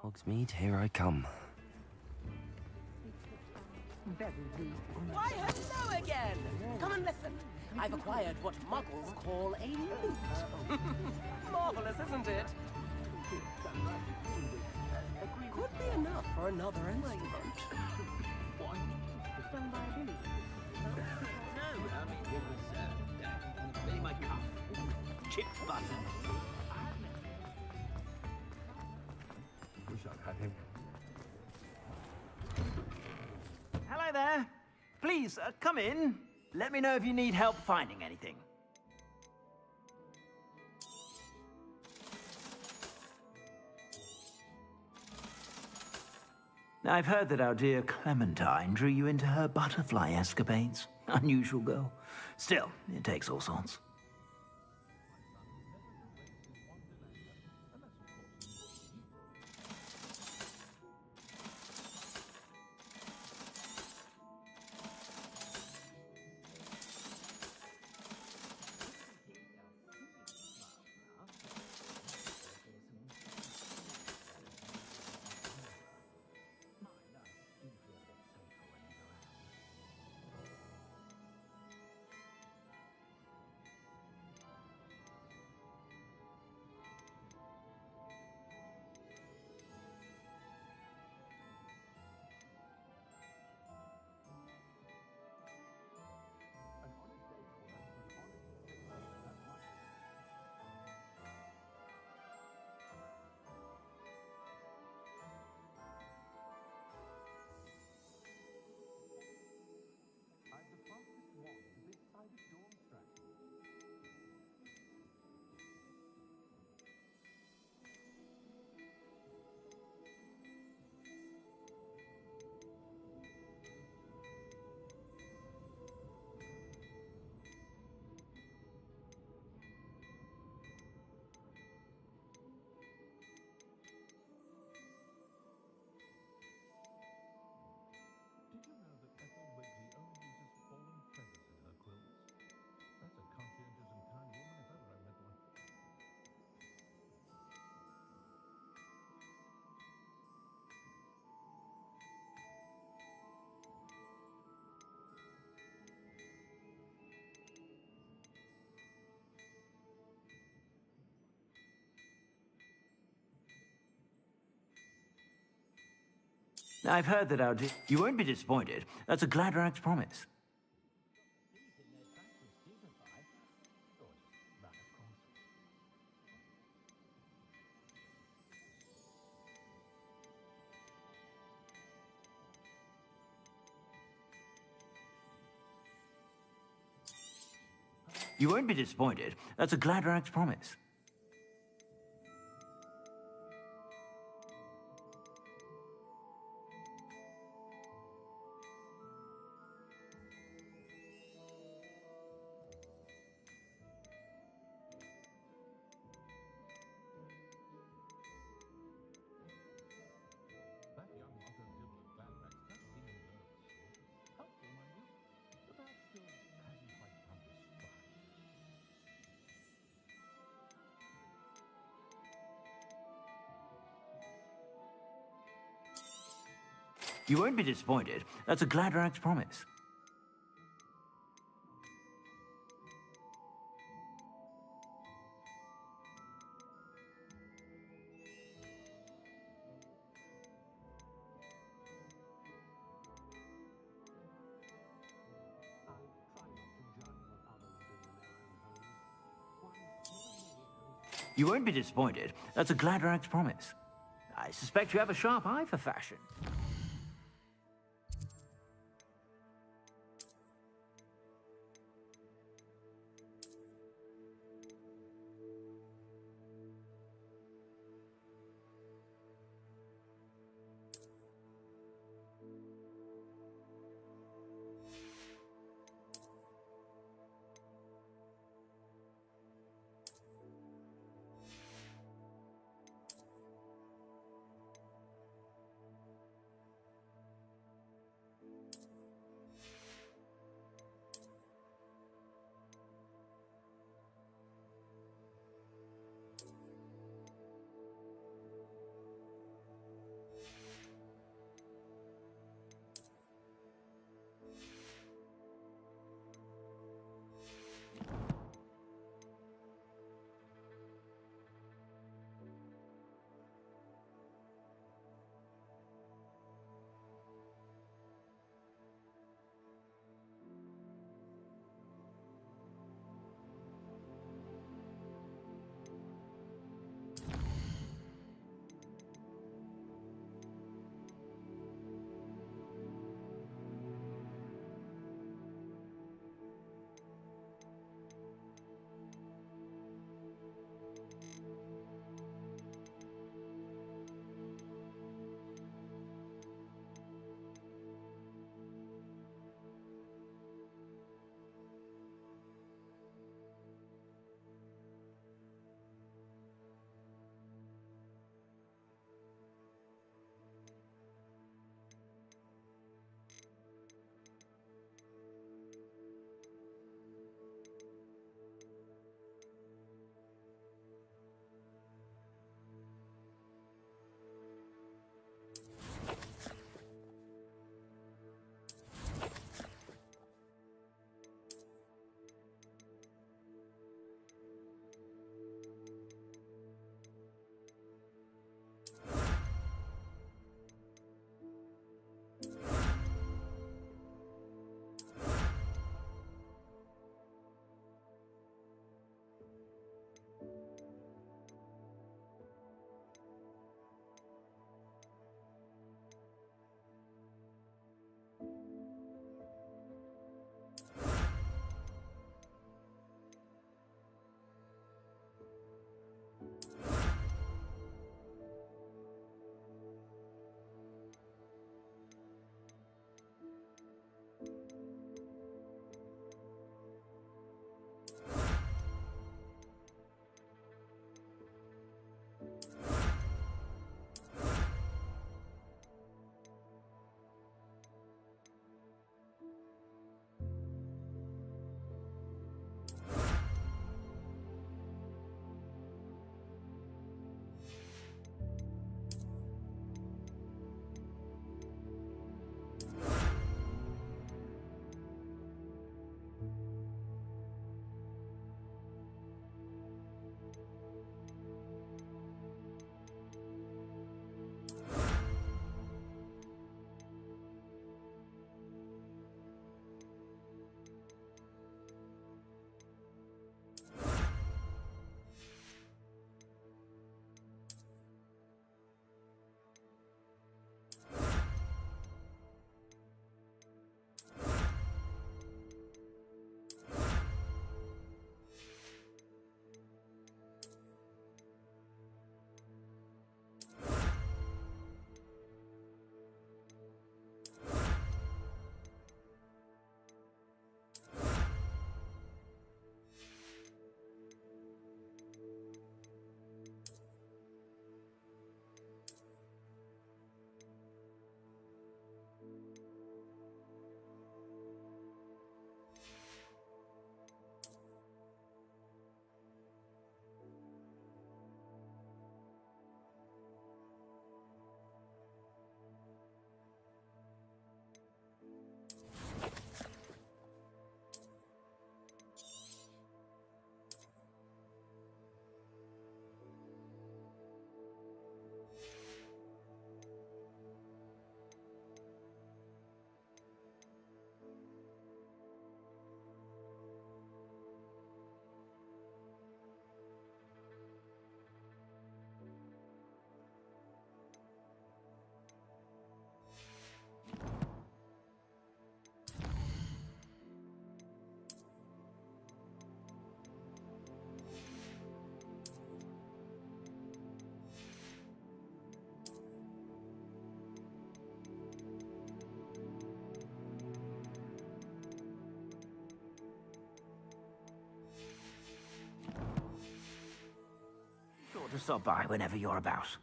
Hogsmeade, here I come. Why, hello again! Come and listen. I've acquired what Muggles call a lute. Marvelous, isn't it? Could be enough for another instrument. Be my cup. Chipped butter. Wish I'd had him. Hello there. Please, come in. Let me know if you need help finding anything. I've heard that our dear Clementine drew you into her butterfly escapades. Unusual girl. Still, it takes all sorts. I've heard that our you won't be disappointed. That's a Gladrax promise. You won't be disappointed. That's a Gladrax promise. You won't be disappointed. That's a Gladrax promise. You won't be disappointed. That's a Gladrax promise. I suspect you have a sharp eye for fashion. to stop by whenever you're about.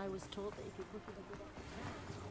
I was taught that if you put in a good